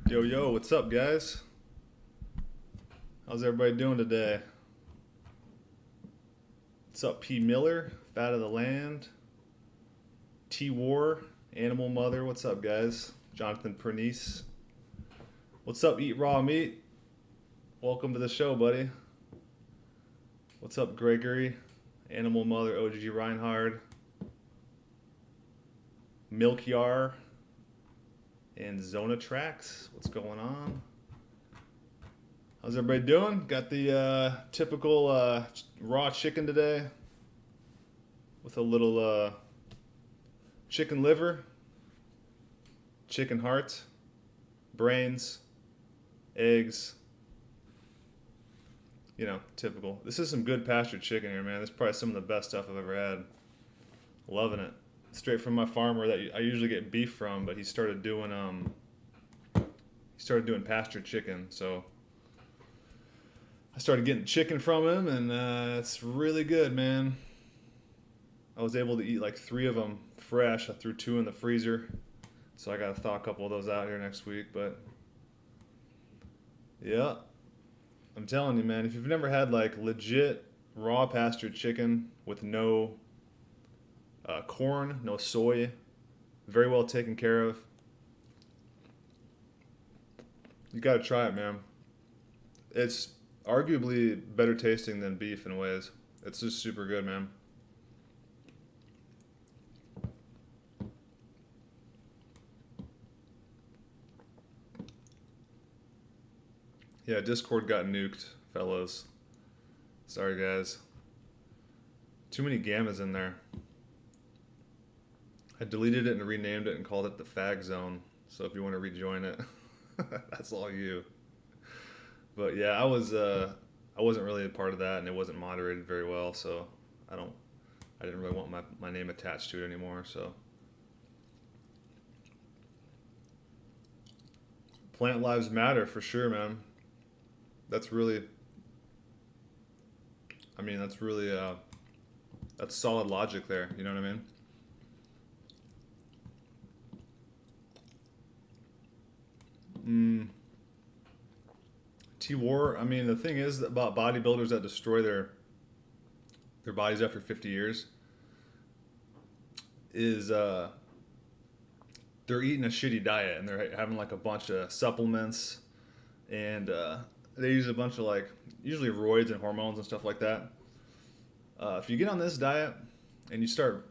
Yo, yo, what's up, guys? How's everybody doing today? What's up, P. Miller, Fat of the Land, T. War, Animal Mother, what's up, guys? Jonathan Pernice, what's up, Eat Raw Meat? Welcome to the show, buddy. What's up, Gregory, Animal Mother, OG Reinhard, Milk Yar, and Zona Tracks, what's going on? How's everybody doing? Got the typical raw chicken today with a little chicken liver, chicken heart, brains, eggs. You know, typical. This is some good pastured chicken here, man. This is probably some of the best stuff I've ever had. Loving it. Straight from my farmer that I usually get beef from, but he started doing pastured chicken, so I started getting chicken from him, and it's really good, man. I was able to eat like 3 of them fresh. I threw 2 in the freezer, so I got to thaw a couple of those out here next week. But yeah, I'm telling you, man, if you've never had like legit raw pastured chicken with no corn, no soy, very well taken care of, you got to try it, man. It's arguably better tasting than beef in ways. It's just super good, man. Yeah, Discord got nuked, fellas. Sorry, guys. Too many gammas in there. I deleted it and renamed it and called it the Fag Zone. So if you want to rejoin it, that's all you. But yeah, I wasn't really a part of that, and it wasn't moderated very well, so I didn't really want my name attached to it anymore. So plant lives matter for sure, man. That's really, that's solid logic there. You know what I mean? T-War, I mean, the thing is about bodybuilders that destroy their bodies after 50 years is they're eating a shitty diet, and they're having like a bunch of supplements, and they use a bunch of like usually roids and hormones and stuff like that. If you get on this diet and you start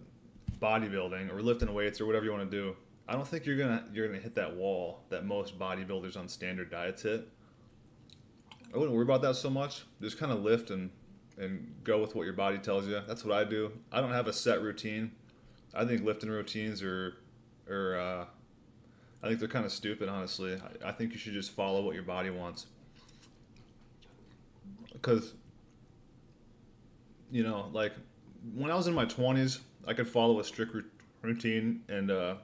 bodybuilding or lifting weights or whatever you want to do, I don't think you're gonna hit that wall that most bodybuilders on standard diets hit. I wouldn't worry about that so much. Just kind of lift and go with what your body tells you. That's what I do. I don't have a set routine. I think lifting routines I think they're kind of stupid, honestly. I think you should just follow what your body wants. Because, you know, like when I was in my 20s, I could follow a strict routine, and I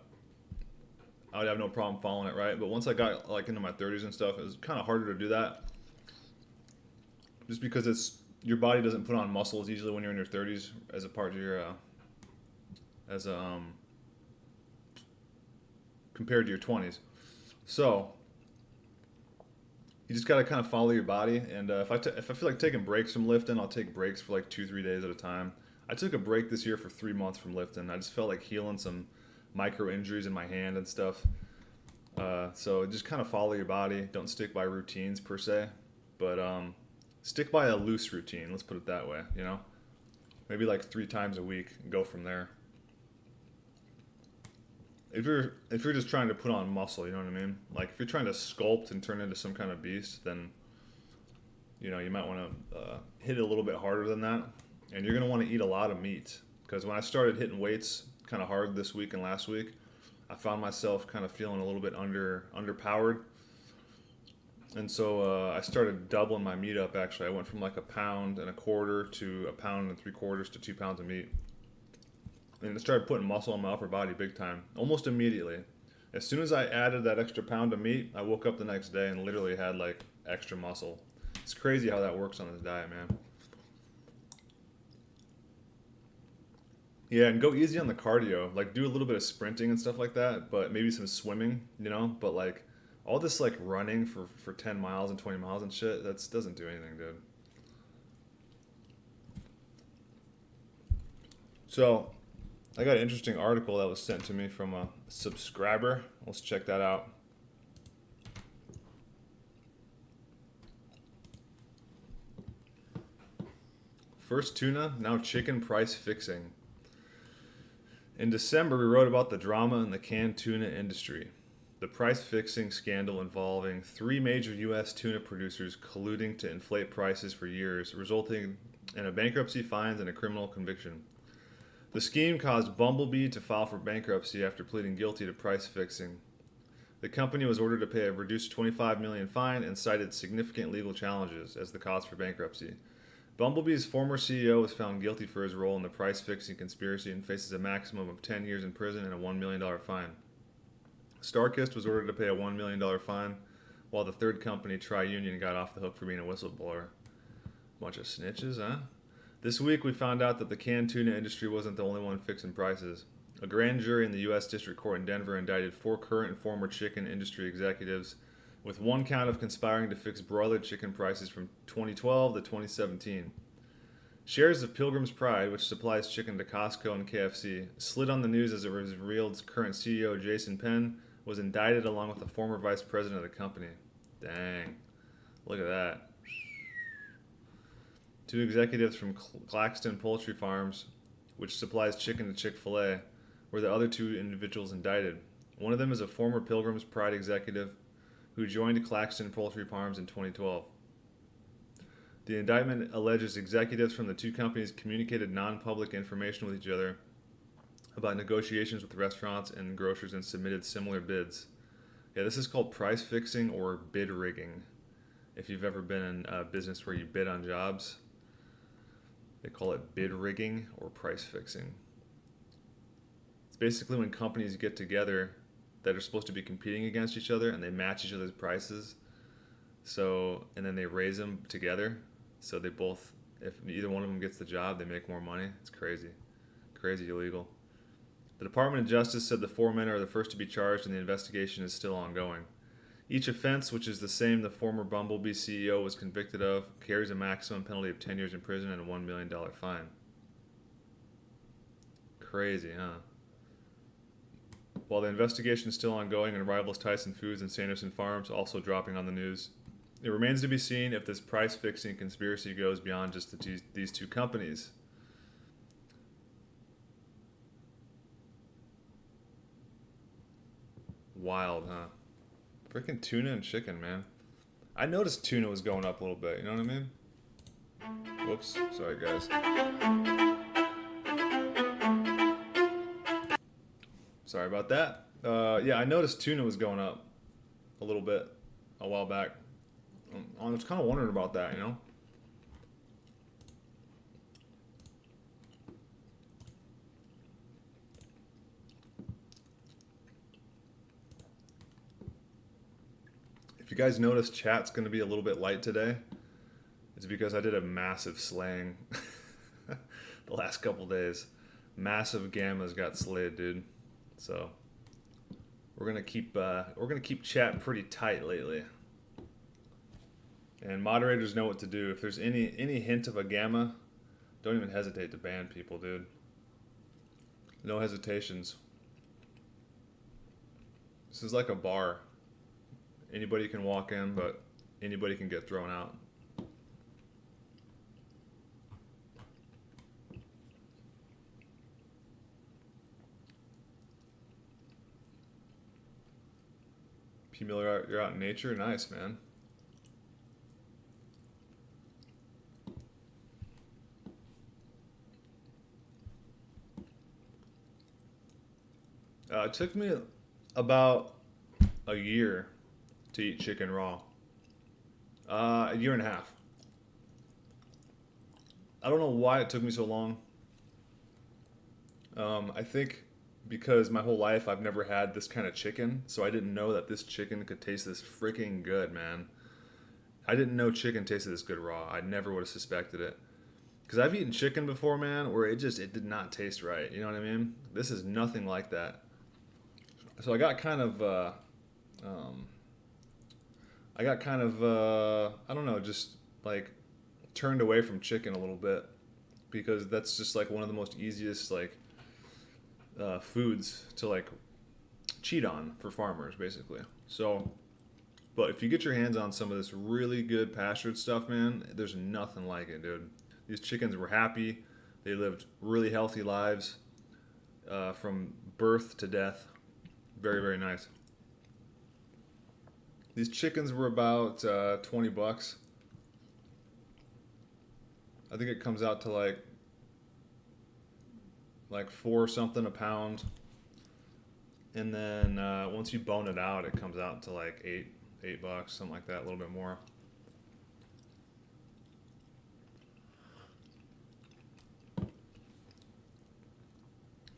would have no problem following it, right? But once I got like into my 30s and stuff, it was kind of harder to do that. Just because your body doesn't put on muscles usually when you're in your 30s as a part of your compared to your 20s. So you just gotta kind of follow your body. And if I feel like taking breaks from lifting, I'll take breaks for like 2-3 days at a time. I took a break this year for 3 months from lifting. I just felt like healing some micro injuries in my hand and stuff. So just kind of follow your body. Don't stick by routines per se, but stick by a loose routine. Let's put it that way. You know, maybe like 3 times a week and go from there. If you're just trying to put on muscle, you know what I mean? Like if you're trying to sculpt and turn into some kind of beast, then you know you might want to hit it a little bit harder than that, and you're gonna want to eat a lot of meat. Because when I started hitting weights kind of hard this week and last week, I found myself kind of feeling a little bit underpowered, and so I started doubling my meat up. Actually, I went from like 1.25 pounds to 1.75 pounds to 2 pounds of meat. And it started putting muscle on my upper body big time, almost immediately. As soon as I added that extra pound of meat, I woke up the next day and literally had like extra muscle. It's crazy how that works on this diet, man. Yeah, and go easy on the cardio. Like do a little bit of sprinting and stuff like that, but maybe some swimming, you know? But like All this like running for 10 miles and 20 miles and shit, that doesn't do anything, dude. So, I got an interesting article that was sent to me from a subscriber. Let's check that out. First tuna, now chicken price fixing. In December, we wrote about the drama in the canned tuna industry. The price fixing scandal involving 3 major U.S. tuna producers colluding to inflate prices for years, resulting in a bankruptcy, fines, and a criminal conviction. The scheme caused Bumblebee to file for bankruptcy after pleading guilty to price fixing. The company was ordered to pay a reduced $25 million fine and cited significant legal challenges as the cause for bankruptcy. Bumblebee's former CEO was found guilty for his role in the price-fixing conspiracy and faces a maximum of 10 years in prison and a $1 million fine. Starkist was ordered to pay a $1 million fine, while the third company, Tri-Union, got off the hook for being a whistleblower. Bunch of snitches, huh? This week we found out that the canned tuna industry wasn't the only one fixing prices. A grand jury in the U.S. District Court in Denver indicted 4 current and former chicken industry executives with 1 count of conspiring to fix broiler chicken prices from 2012 to 2017. Shares of Pilgrim's Pride, which supplies chicken to Costco and KFC, slid on the news as it revealed current CEO Jason Penn was indicted along with the former vice president of the company. Dang. Look at that. 2 executives from Claxton Poultry Farms, which supplies chicken to Chick-fil-A, were the other 2 individuals indicted. One of them is a former Pilgrim's Pride executive who joined Claxton Poultry Farms in 2012. The indictment alleges executives from the 2 companies communicated non-public information with each other about negotiations with restaurants and grocers and submitted similar bids. Yeah, this is called price fixing or bid rigging. If you've ever been in a business where you bid on jobs, they call it bid rigging or price fixing. It's basically when companies get together that are supposed to be competing against each other and they match each other's prices. So, and then they raise them together. So they both, if either one of them gets the job, they make more money. It's crazy. Crazy illegal. The Department of Justice said the 4 men are the first to be charged and the investigation is still ongoing. Each offense, which is the same the former Bumblebee CEO was convicted of, carries a maximum penalty of 10 years in prison and a $1 million fine. Crazy, huh? While the investigation is still ongoing and rivals Tyson Foods and Sanderson Farms also dropping on the news, it remains to be seen if this price-fixing conspiracy goes beyond just these 2 companies. Wild, huh? Freaking tuna and chicken, man. I noticed tuna was going up a little bit, you know what I mean? Whoops, sorry guys. Sorry about that. Yeah, I noticed tuna was going up a little bit a while back. I was kind of wondering about that, you know? If you guys notice chat's going to be a little bit light today, it's because I did a massive slaying the last couple days. Massive gammas got slayed, dude. So we're gonna keep chat pretty tight lately. And moderators know what to do. If there's any hint of a gamma, don't even hesitate to ban people, dude. No hesitations. This is like a bar. Anybody can walk in, but anybody can get thrown out. P. Miller, you're out in nature? Nice, man. It took me about a year to eat chicken raw. A year and a half. I don't know why it took me so long. I think because my whole life I've never had this kind of chicken, so I didn't know that this chicken could taste this freaking good, man. I didn't know chicken tasted this good raw. I never would have suspected it. Because I've eaten chicken before, man, where it did not taste right. You know what I mean? This is nothing like that. So I got kind of I got kind of I don't know, just like turned away from chicken a little bit because that's just like one of the most easiest like foods to like cheat on for farmers, basically. So, but if you get your hands on some of this really good pastured stuff, man, there's nothing like it, dude. These chickens were happy. They lived really healthy lives from birth to death. Very, very nice. These chickens were about $20. I think it comes out to like four something a pound, and then once you bone it out, it comes out to like $8, something like that, a little bit more.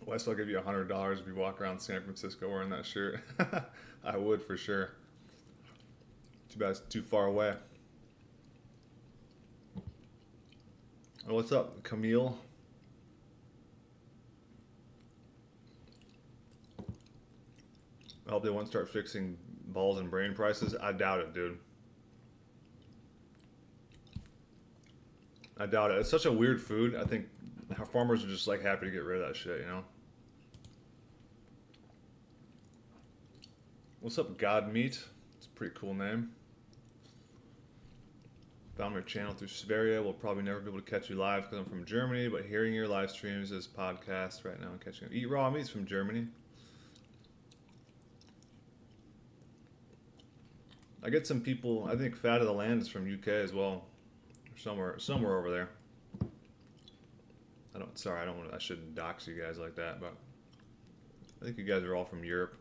Wes, I'll give you $100 if you walk around San Francisco wearing that shirt. I would for sure. Too bad it's too far away. Oh, what's up, Camille? I hope they won't start fixing balls and brain prices. I doubt it, dude. I doubt it. It's such a weird food. I think farmers are just like happy to get rid of that shit, you know? What's up, God Meat? It's a pretty cool name. Found your channel through Siberia. We'll probably never be able to catch you live because I'm from Germany, but hearing your live streams as podcasts right now and catching Eat Raw Meats from Germany. I get some people, I think Fat of the Land is from UK as well. Somewhere over there. I shouldn't dox you guys like that, but I think you guys are all from Europe.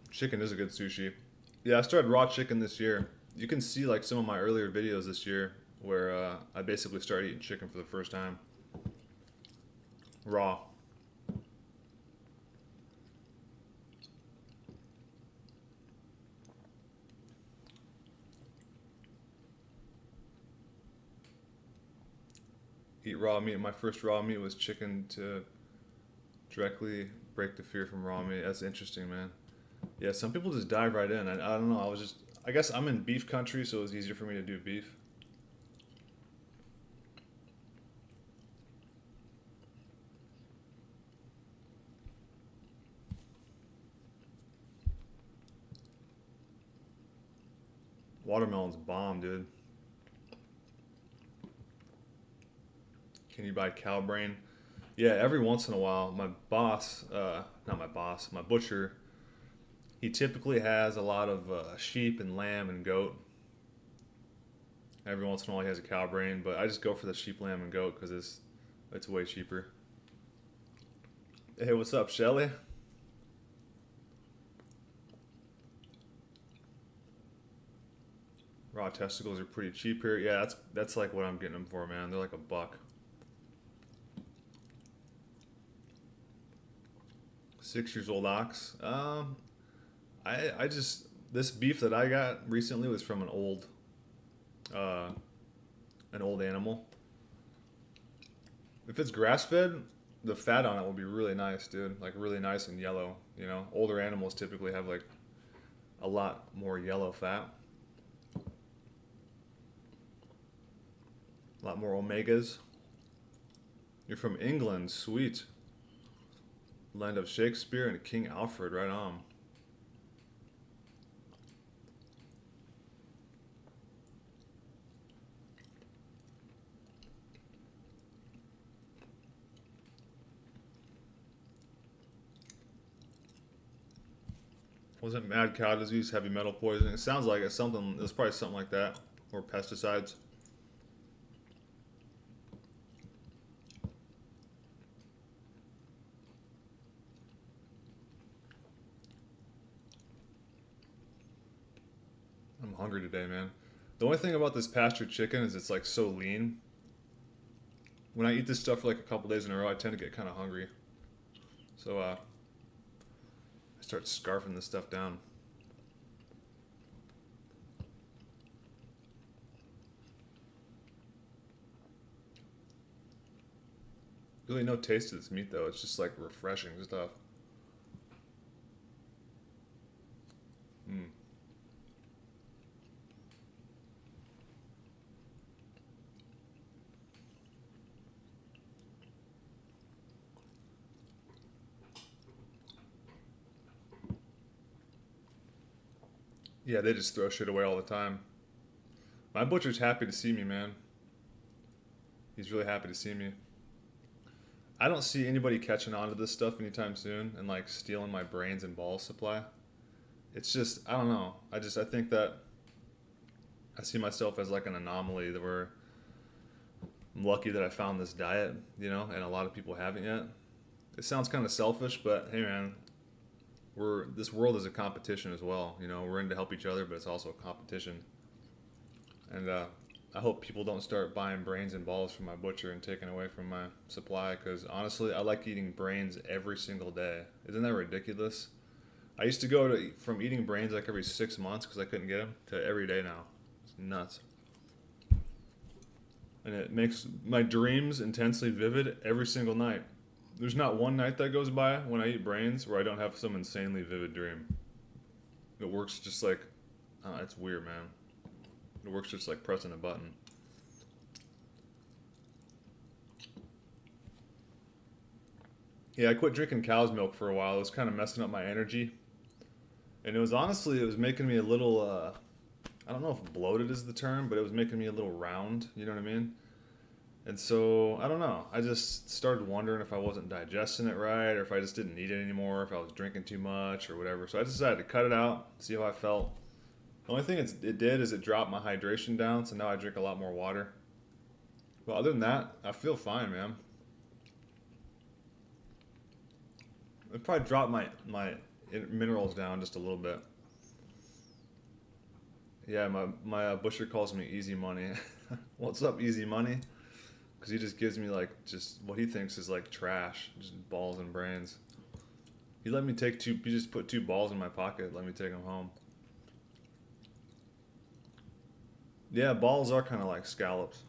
Chicken is a good sushi. Yeah, I started raw chicken this year. You can see like some of my earlier videos this year where I basically started eating chicken for the first time. Raw. Eat raw meat. My first raw meat was chicken to directly break the fear from raw meat. That's interesting, man. Yeah, some people just dive right in. I don't know. I guess I'm in beef country, so it was easier for me to do beef. Watermelon's bomb, dude. Can you buy cow brain? Yeah, every once in a while. My boss, not my boss, my butcher, he typically has a lot of sheep and lamb and goat. Every once in a while he has a cow brain, but I just go for the sheep, lamb, and goat because it's way cheaper. Hey, what's up, Shelly? Raw testicles are pretty cheap here. Yeah, that's like what I'm getting them for, man. They're like $1. 6-year-old ox. I just, this beef that I got recently was from an old animal. If it's grass-fed, the fat on it will be really nice, dude. Like really nice and yellow, you know? Older animals typically have like a lot more yellow fat. A lot more omegas. You're from England, sweet. Land of Shakespeare and King Alfred, right on. Wasn't mad cow disease heavy metal poisoning? It sounds like it's something. It's probably something like that, or pesticides. I'm hungry today, man. The only thing about this pastured chicken is it's like so lean. When I eat this stuff for like a couple days in a row, I tend to get kind of hungry. So I start scarfing this stuff down. Really no taste to this meat though. It's just like refreshing stuff. Yeah, they just throw shit away all the time. My butcher's happy to see me, man. He's really happy to see me. I don't see anybody catching on to this stuff anytime soon and like stealing my brains and balls supply. It's just, I don't know. I think that I see myself as like an anomaly that I'm lucky that I found this diet, you know, and a lot of people haven't yet. It sounds kind of selfish, but hey man, this world is a competition as well. You know, we're in to help each other, but it's also a competition. And I hope people don't start buying brains and balls from my butcher and taking away from my supply, because honestly, I like eating brains every single day. Isn't that ridiculous? I used to go from eating brains like every 6 months because I couldn't get them to every day now. It's nuts. And it makes my dreams intensely vivid every single night. There's not one night that goes by when I eat brains where I don't have some insanely vivid dream. It works just like, it's weird, man. It works just like pressing a button. Yeah, I quit drinking cow's milk for a while. It was kind of messing up my energy. And it was making me a little, I don't know if bloated is the term, but it was making me a little round, you know what I mean? And so, I don't know. I just started wondering if I wasn't digesting it right, or if I just didn't need it anymore, if I was drinking too much, or whatever. So I decided to cut it out, see how I felt. The only thing it did is it dropped my hydration down, so now I drink a lot more water. But other than that, I feel fine, man. It probably dropped my minerals down just a little bit. Yeah, my butcher calls me Easy Money. What's up, Easy Money? Because he just gives me like just what he thinks is like trash, just balls and brains. He let me take he just put 2 balls in my pocket, let me take them home. Yeah, balls are kind of like scallops.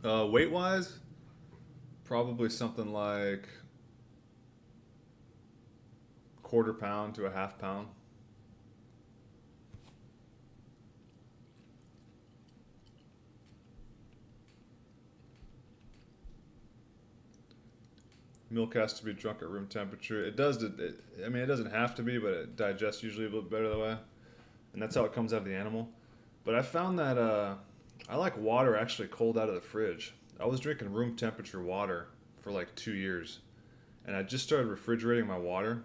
Weight-wise, probably something like 1/4 pound to a 1/2 pound. Milk has to be drunk at room temperature. It does. I mean, it doesn't have to be, but it digests usually a bit better that way, and that's how it comes out of the animal. But I found that I like water actually cold out of the fridge. I was drinking room temperature water for like 2 years, and I just started refrigerating my water,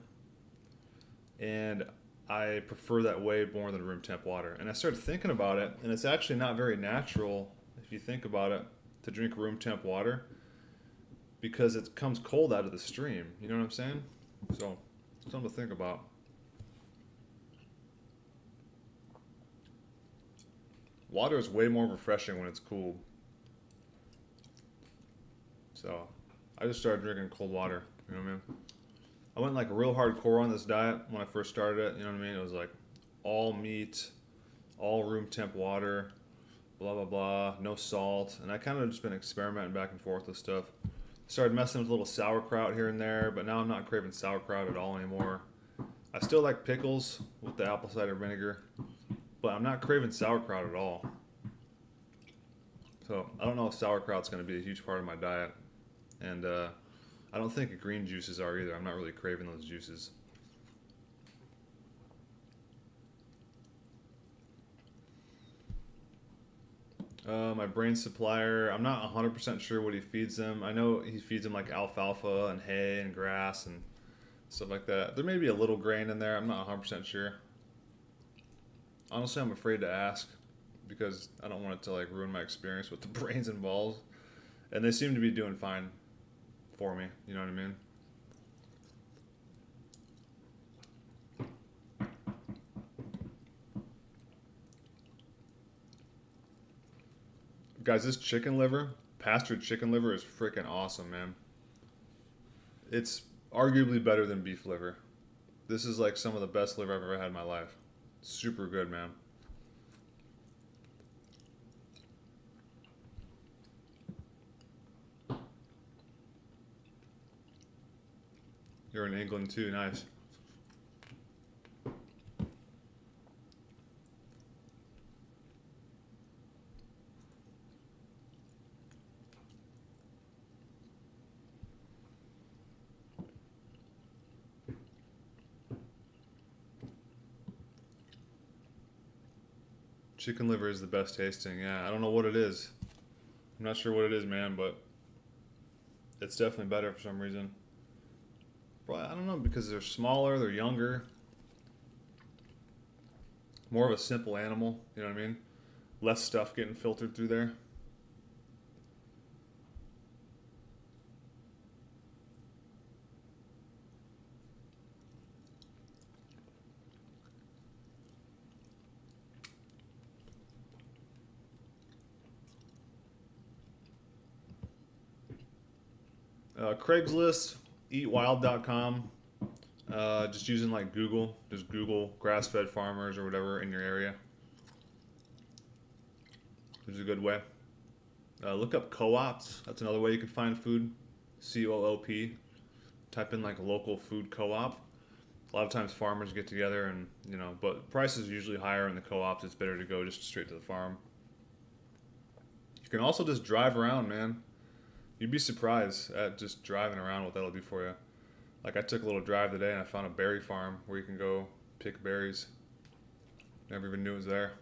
and I prefer that way more than room temp water. And I started thinking about it, and it's actually not very natural if you think about it to drink room temp water, because it comes cold out of the stream. You know what I'm saying? So, something to think about. Water is way more refreshing when it's cooled. So, I just started drinking cold water. You know what I mean? I went like real hardcore on this diet when I first started it. You know what I mean? It was like all meat, all room temp water, blah, blah, blah, no salt. And I kind of just been experimenting back and forth with stuff. Started messing with a little sauerkraut here and there, but now I'm not craving sauerkraut at all anymore. I still like pickles with the apple cider vinegar, but I'm not craving sauerkraut at all. So I don't know if sauerkraut's going to be a huge part of my diet. And I don't think green juices are either. I'm not really craving those juices. My brain supplier, I'm not 100% sure what he feeds them. I know he feeds them like alfalfa and hay and grass and stuff like that. There may be a little grain in there. I'm not 100% sure. Honestly, I'm afraid to ask because I don't want it to like ruin my experience with the brains and balls. And they seem to be doing fine for me. You know what I mean? Guys, this chicken liver pastured chicken liver is freaking awesome, man. It's arguably better than beef liver. This is like some of the best liver I've ever had in my life. Super good, man. You're in England too, nice. Chicken liver is the best tasting, yeah. I don't know what it is. I'm not sure what it is, man, but it's definitely better for some reason. Probably, I don't know, because they're smaller, they're younger. More of a simple animal, you know what I mean? Less stuff getting filtered through there. Craigslist, eatwild.com. Just using like Google. Just Google grass-fed farmers or whatever in your area. This is a good way. Look up co-ops. That's another way you can find food. C-O-O-P. Type in like local food co-op. A lot of times farmers get together and, you know, but prices are usually higher in the co-ops. It's better to go just straight to the farm. You can also just drive around, man. You'd be surprised at just driving around what that'll do for you. Like I took a little drive today and I found a berry farm where you can go pick berries. Never even knew it was there.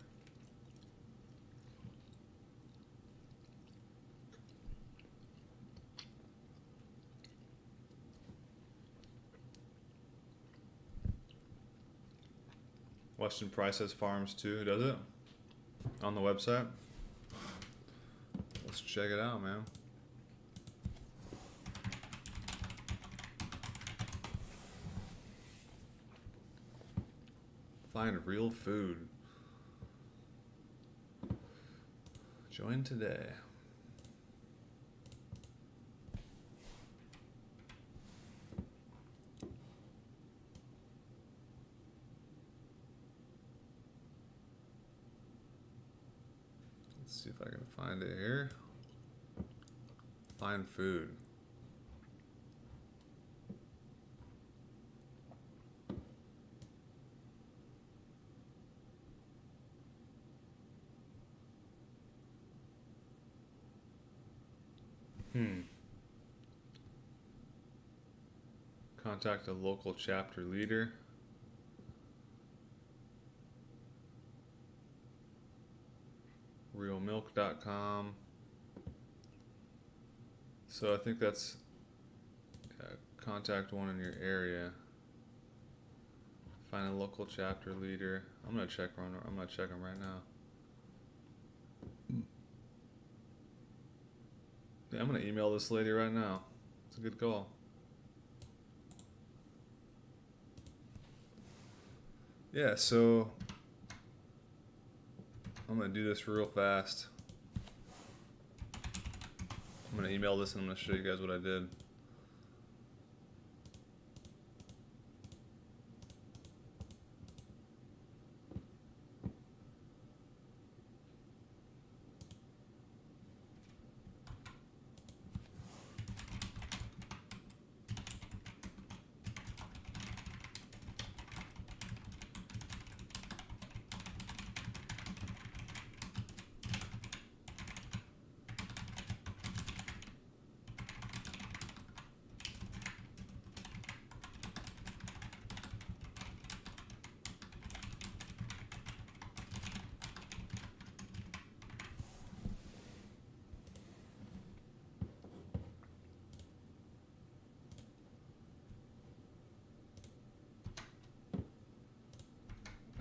Western Price has farms too, does it? On the website? Let's check it out, man. Find real food. Join today. Let's see if I can find it here. Find food. Contact a local chapter leader. Realmilk.com. So I think that's contact one in your area. Find a local chapter leader. I'm gonna check them right now. Yeah, I'm gonna email this lady right now. It's a good call. Yeah, so I'm gonna do this real fast. I'm gonna email this and I'm gonna show you guys what I did.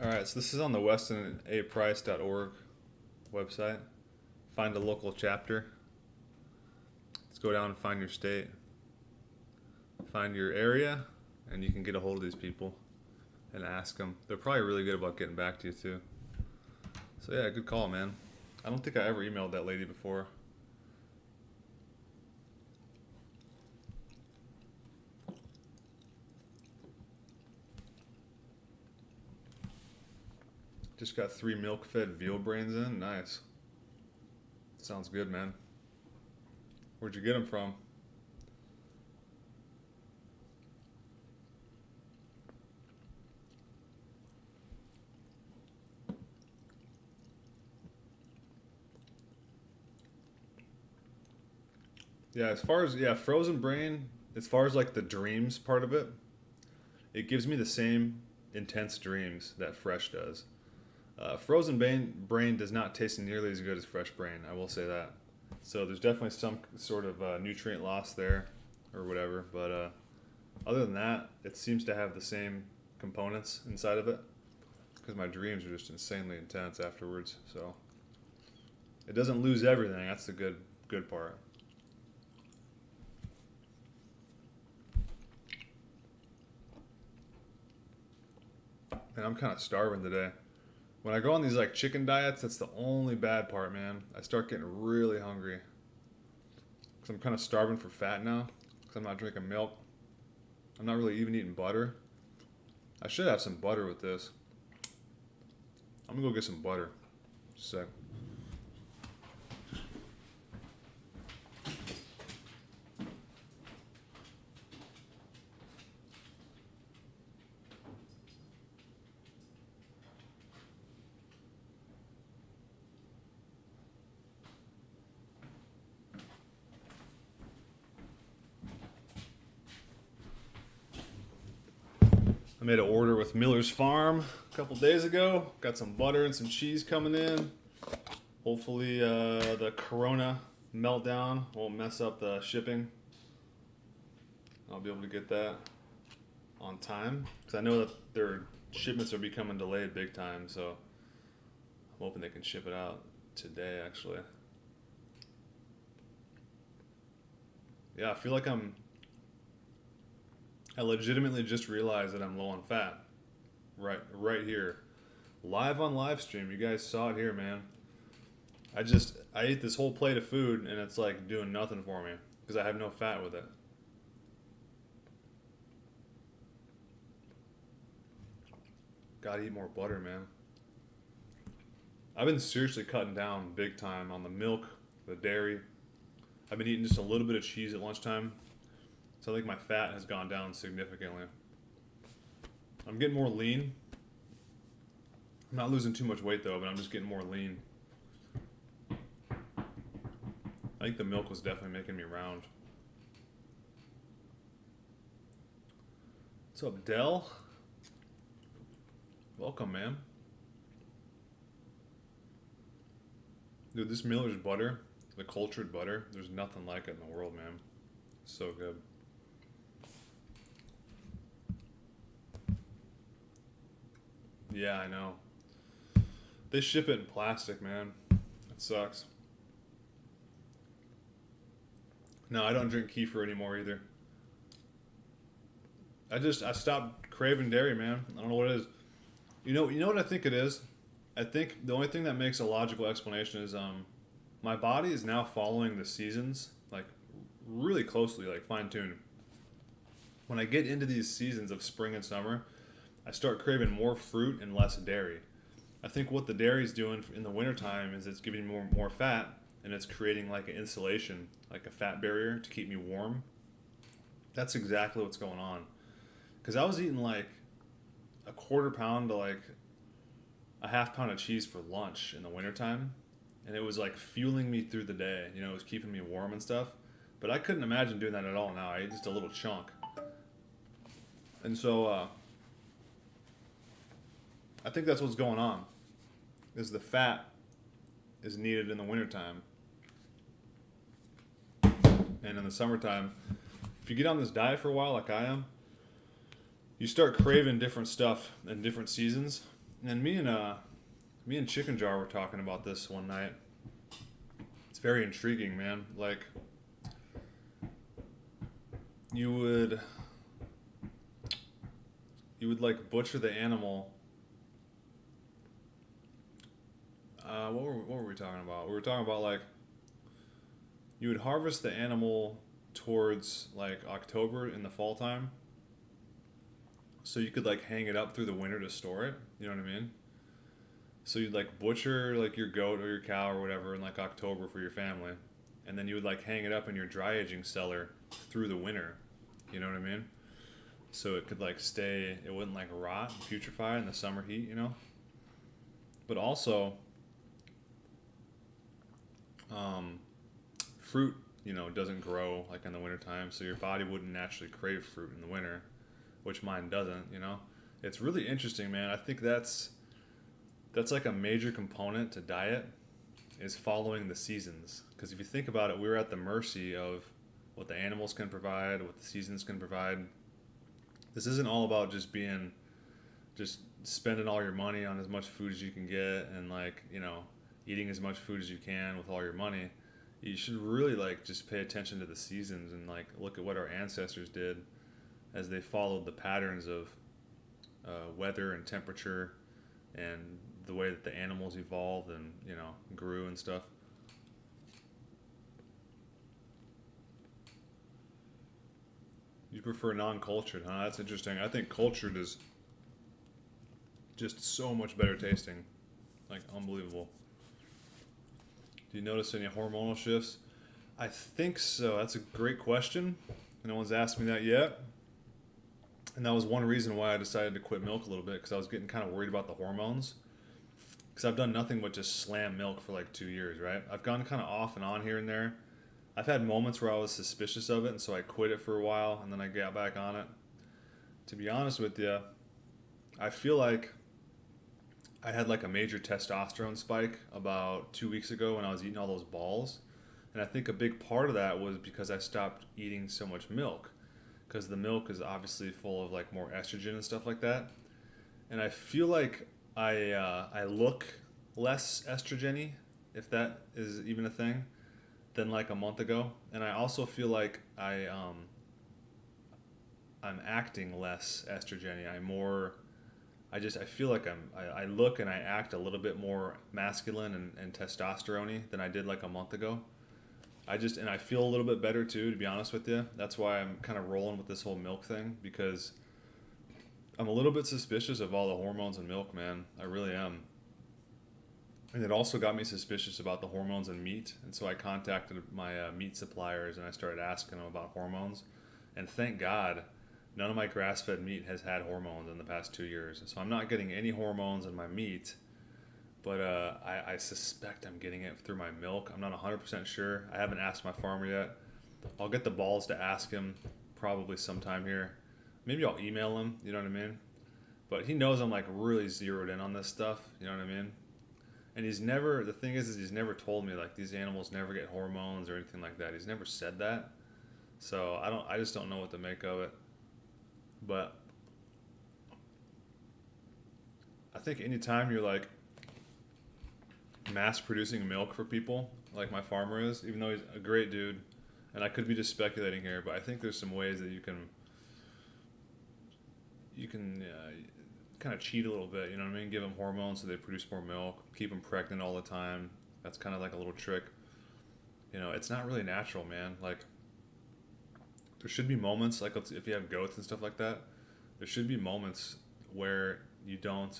Alright, so this is on the westonaprice.org website. Find a local chapter. Let's go down and find your state. Find your area, and you can get a hold of these people and ask them. They're probably really good about getting back to you too. So yeah, good call, man. I don't think I ever emailed that lady before. Just got 3 milk-fed veal brains in. Nice. Sounds good, man. Where'd you get them from? Yeah, as far as, frozen brain, as far as like the dreams part of it, it gives me the same intense dreams that fresh does. Frozen brain does not taste nearly as good as fresh brain, I will say that. So there's definitely some sort of nutrient loss there or whatever, but other than that, it seems to have the same components inside of it because my dreams are just insanely intense afterwards. So it doesn't lose everything. That's the good part. And I'm kind of starving today. When I go on these like chicken diets, that's the only bad part, man. I start getting really hungry. Because I'm kind of starving for fat now. Because I'm not drinking milk. I'm not really even eating butter. I should have some butter with this. I'm going to go get some butter. Just a sec. I made an order with Miller's Farm a couple days ago. Got some butter and some cheese coming in. Hopefully the Corona meltdown won't mess up the shipping. I'll be able to get that on time. Because I know that their shipments are becoming delayed big time. So I'm hoping they can ship it out today, actually. Yeah, I feel like I legitimately just realized that I'm low on fat. Right here. Live on Livestream. You guys saw it here, man. I ate this whole plate of food and it's like doing nothing for me because I have no fat with it. Gotta eat more butter, man. I've been seriously cutting down big time on the milk, the dairy. I've been eating just a little bit of cheese at lunchtime. So I think my fat has gone down significantly. I'm getting more lean. I'm not losing too much weight though, but I'm just getting more lean. I think the milk was definitely making me round. What's up, Dell? Welcome, man. Dude, this Miller's butter, the cultured butter, there's nothing like it in the world, man. So good. Yeah, I know. They ship it in plastic, man. It sucks. No, I don't drink kefir anymore either. I stopped craving dairy, man. I don't know what it is. You know what I think it is? I think the only thing that makes a logical explanation is my body is now following the seasons like really closely, like fine-tuned. When I get into these seasons of spring and summer, I start craving more fruit and less dairy. I think what the dairy is doing in the wintertime is it's giving me more fat, and it's creating like an insulation, like a fat barrier to keep me warm. That's exactly what's going on. Because I was eating like a quarter pound to like a half pound of cheese for lunch in the wintertime, and it was like fueling me through the day. You know, it was keeping me warm and stuff. But I couldn't imagine doing that at all now. I ate just a little chunk. And so I think that's what's going on, is the fat is needed in the wintertime. And in the summertime, if you get on this diet for a while like I am, you start craving different stuff in different seasons. And me and Chicken Jar were talking about this one night. It's very intriguing, man. Like, you would like butcher the animal. What were we talking about? We were talking about like you would harvest the animal towards like October in the fall time, so you could like hang it up through the winter to store it. You know what I mean? So you'd like butcher like your goat or your cow or whatever in like October for your family, and then you would like hang it up in your dry aging cellar through the winter. You know what I mean? So it could like stay, it wouldn't like rot and putrefy in the summer heat, you know? But also, um, fruit, you know, doesn't grow like in the wintertime, so your body wouldn't naturally crave fruit in the winter, which mine doesn't, you know? It's really interesting, man. I think that's like a major component to diet is following the seasons. Because if you think about it, we're at the mercy of what the animals can provide, what the seasons can provide. This isn't all about just spending all your money on as much food as you can get and like, you know, eating as much food as you can with all your money. You should really like just pay attention to the seasons and like look at what our ancestors did as they followed the patterns of weather and temperature and the way that the animals evolved and, you know, grew and stuff. You prefer non-cultured, huh? That's interesting. I think cultured is just so much better tasting. Like, unbelievable. Do you notice any hormonal shifts? I think so. That's a great question. No one's asked me that yet. And that was one reason why I decided to quit milk a little bit, because I was getting kind of worried about the hormones. Because I've done nothing but just slam milk for like 2 years, right? I've gone kind of off and on here and there. I've had moments where I was suspicious of it, and so I quit it for a while, and then I got back on it. To be honest with you, I feel like I had like a major testosterone spike about 2 weeks ago when I was eating all those balls. And I think a big part of that was because I stopped eating so much milk. Because the milk is obviously full of like more estrogen and stuff like that. And I feel like I look less estrogeny, if that is even a thing, than like a month ago. And I also feel like I'm acting less estrogeny. I feel like I look and I act a little bit more masculine and testosterone than I did like a month ago. And I feel a little bit better too, to be honest with you. That's why I'm kind of rolling with this whole milk thing, because I'm a little bit suspicious of all the hormones in milk, man. I really am. And it also got me suspicious about the hormones in meat. And so I contacted my meat suppliers and I started asking them about hormones. And thank God, none of my grass-fed meat has had hormones in the past 2 years. So I'm not getting any hormones in my meat, but I suspect I'm getting it through my milk. I'm not 100% sure. I haven't asked my farmer yet. I'll get the balls to ask him probably sometime here. Maybe I'll email him, you know what I mean? But he knows I'm like really zeroed in on this stuff, you know what I mean? And the thing is he's never told me like these animals never get hormones or anything like that. He's never said that. So I just don't know what to make of it. But I think anytime you're like mass producing milk for people, like my farmer is, even though he's a great dude, and I could be just speculating here, but I think there's some ways that you can kind of cheat a little bit, you know what I mean? Give them hormones so they produce more milk, keep them pregnant all the time. That's kind of like a little trick. You know, it's not really natural, man. Like, there should be moments, like if you have goats and stuff like that, there should be moments where you don't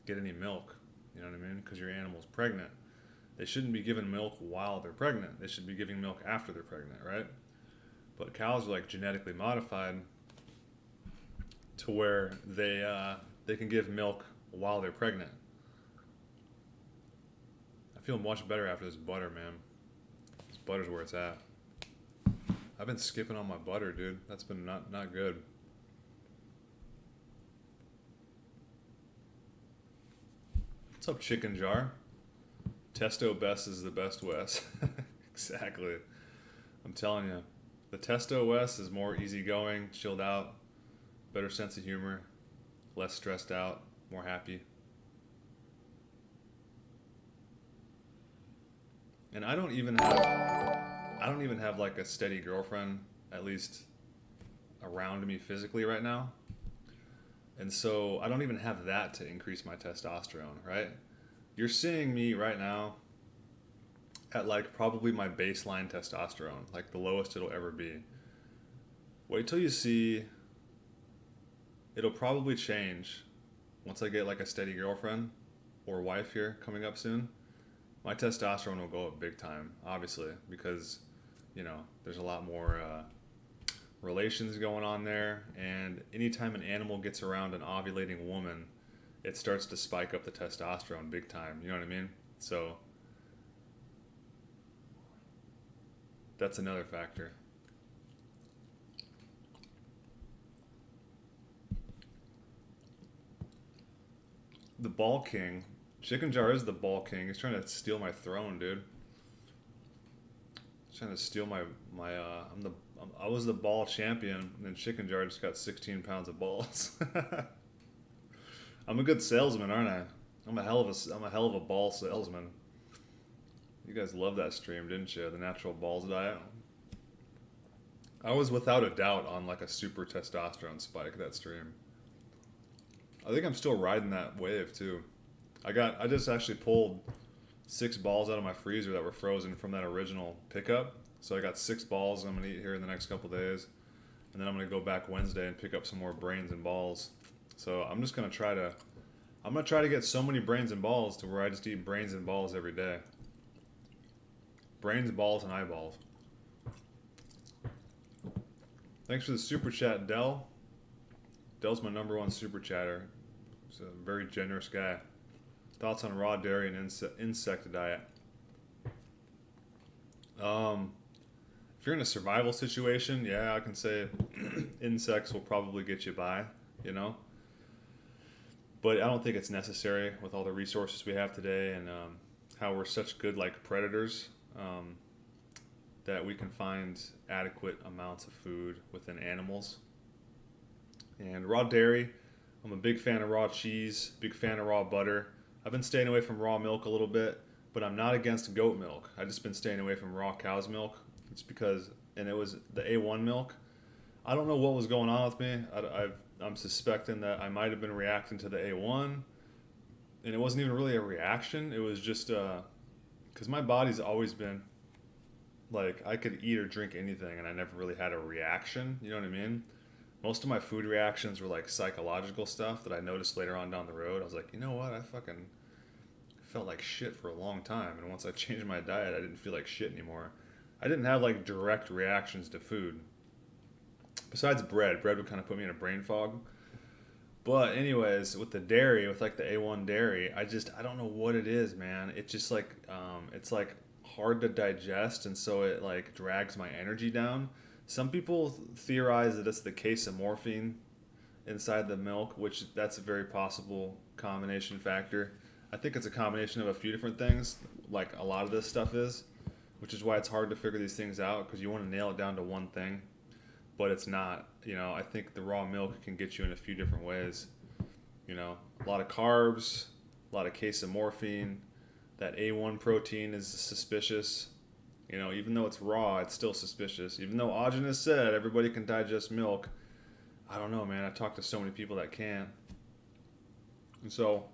get any milk, you know what I mean? Because your animal's pregnant. They shouldn't be given milk while they're pregnant. They should be giving milk after they're pregnant, right? But cows are like genetically modified to where they can give milk while they're pregnant. I feel much better after this butter, man. This butter's where it's at. I've been skipping on my butter, dude. That's been not good. What's up, Chicken Jar? Testo Best is the best Wes. Exactly. I'm telling you. The Testo Wes is more easygoing, chilled out, better sense of humor, less stressed out, more happy. And I don't even have like a steady girlfriend, at least around me physically right now. And so I don't even have that to increase my testosterone, right? You're seeing me right now at like probably my baseline testosterone, like the lowest it'll ever be. Wait till you see, it'll probably change once I get like a steady girlfriend. or wife here coming up soon, my testosterone will go up big time, obviously, because, you know, there's a lot more relations going on there, and anytime an animal gets around an ovulating woman, it starts to spike up the testosterone big time, you know what I mean? So that's another factor. The ball king. Chicken Jar is the ball king. He's trying to steal my throne, dude. He's trying to steal I was the ball champion, and then Chicken Jar just got 16 pounds of balls. I'm a good salesman, aren't I? I'm a hell of a ball salesman. You guys loved that stream, didn't you? The natural balls diet. I was without a doubt on like a super testosterone spike that stream. I think I'm still riding that wave too. I just actually pulled 6 balls out of my freezer that were frozen from that original pickup. So I got 6 balls I'm gonna eat here in the next couple days, and then I'm gonna go back Wednesday and pick up some more brains and balls. So I'm just gonna try to get so many brains and balls to where I just eat brains and balls every day. Brains, balls, and eyeballs. Thanks for the super chat, Dell. Dell's my #1 super chatter. He's a very generous guy. Thoughts on raw dairy and insect diet? If you're in a survival situation, yeah, I can say insects will probably get you by, you know. But I don't think it's necessary with all the resources we have today, and how we're such good like predators, that we can find adequate amounts of food within animals. And raw dairy, I'm a big fan of raw cheese, big fan of raw butter. I've been staying away from raw milk a little bit, but I'm not against goat milk. I've just been staying away from raw cow's milk. It's because, and it was the A1 milk. I don't know what was going on with me. I'm suspecting that I might have been reacting to the A1, and it wasn't even really a reaction. It was just because my body's always been like, I could eat or drink anything, and I never really had a reaction. You know what I mean? Most of my food reactions were like psychological stuff that I noticed later on down the road. I was like, you know what? I fucking felt like shit for a long time, and once I changed my diet, I didn't feel like shit anymore. I didn't have like direct reactions to food. Besides bread would kind of put me in a brain fog. But anyways, with the dairy, with like the A1 dairy, I don't know what it is, man. It's just like, it's like hard to digest, and so it like drags my energy down. Some people theorize that it's the casomorphine inside the milk, which that's a very possible combination factor. I think it's a combination of a few different things, like a lot of this stuff is, which is why it's hard to figure these things out, because you want to nail it down to one thing, but it's not. You know, I think the raw milk can get you in a few different ways. You know, a lot of carbs, a lot of casomorphine. That A1 protein is suspicious. You know, even though it's raw, it's still suspicious. Even though Aajonus said everybody can digest milk, I don't know, man. I talked to so many people that can't. And so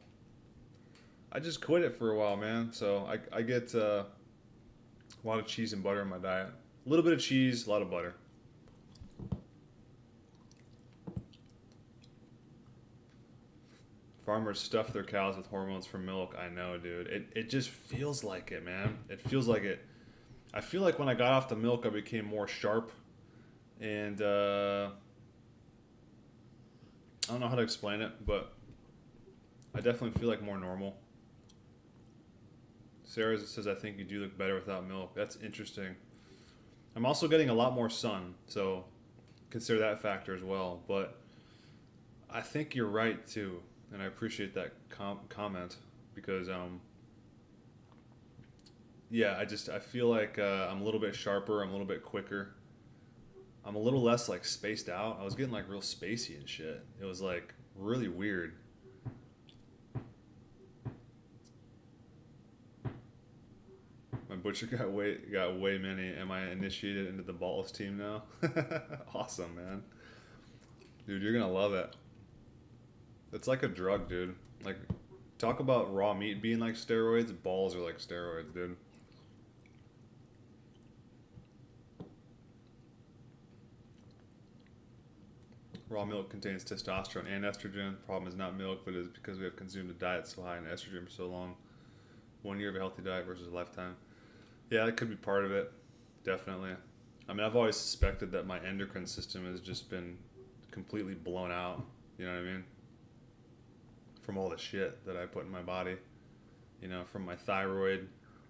I just quit it for a while, man. So I get a lot of cheese and butter in my diet. A little bit of cheese, a lot of butter. Farmers stuff their cows with hormones from milk. I know, dude. It just feels like it, man. It feels like it. I feel like when I got off the milk, I became more sharp. And I don't know how to explain it, but I definitely feel like more normal. Sarah says, I think you do look better without milk. That's interesting. I'm also getting a lot more sun, so consider that factor as well. But I think you're right, too. And I appreciate that comment, because yeah, I feel like I'm a little bit sharper, I'm a little bit quicker, I'm a little less like spaced out. I was getting like real spacey and shit. It was like really weird. My butcher got way many. Am I initiated into the balls team now? Awesome, man. Dude, you're gonna love it. It's like a drug, dude. Like, talk about raw meat being like steroids. Balls are like steroids, dude. Raw milk contains testosterone and estrogen. The problem is not milk, but it is because we have consumed a diet so high in estrogen for so long. 1 year of a healthy diet versus a lifetime. Yeah, that could be part of it. Definitely. I mean, I've always suspected that my endocrine system has just been completely blown out. You know what I mean? From all the shit that I put in my body. You know, from my thyroid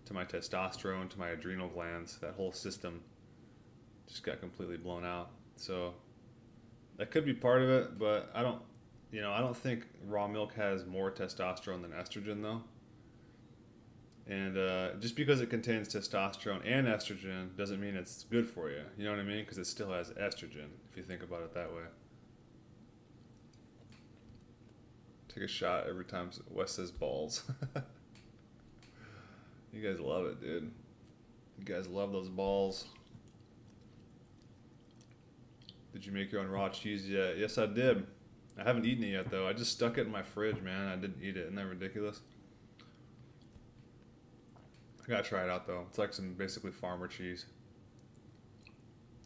to my testosterone to my adrenal glands. That whole system just got completely blown out. So that could be part of it, but I don't think raw milk has more testosterone than estrogen though. And just because it contains testosterone and estrogen doesn't mean it's good for you. You know what I mean? Because it still has estrogen, if you think about it that way. Take a shot every time Wes says balls. You guys love it, dude. You guys love those balls. Did you make your own raw cheese yet? Yes, I did. I haven't eaten it yet, though. I just stuck it in my fridge, man. I didn't eat it. Isn't that ridiculous? I gotta try it out, though. It's like some basically farmer cheese.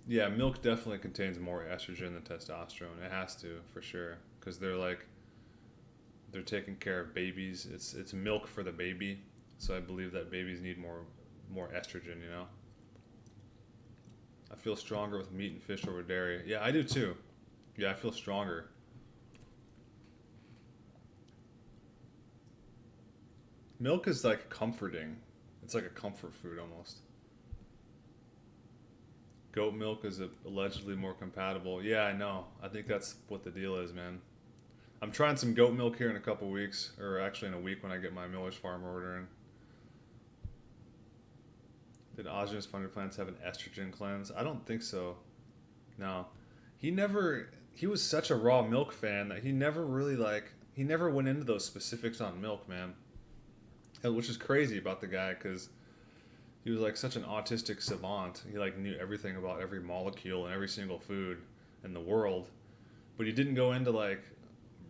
Yeah, milk definitely contains more estrogen than testosterone. It has to, for sure. Because they're taking care of babies. It's milk for the baby. So I believe that babies need more estrogen, you know? I feel stronger with meat and fish over dairy. Yeah, I do too. Yeah, I feel stronger. Milk is like comforting. It's like a comfort food almost. Goat milk is allegedly more compatible. Yeah, I know. I think that's what the deal is, man. I'm trying some goat milk here in a couple weeks, or actually in a week when I get my Miller's Farm order in. Did Aajonus plants have an estrogen cleanse? I don't think so. No. He was such a raw milk fan that he never went into those specifics on milk, man. Which is crazy about the guy because he was like such an autistic savant. He like knew everything about every molecule and every single food in the world. But he didn't go into like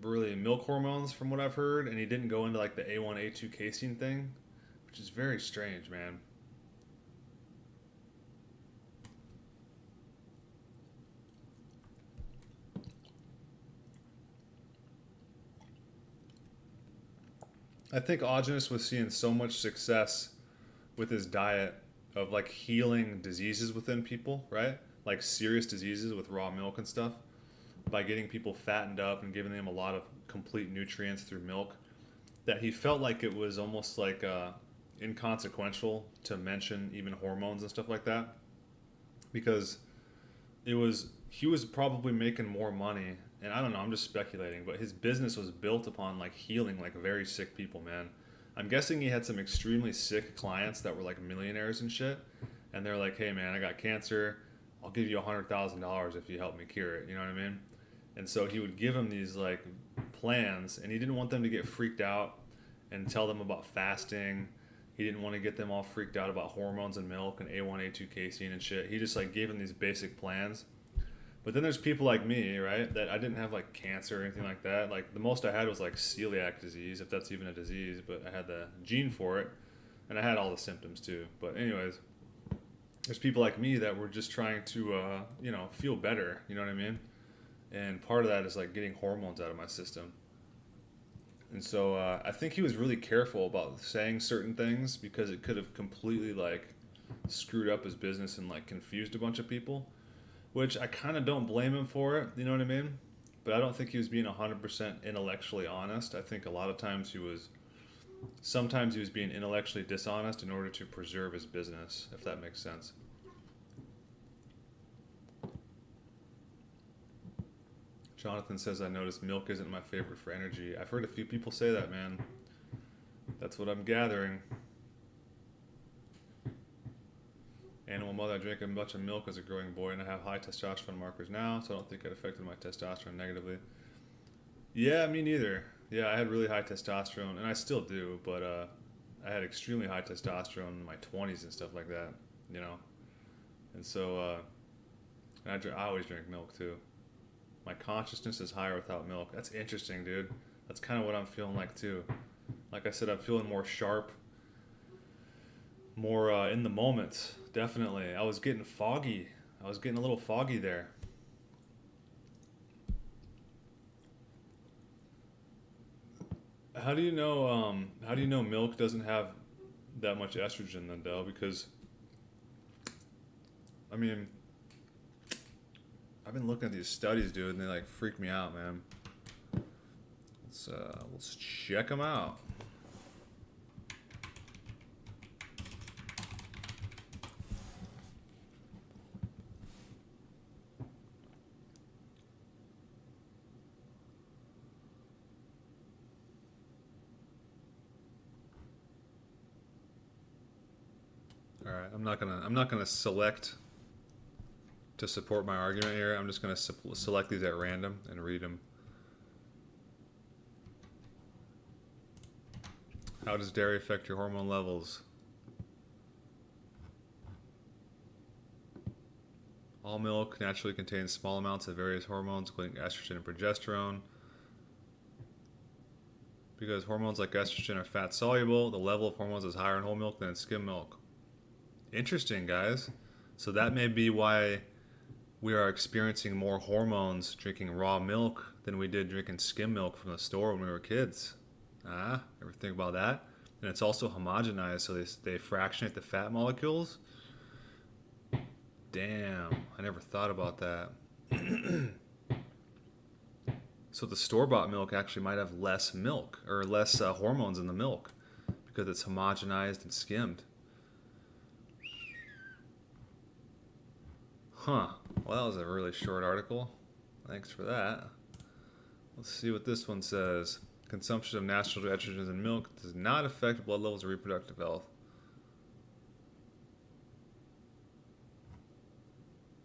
really milk hormones from what I've heard, and he didn't go into like the A1, A2 casein thing, which is very strange, man. I think Aajonus was seeing so much success with his diet of like healing diseases within people, right? Like serious diseases with raw milk and stuff, by getting people fattened up and giving them a lot of complete nutrients through milk, that he felt like it was almost like inconsequential to mention even hormones and stuff like that, because he was probably making more money, and I don't know, I'm just speculating, but his business was built upon like healing like very sick people, man. I'm guessing he had some extremely sick clients that were like millionaires and shit, and they're like, hey man, I got cancer, I'll give you $100,000 if you help me cure it, you know what I mean? And so he would give them these like plans, and he didn't want them to get freaked out and tell them about fasting. He didn't want to get them all freaked out about hormones and milk and A1, A2 casein and shit. He just like gave them these basic plans. But then there's people like me, right, that I didn't have like cancer or anything like that. Like the most I had was like celiac disease, if that's even a disease, but I had the gene for it, and I had all the symptoms too. But anyways, there's people like me that were just trying to, feel better, you know what I mean? And part of that is like getting hormones out of my system. And so I think he was really careful about saying certain things because it could have completely like screwed up his business and like confused a bunch of people, which I kind of don't blame him for it, you know what I mean? But I don't think he was being 100% intellectually honest. I think a lot of times sometimes he was being intellectually dishonest in order to preserve his business, if that makes sense. Jonathan says, I noticed milk isn't my favorite for energy. I've heard a few people say that, man. That's what I'm gathering. Animal mother, I drank a bunch of milk as a growing boy, and I have high testosterone markers now, so I don't think it affected my testosterone negatively. Yeah, me neither. Yeah, I had really high testosterone, and I still do, but I had extremely high testosterone in my 20s and stuff like that, you know? And so I always drink milk, too. My consciousness is higher without milk. That's interesting, dude. That's kind of what I'm feeling like, too. Like I said, I'm feeling more sharp, more in the moment, definitely. I was getting foggy. I was getting a little foggy there. How do you know? How do you know milk doesn't have that much estrogen then, Del? Because I mean, I've been looking at these studies, dude, and they like freak me out, man. Let's check them out. All right, I'm not gonna select to support my argument here. I'm just gonna select these at random and read them. How does dairy affect your hormone levels? All milk naturally contains small amounts of various hormones, including estrogen and progesterone. Because hormones like estrogen are fat soluble, the level of hormones is higher in whole milk than in skim milk. Interesting, guys. So that may be why we are experiencing more hormones drinking raw milk than we did drinking skim milk from the store when we were kids. Ever think about that? And it's also homogenized, so they fractionate the fat molecules. Damn, I never thought about that. So the store-bought milk actually might have less milk, or less hormones in the milk, because it's homogenized and skimmed. Huh. Well, that was a really short article. Thanks for that. Let's see what this one says. Consumption of natural estrogens in milk does not affect blood levels or reproductive health.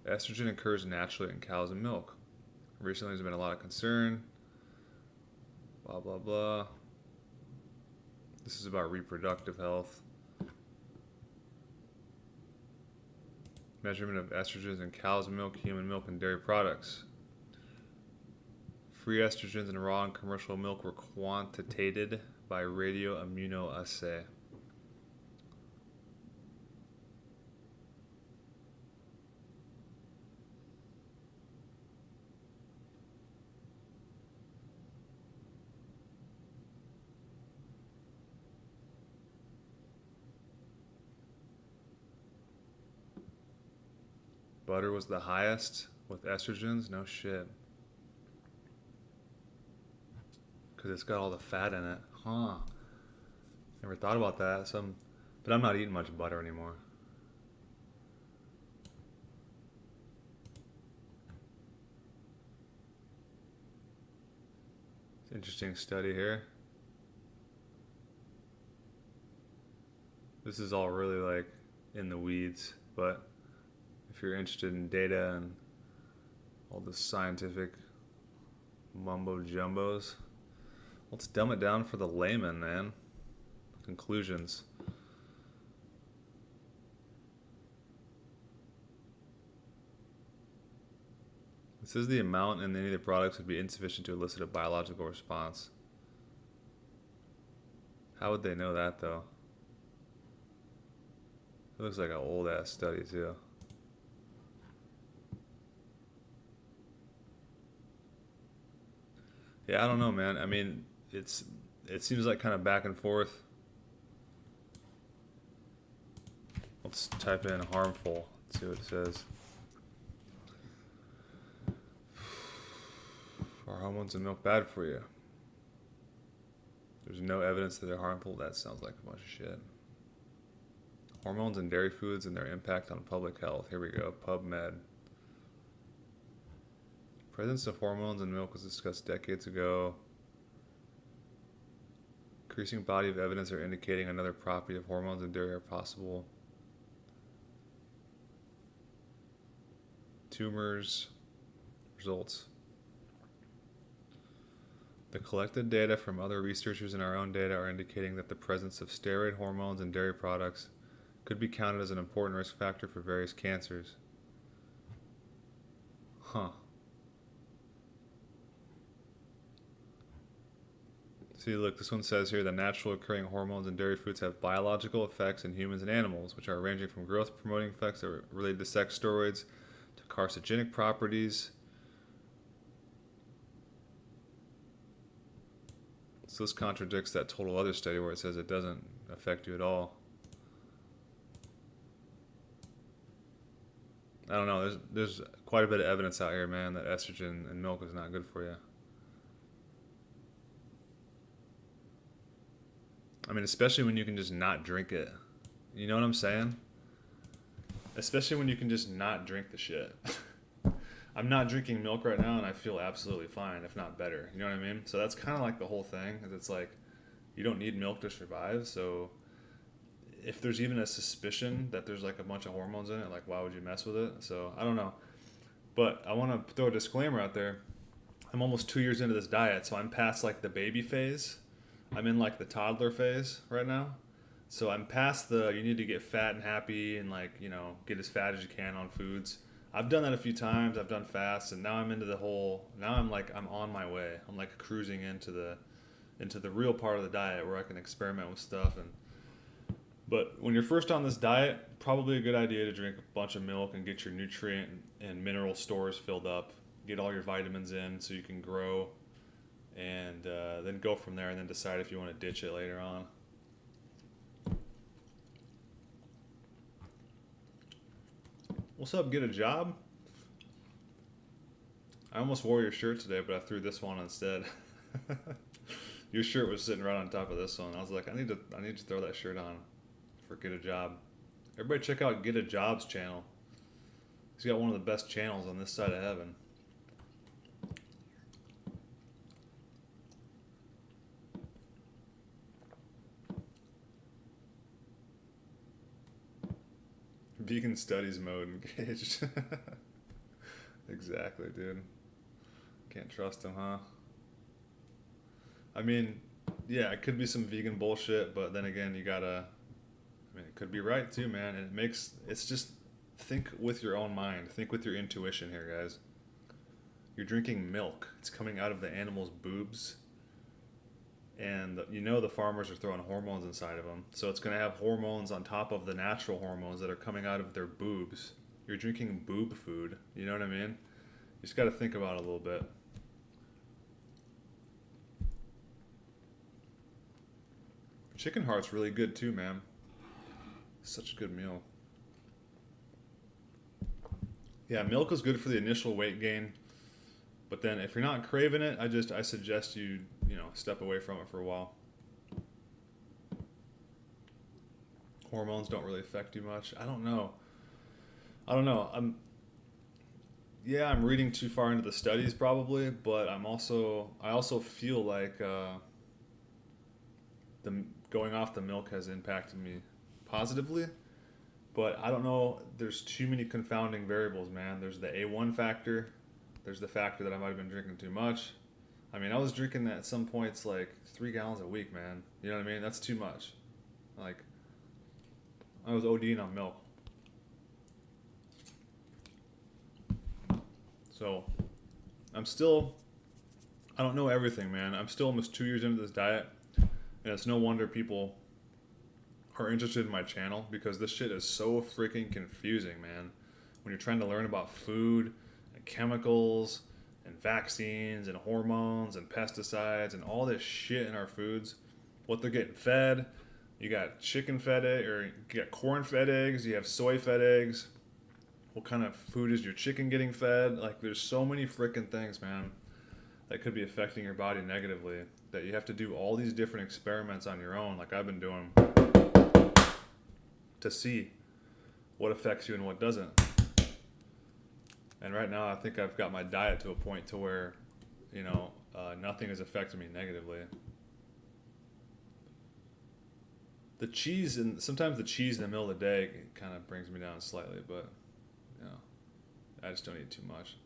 Estrogen occurs naturally in cows and milk. Recently, there's been a lot of concern. Blah, blah, blah. This is about reproductive health. Measurement of estrogens in cow's milk, human milk, and dairy products. Free estrogens in raw and commercial milk were quantitated by radioimmunoassay. Butter was the highest with estrogens? No shit. Because it's got all the fat in it. Huh. Never thought about that. But I'm not eating much butter anymore. It's an interesting study here. This is all really like in the weeds, but if you're interested in data and all the scientific mumbo jumbos, let's dumb it down for the layman, man. Conclusions. It says the amount in any of the products would be insufficient to elicit a biological response. How would they know that, though? It looks like an old-ass study, too. Yeah, I don't know, man. I mean, it seems like kind of back and forth. Let's type in harmful, see what it says. Are hormones in milk bad for you? There's no evidence that they're harmful. That sounds like a bunch of shit. Hormones in dairy foods and their impact on public health. Here we go, PubMed. Presence of hormones in milk was discussed decades ago. Increasing body of evidence are indicating another property of hormones in dairy are possible. Tumors. Results. The collected data from other researchers and our own data are indicating that the presence of steroid hormones in dairy products could be counted as an important risk factor for various cancers. Huh. See, look, this one says here that naturally occurring hormones in dairy foods have biological effects in humans and animals, which are ranging from growth-promoting effects that are related to sex steroids to carcinogenic properties. So this contradicts that total other study where it says it doesn't affect you at all. I don't know. There's quite a bit of evidence out here, man, that estrogen in milk is not good for you. I mean, especially when you can just not drink it. You know what I'm saying? Especially when you can just not drink the shit. I'm not drinking milk right now, and I feel absolutely fine, if not better. You know what I mean? So that's kind of like the whole thing. Is it's like, you don't need milk to survive, so if there's even a suspicion that there's like a bunch of hormones in it, like why would you mess with it? So I don't know. But I want to throw a disclaimer out there. I'm almost 2 years into this diet, so I'm past like the baby phase. I'm in like the toddler phase right now. So I'm past the you need to get fat and happy and like, you know, get as fat as you can on foods. I've done that a few times. I've done fasts, and now I'm into the whole, now I'm on my way. I'm like cruising into the real part of the diet where I can experiment with stuff. But when you're first on this diet, probably a good idea to drink a bunch of milk and get your nutrient and mineral stores filled up. Get all your vitamins in so you can grow, and then go from there, and then decide if you want to ditch it later on. What's up, get a job? I almost wore your shirt today, but I threw this one instead. Your shirt was sitting right on top of this one. I was like, I need to throw that shirt on for Get a Job. Everybody check out Get a Job's channel. He's got one of the best channels on this side of heaven. Vegan studies mode engaged. Exactly, dude. Can't trust him, huh? I mean, yeah, it could be some vegan bullshit, but then again, you gotta, I mean, it could be right too, man. And it's just, think with your own mind. Think with your intuition here, guys. You're drinking milk. It's coming out of the animal's boobs. And you know the farmers are throwing hormones inside of them. So it's going to have hormones on top of the natural hormones that are coming out of their boobs. You're drinking boob food. You know what I mean? You just got to think about it a little bit. Chicken heart's really good too, man. Such a good meal. Yeah, milk is good for the initial weight gain. But then if you're not craving it, I suggest you step away from it for a while. Hormones don't really affect you much. I don't know. I'm reading too far into the studies probably, but I also feel like the going off the milk has impacted me positively. But I don't know, there's too many confounding variables, man. There's the A1 factor. There's the factor that I might have been drinking too much. I mean, I was drinking at some points like 3 gallons a week, man. You know what I mean? That's too much. Like, I was ODing on milk. So, I don't know everything, man. I'm still almost 2 years into this diet. And it's no wonder people are interested in my channel, because this shit is so freaking confusing, man. When you're trying to learn about food and chemicals and vaccines and hormones and pesticides and all this shit in our foods, what they're getting fed. You got chicken fed egg, or you got corn fed eggs, you have soy fed eggs. What kind of food is your chicken getting fed? Like, there's so many freaking things, man, that could be affecting your body negatively, that you have to do all these different experiments on your own, like I've been doing, to see what affects you and what doesn't. And right now, I think I've got my diet to a point to where, nothing is affecting me negatively. Sometimes the cheese in the middle of the day kind of brings me down slightly, but, I just don't eat too much.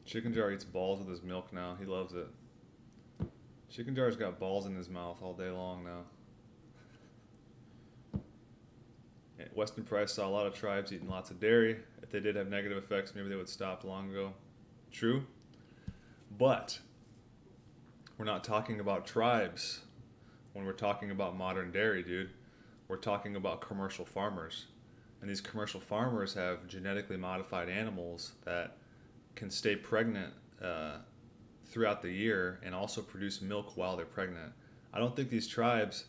Chicken Jar eats balls with his milk now. He loves it. Chicken Jar's got balls in his mouth all day long now. Weston Price saw a lot of tribes eating lots of dairy. If they did have negative effects, maybe they would stop long ago. True. But we're not talking about tribes when we're talking about modern dairy, dude. We're talking about commercial farmers. And these commercial farmers have genetically modified animals that can stay pregnant throughout the year and also produce milk while they're pregnant. I don't think these tribes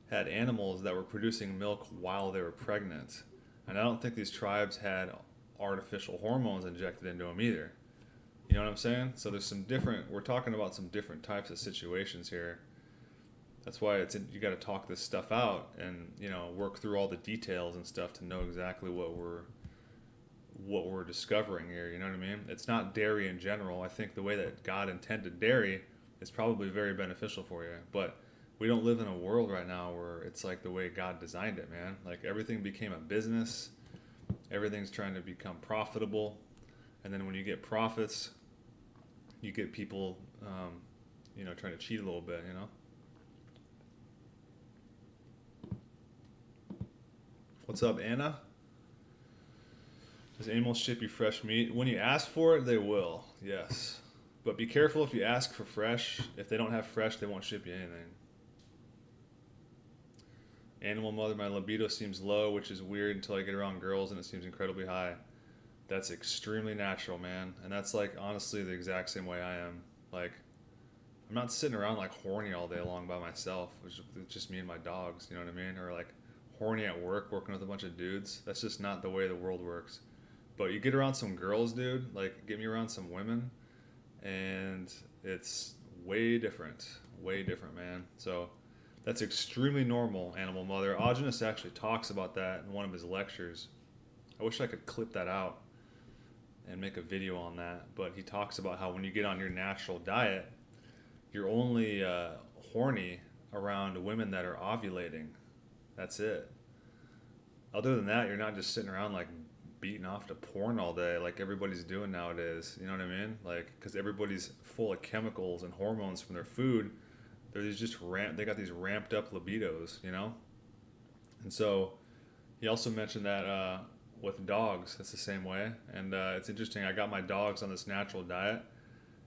had animals that were producing milk while they were pregnant. And I don't think these tribes had artificial hormones injected into them either. You know what I'm saying? So there's some different, we're talking about some different types of situations here. That's why you got to talk this stuff out and, you know, work through all the details and stuff to know exactly what we're discovering here. You know what I mean? It's not dairy in general. I think the way that God intended dairy is probably very beneficial for you. But we don't live in a world right now where it's like the way God designed it, man. Like everything became a business. Everything's trying to become profitable. And then when you get profits, you get people, you know, trying to cheat a little bit, you know? What's up, Anna? Does animals ship you fresh meat? When you ask for it, they will, yes. But be careful if you ask for fresh. If they don't have fresh, they won't ship you anything. Animal mother, my libido seems low, which is weird until I get around girls and it seems incredibly high. That's extremely natural, man. And that's like honestly the exact same way I am. Like, I'm not sitting around like horny all day long by myself. It's just me and my dogs, you know what I mean? Or like horny at work working with a bunch of dudes. That's just not the way the world works. But you get around some girls, dude, like get me around some women, and it's way different, man. So that's extremely normal, animal mother. Aajonus actually talks about that in one of his lectures. I wish I could clip that out and make a video on that. But he talks about how when you get on your natural diet, you're only horny around women that are ovulating. That's it. Other than that, you're not just sitting around like beating off to porn all day like everybody's doing nowadays. You know what I mean? Like, because everybody's full of chemicals and hormones from their food. They got these ramped up libidos, you know? And so he also mentioned that with dogs, it's the same way. And it's interesting. I got my dogs on this natural diet.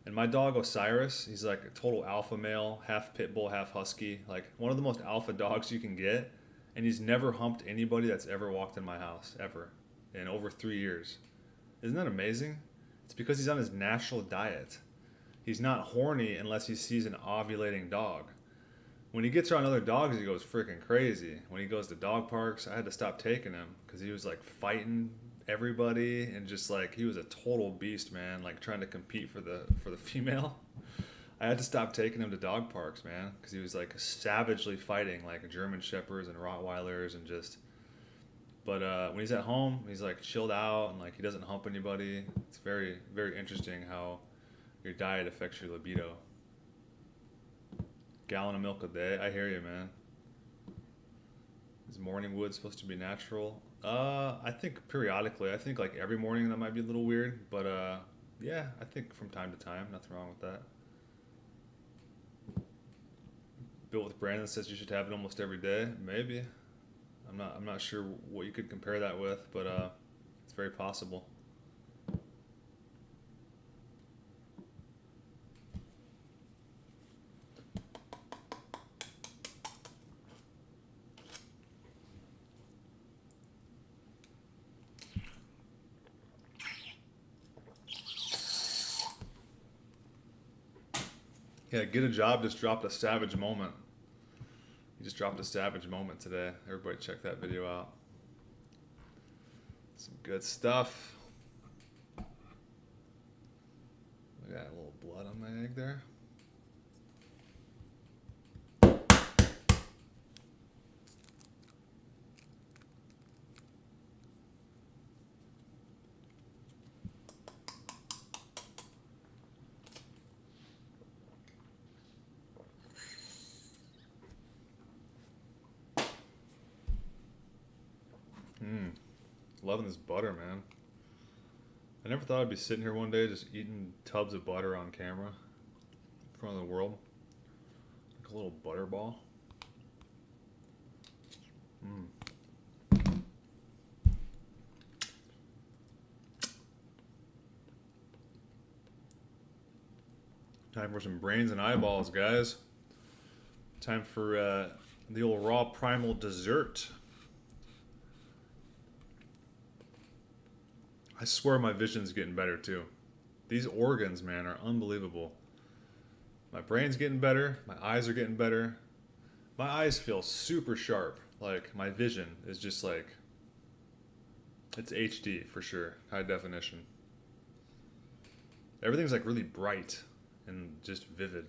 And my dog Osiris, he's like a total alpha male, half pit bull, half husky. Like one of the most alpha dogs you can get. And he's never humped anybody that's ever walked in my house, ever. In over 3 years. Isn't that amazing? It's because he's on his natural diet. He's not horny unless he sees an ovulating dog. When he gets around other dogs, he goes freaking crazy. When he goes to dog parks, I had to stop taking him because he was like fighting everybody and just like he was a total beast, man. Like trying to compete for the female. I had to stop taking him to dog parks, man, because he was like savagely fighting like German shepherds and Rottweilers and just. But when he's at home, he's like chilled out and like he doesn't hump anybody. It's very, very interesting how your diet affects your libido. Gallon of milk a day. I hear you, man. Is morning wood supposed to be natural? I think periodically. I think like every morning that might be a little weird, but yeah, I think from time to time, nothing wrong with that. Bill with Brandon says you should have it almost every day. Maybe. I'm not sure what you could compare that with, but it's very possible. Yeah, Get a Job just dropped a savage moment. He just dropped a savage moment today. Everybody check that video out. Some good stuff. I got a little blood on my egg there. Loving this butter, man. I never thought I'd be sitting here one day just eating tubs of butter on camera in front of the world. Like a little butter ball. Time for some brains and eyeballs, guys. Time for the old raw primal dessert. I swear my vision's getting better too. These organs, man, are unbelievable. My brain's getting better. My eyes are getting better. My eyes feel super sharp. Like, my vision is just like, it's HD for sure. High definition. Everything's like really bright and just vivid.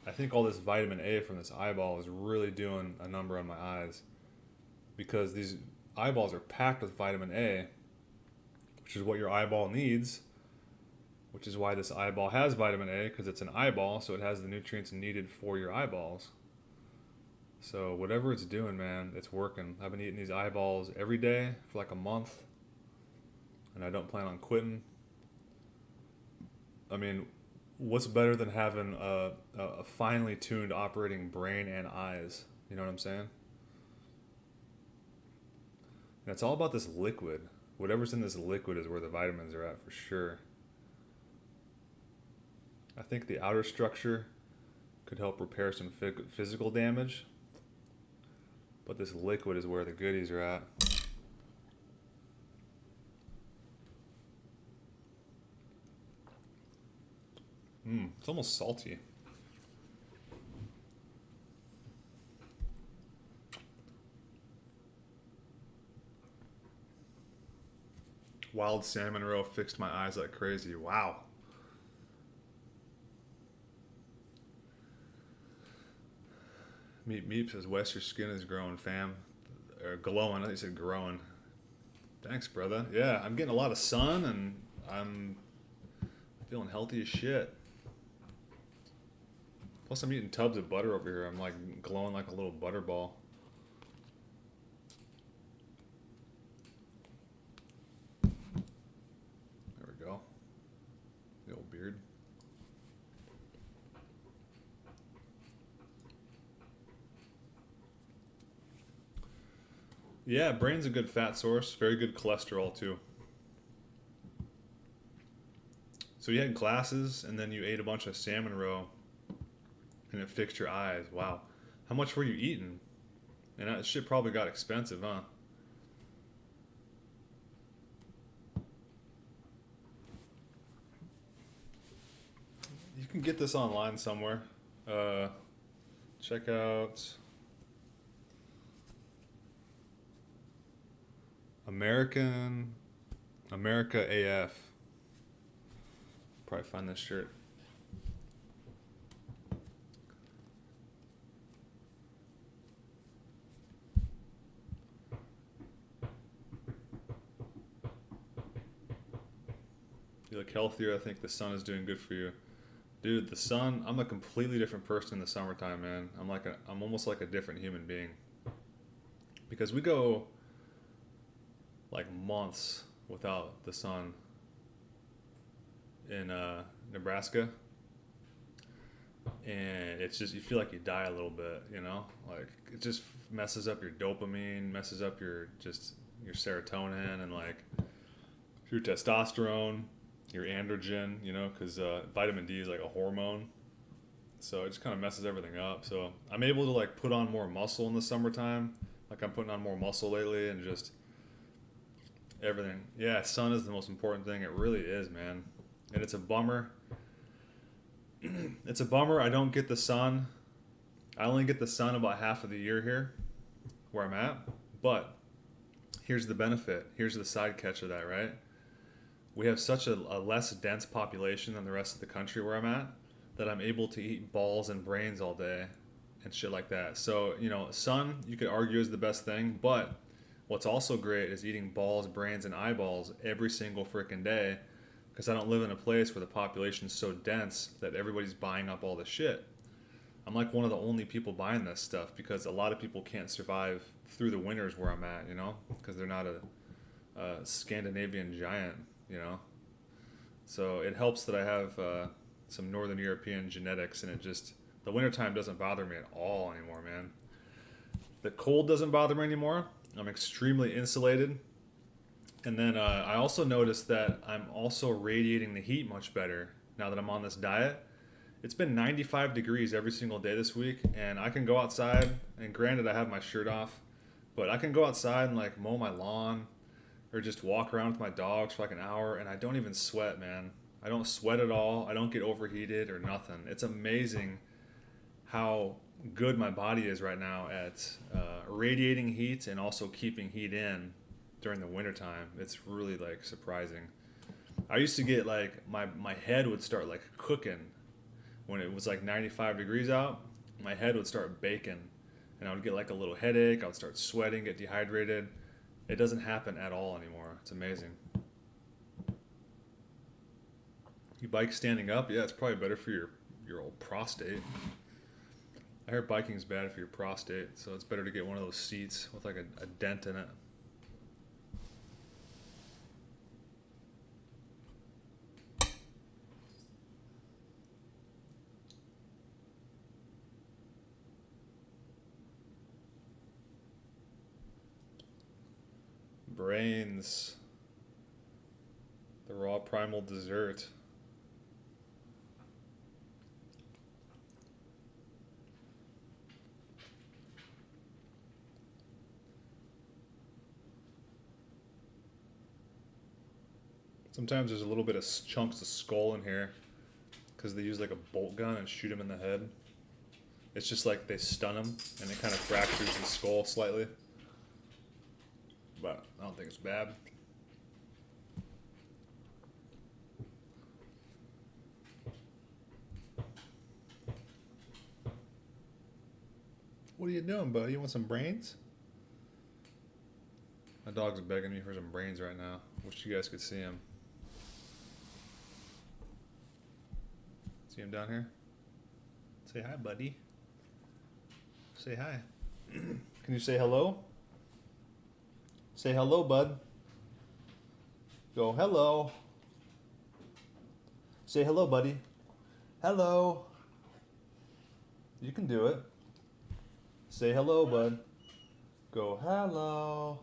I think all this vitamin A from this eyeball is really doing a number on my eyes, because these eyeballs are packed with vitamin A, which is what your eyeball needs, which is why this eyeball has vitamin A, because it's an eyeball, so it has the nutrients needed for your eyeballs. So whatever it's doing, man, it's working. I've been eating these eyeballs every day for like a month, and I don't plan on quitting. I mean, what's better than having a finely tuned operating brain and eyes? You know what I'm saying? And it's all about this liquid. Whatever's in this liquid is where the vitamins are at for sure. I think the outer structure could help repair some physical damage, but this liquid is where the goodies are at. It's almost salty. Wild salmon roe fixed my eyes like crazy. Wow. Meep says, Wes, your skin is growing, fam. Or glowing. I think he said growing. Thanks, brother. Yeah, I'm getting a lot of sun, and I'm feeling healthy as shit. Plus, I'm eating tubs of butter over here. I'm like glowing like a little butter ball. There we go. The old beard. Yeah, brain's a good fat source. Very good cholesterol, too. So you had classes, and then you ate a bunch of salmon roe, and it fixed your eyes. Wow. How much were you eating? And that shit probably got expensive, huh? You can get this online somewhere. Check out America AF. Probably find this shirt. You look healthier. I think the sun is doing good for you. Dude, the sun, I'm a completely different person in the summertime, man. I'm almost like a different human being. Because we go like months without the sun in Nebraska. And it's just, you feel like you die a little bit, you know? Like, it just messes up your dopamine, messes up your serotonin, and like your testosterone, your androgen, you know, because vitamin D is like a hormone. So it just kind of messes everything up. So I'm able to like put on more muscle in the summertime. Like, I'm putting on more muscle lately, and just everything. Yeah, sun is the most important thing. It really is, man. And it's a bummer. It's a bummer I don't get the sun. I only get the sun about half of the year here, where I'm at. But here's the benefit. Here's the side catch of that, right? We have such a less dense population than the rest of the country where I'm at, that I'm able to eat balls and brains all day and shit like that. So, you know, sun, you could argue, is the best thing, but what's also great is eating balls, brains, and eyeballs every single freaking day, because I don't live in a place where the population is so dense that everybody's buying up all the shit. I'm like one of the only people buying this stuff, because a lot of people can't survive through the winters where I'm at, you know, because they're not a Scandinavian giant, you know. So it helps that I have some Northern European genetics, and it just, the wintertime doesn't bother me at all anymore, man. The cold doesn't bother me anymore. I'm extremely insulated. And then I also noticed that I'm also radiating the heat much better now that I'm on this diet. It's been 95 degrees every single day this week, and I can go outside, and granted I have my shirt off, but I can go outside and like mow my lawn or just walk around with my dogs for like an hour, and I don't even sweat, man. I don't sweat at all. I don't get overheated or nothing. It's amazing how good my body is right now at radiating heat and also keeping heat in during the wintertime. It's really like surprising. I used to get like my head would start like cooking when it was like 95 degrees out. My head would start baking and I would get like a little headache. I would start sweating, get dehydrated. It doesn't happen at all anymore. It's amazing. You bike standing up? Yeah, it's probably better for your old prostate. I heard biking's bad for your prostate, so it's better to get one of those seats with like a dent in it. Brains. The raw primal dessert. Sometimes there's a little bit of chunks of skull in here because they use like a bolt gun and shoot him in the head. It's just like they stun him and it kind of fractures the skull slightly. But I don't think it's bad. What are you doing, buddy? You want some brains? My dog's begging me for some brains right now. Wish you guys could see him. See him down here? Say hi, buddy. Say hi. Can you say hello? Say hello, bud. Go, hello. Say hello, buddy. Hello. You can do it. Say hello, bud. Go, hello.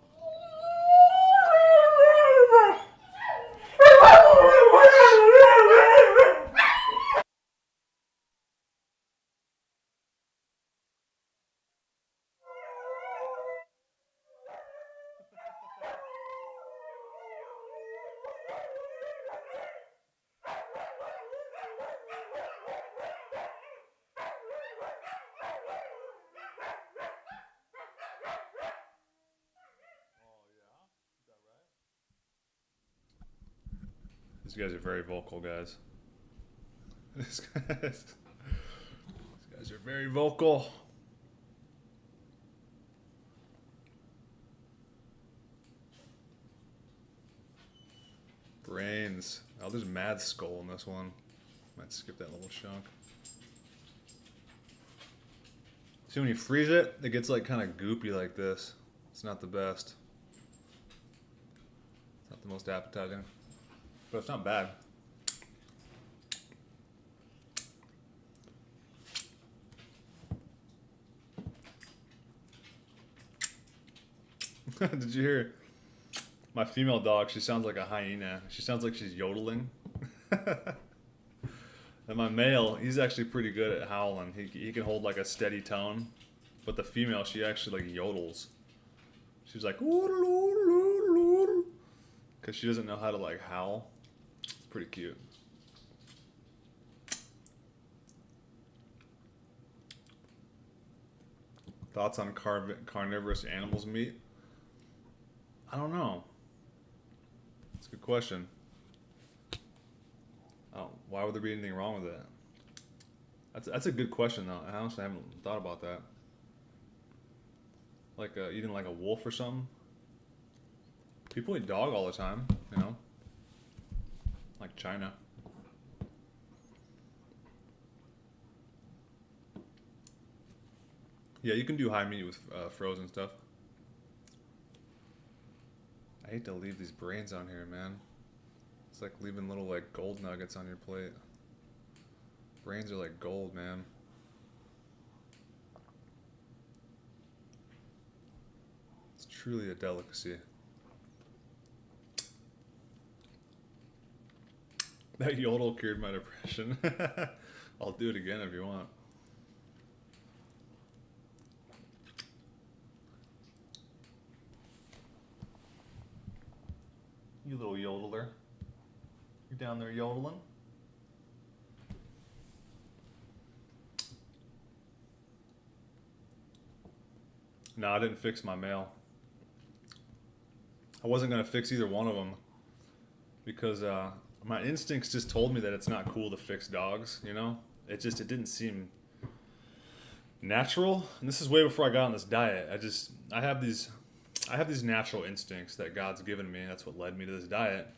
These guys are very vocal, guys. These guys are very vocal. Brains. Oh, there's mad skull in this one. Might skip that little chunk. See, when you freeze it, it gets like kind of goopy like this. It's not the best. It's not the most appetizing. But it's not bad. Did you hear? My female dog, she sounds like a hyena. She sounds like she's yodeling. And my male, he's actually pretty good at howling. He can hold like a steady tone. But the female, she actually like yodels. She's like, because she doesn't know how to like howl. It's pretty cute. Thoughts on carnivorous animals meat? I don't know. It's a good question. Oh, why would there be anything wrong with it? That's a good question though. I honestly haven't thought about that. Like eating like a wolf or something. People eat dog all the time, you know. Like China. Yeah, you can do high meat with frozen stuff. I hate to leave these brains on here, man. It's like leaving little like gold nuggets on your plate. Brains are like gold, man. It's truly a delicacy. That yodel cured my depression. I'll do it again if you want. You little yodeler. You're down there yodeling. No, I didn't fix my male. I wasn't going to fix either one of them because my instincts just told me that it's not cool to fix dogs, you know? It didn't seem natural. And this is way before I got on this diet. I have these natural instincts that God's given me. That's what led me to this diet.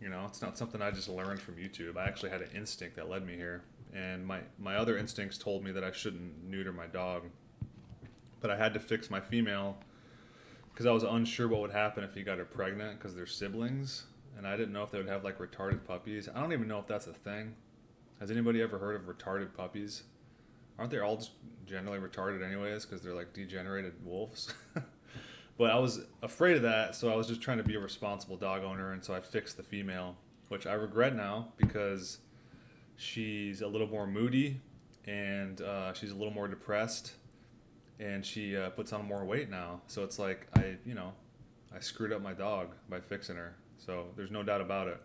You know, it's not something I just learned from YouTube. I actually had an instinct that led me here. And my other instincts told me that I shouldn't neuter my dog. But I had to fix my female because I was unsure what would happen if he got her pregnant because they're siblings. And I didn't know if they would have like retarded puppies. I don't even know if that's a thing. Has anybody ever heard of retarded puppies? Aren't they all just generally retarded anyways because they're like degenerated wolves? But I was afraid of that, so I was just trying to be a responsible dog owner, and so I fixed the female, which I regret now because she's a little more moody and she's a little more depressed, and she puts on more weight now. So it's like I screwed up my dog by fixing her. So there's no doubt about it.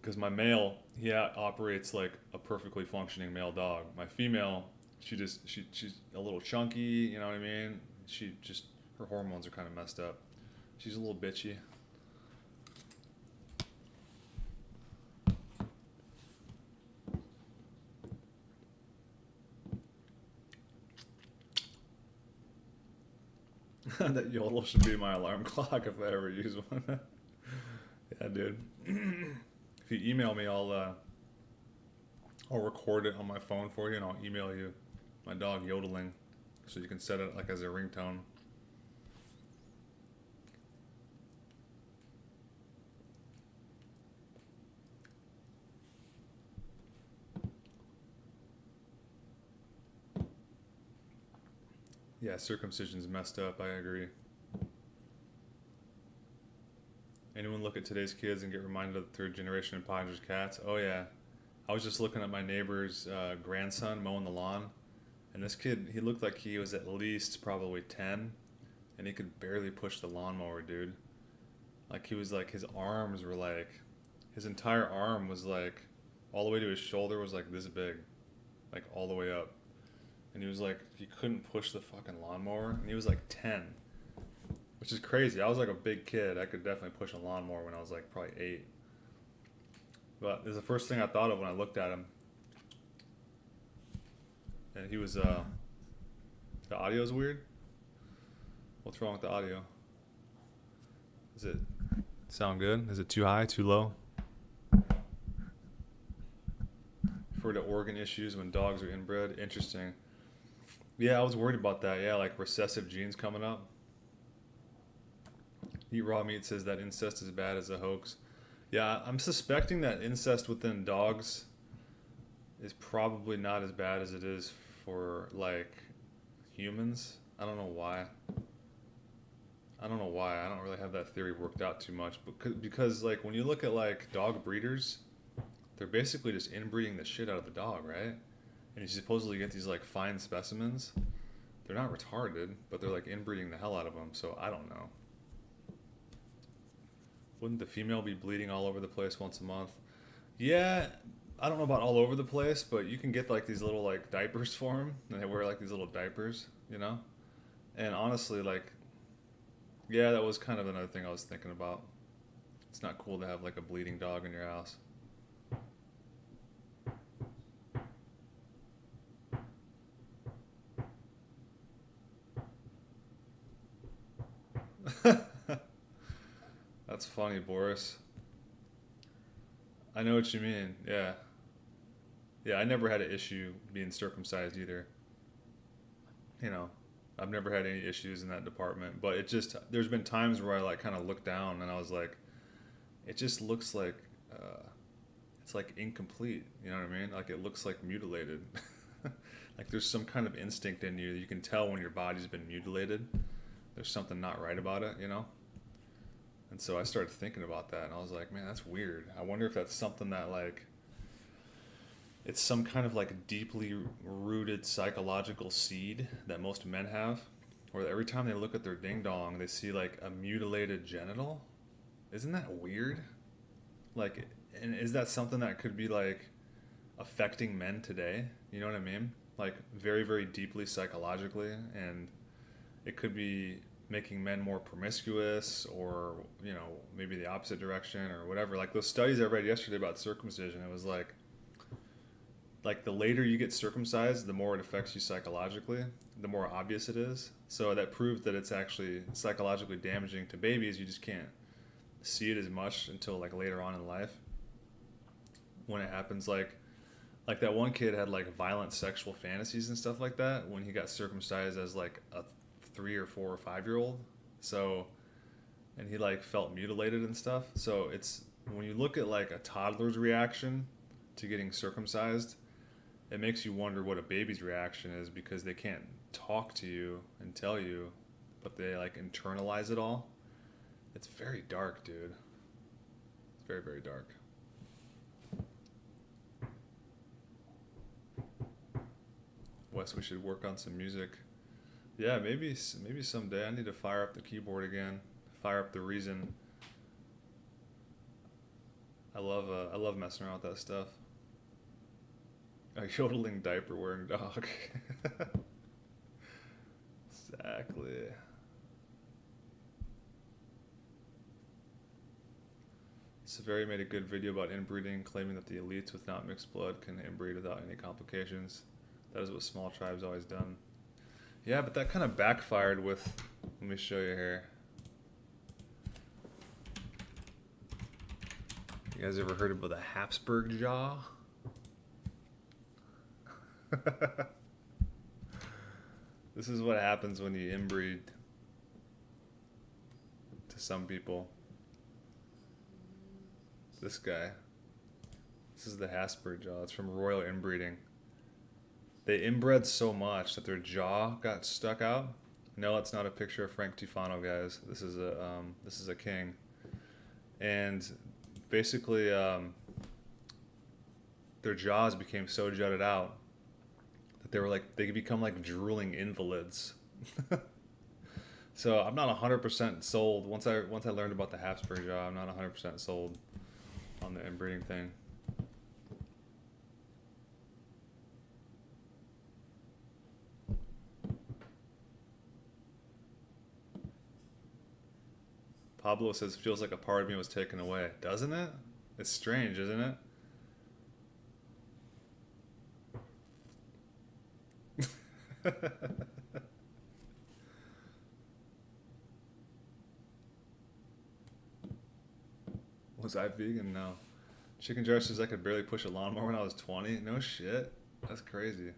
Because my male, he operates like a perfectly functioning male dog. My female, she's a little chunky, you know what I mean? Her hormones are kind of messed up. She's a little bitchy. That YOLO should be my alarm clock if I ever use one. Yeah, dude. If you email me, I'll record it on my phone for you, and I'll email you my dog yodeling, so you can set it like as a ringtone. Yeah, circumcision's messed up. I agree. Anyone look at today's kids and get reminded of the third generation of Podgers cats? Oh yeah. I was just looking at my neighbor's grandson mowing the lawn, and this kid, he looked like he was at least probably 10, and he could barely push the lawnmower, dude. Like he was like, his arms were like, his entire arm was like, all the way to his shoulder was like this big, like all the way up. And he was like, he couldn't push the fucking lawnmower, and he was like 10, which is crazy. I was like a big kid. I could definitely push a lawnmower when I was like probably 8. But it's the first thing I thought of when I looked at him. And he was, the audio's weird? What's wrong with the audio? Does it sound good? Is it too high, too low? Refer to organ issues when dogs are inbred. Interesting. Yeah, I was worried about that. Yeah, like recessive genes coming up. Eat Raw Meat says that incest is bad as a hoax. Yeah, I'm suspecting that incest within dogs is probably not as bad as it is for like humans. I don't know why. I don't really have that theory worked out too much, because like when you look at like dog breeders, they're basically just inbreeding the shit out of the dog, right? And you supposedly get these like fine specimens. They're not retarded, but they're like inbreeding the hell out of them. So I don't know. Wouldn't the female be bleeding all over the place once a month? Yeah, I don't know about all over the place, but you can get like these little like diapers for them, and they wear like these little diapers, you know? And honestly, like, yeah, that was kind of another thing I was thinking about. It's not cool to have like a bleeding dog in your house. That's funny, Boris. I know what you mean. Yeah. Yeah, I never had an issue being circumcised either. You know, I've never had any issues in that department. But it just, there's been times where I like kind of looked down and I was like, it just looks like, it's like incomplete. You know what I mean? Like it looks like mutilated. Like there's some kind of instinct in you. You can tell when your body's been mutilated. There's something not right about it, you know? And so I started thinking about that, and I was like, man, that's weird. I wonder if that's something that, like, it's some kind of, like, deeply rooted psychological seed that most men have, where every time they look at their ding-dong, they see, like, a mutilated genital. Isn't that weird? Like, and is that something that could be like affecting men today? You know what I mean? Like very, very deeply psychologically, and it could be making men more promiscuous, or maybe the opposite direction or whatever. Like those studies I read yesterday about circumcision, it was like the later you get circumcised, the more it affects you psychologically, the more obvious it is. So that proved that it's actually psychologically damaging to babies. You just can't see it as much until like later on in life when it happens. Like that one kid had like violent sexual fantasies and stuff like that when he got circumcised as like a 3 or 4 or 5 year old. So, and he like felt mutilated and stuff. So it's, when you look at like a toddler's reaction to getting circumcised, it makes you wonder what a baby's reaction is, because they can't talk to you and tell you, but they like internalize it all. It's very dark, dude. It's very, very dark. Wes, we should work on some music. Yeah, maybe someday. I need to fire up the keyboard again. Fire up the Reason. I love messing around with that stuff. A yodeling diaper wearing dog. Exactly. Severi made a good video about inbreeding, claiming that the elites with not mixed blood can inbreed without any complications. That is what small tribes always done. Yeah, but that kind of backfired with, let me show you here. You guys ever heard about the Habsburg jaw? This is what happens when you inbreed to some people. This guy. This is the Habsburg jaw. It's from royal inbreeding. They inbred so much that their jaw got stuck out. No, it's not a picture of Frank Tufano, guys. This is a king, and basically their jaws became so jutted out that they could become like drooling invalids. So I'm not 100% sold. Once I learned about the Habsburg jaw, I'm not 100% sold on the inbreeding thing. Pablo says, feels like a part of me was taken away. Doesn't it? It's strange, isn't it? Was I vegan? No. Chicken Jar says I could barely push a lawnmower when I was 20. No shit. That's crazy.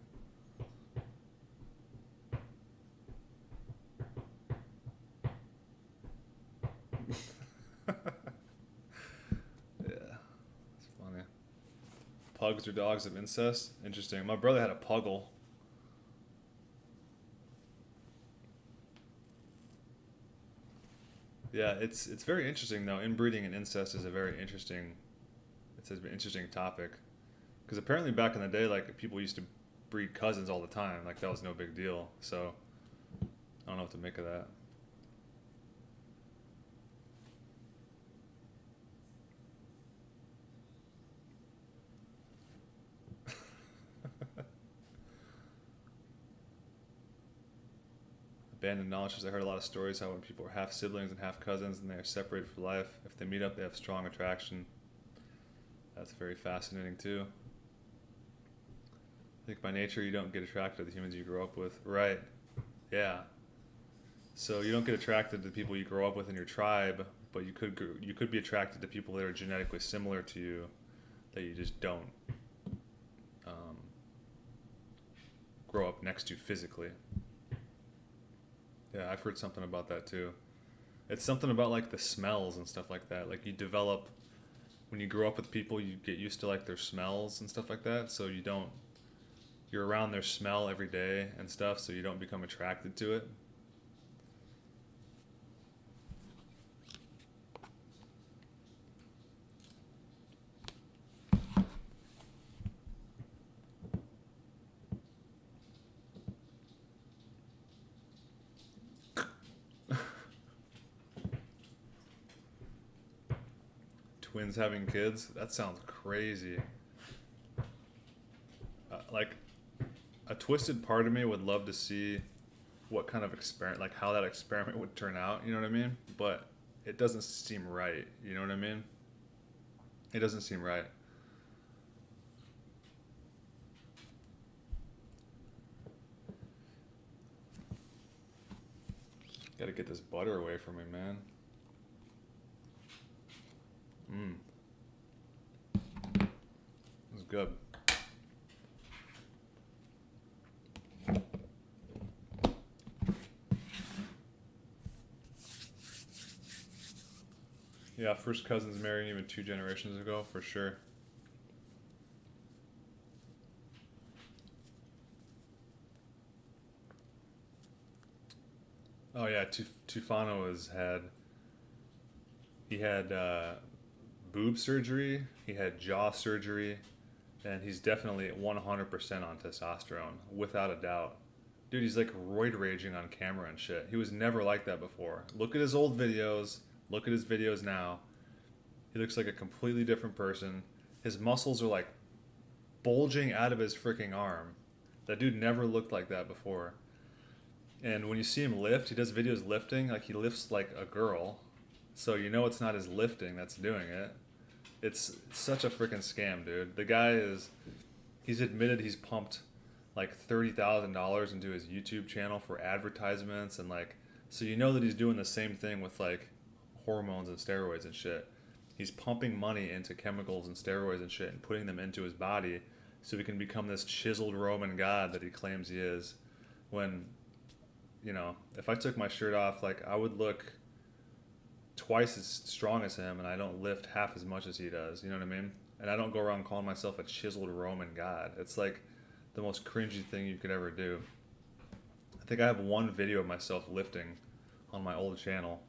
Yeah, it's funny. Pugs or dogs of incest? Interesting. My brother had a puggle. Yeah, it's very interesting though. Inbreeding and incest is a very interesting, it's an interesting topic, because apparently back in the day, like people used to breed cousins all the time. Like that was no big deal. So I don't know what to make of that. Abandoned knowledge says I heard a lot of stories how when people are half siblings and half cousins and they are separated for life, if they meet up, they have strong attraction. That's very fascinating too. I think by nature you don't get attracted to the humans you grow up with. Right. Yeah. So you don't get attracted to the people you grow up with in your tribe, but you could be attracted to people that are genetically similar to you that you just don't grow up next to physically. Yeah, I've heard something about that too. It's something about like the smells and stuff like that. Like you develop, when you grow up with people, you get used to like their smells and stuff like that. So you're around their smell every day and stuff, so you don't become attracted to it. twins having kids. That sounds crazy. Like, a twisted part of me would love to see what kind of experiment, like how that experiment would turn out, you know what I mean? But it doesn't seem right, you know what I mean? It doesn't seem right. Gotta get this butter away from me, man. It's good. Yeah, first cousins married even 2 generations ago, for sure. Oh yeah, Tufano he had boob surgery, he had jaw surgery, and he's definitely 100% on testosterone, without a doubt. Dude, he's like roid raging on camera and shit. He was never like that before. Look at his old videos. Look at his videos now. He looks like a completely different person. His muscles are like bulging out of his freaking arm. That dude never looked like that before. And when you see him lift, he does videos lifting. Like, he lifts like a girl. So you know it's not his lifting that's doing it. It's such a freaking scam, dude. The guy he's admitted he's pumped like $30,000 into his YouTube channel for advertisements, and like, so you know that he's doing the same thing with like hormones and steroids and shit. He's pumping money into chemicals and steroids and shit and putting them into his body so he can become this chiseled Roman god that he claims he is. When, you know, if I took my shirt off, like, I would look twice as strong as him, and I don't lift half as much as he does, you know what I mean? And I don't go around calling myself a chiseled Roman god. It's like the most cringy thing you could ever do. I think I have one video of myself lifting on my old channel,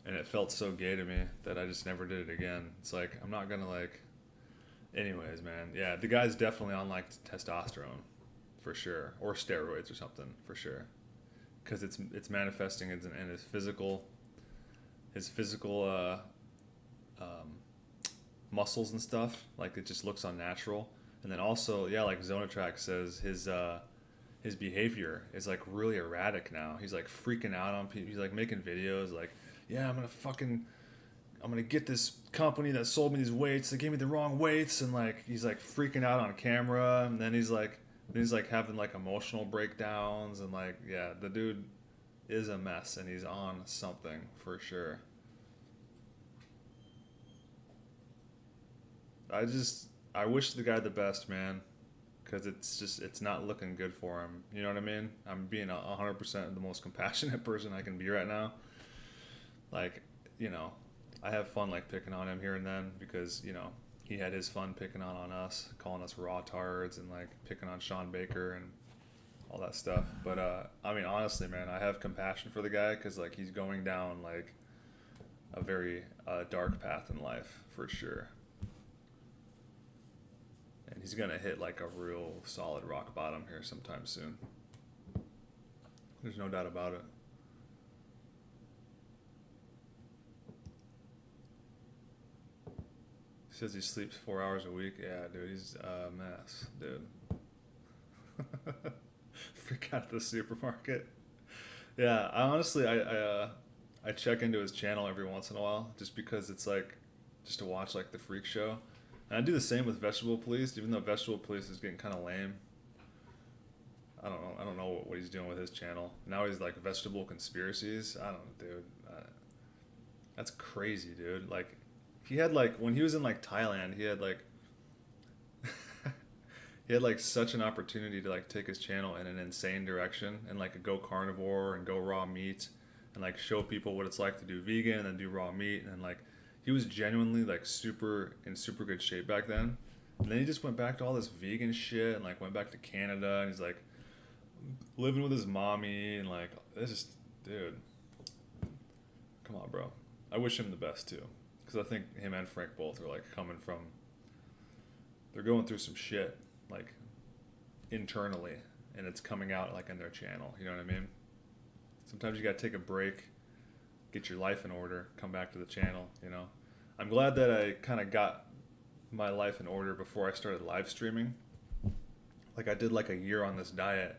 and it felt so gay to me that I just never did it again. It's like, I'm not gonna, like... Anyways, man, yeah, the guy's definitely on like testosterone, for sure, or steroids or something, for sure, because it's manifesting in his physical muscles and stuff. Like, it just looks unnatural. And then also, yeah, like Zonatrack says, his behavior is like really erratic now. He's like freaking out on people. He's like making videos like, yeah, I'm gonna get this company that sold me these weights. They gave me the wrong weights, and like, he's like freaking out on camera. And then he's like having like emotional breakdowns, and like, yeah, the dude is a mess, and he's on something for sure. I wish the guy the best, man, because it's not looking good for him. You know what I mean? I'm being 100% the most compassionate person I can be right now. Like, you know, I have fun like picking on him here and then, because, you know, he had his fun picking on us, calling us raw tards, and like picking on Sean Baker and all that stuff. But I mean, honestly, man, I have compassion for the guy, because like, he's going down like a very dark path in life, for sure. And he's gonna hit like a real solid rock bottom here sometime soon. There's no doubt about it. He says he sleeps 4 hours a week. Yeah, dude, he's a mess, dude. Freak out at the supermarket. Yeah, I check into his channel every once in a while, just because it's like, just to watch like the freak show. And I do the same with Vegetable Police, even though Vegetable Police is getting kind of lame. I don't know what he's doing with his channel. Now he's like Vegetable Conspiracies. I don't know, dude. That's crazy, dude. Like, he had like, when he was in like Thailand, he had like he had like such an opportunity to like take his channel in an insane direction, and like go carnivore and go raw meat, and like show people what it's like to do vegan and do raw meat. And like, he was genuinely like in super good shape back then. And then he just went back to all this vegan shit, and like went back to Canada, and he's like living with his mommy, and like, this is, dude, come on, bro. I wish him the best too, because I think him and Frank both are like they're going through some shit like internally, and it's coming out like in their channel. You know what I mean? Sometimes you gotta take a break, get your life in order, come back to the channel, you know? I'm glad that I kind of got my life in order before I started live streaming. Like I did like a year on this diet,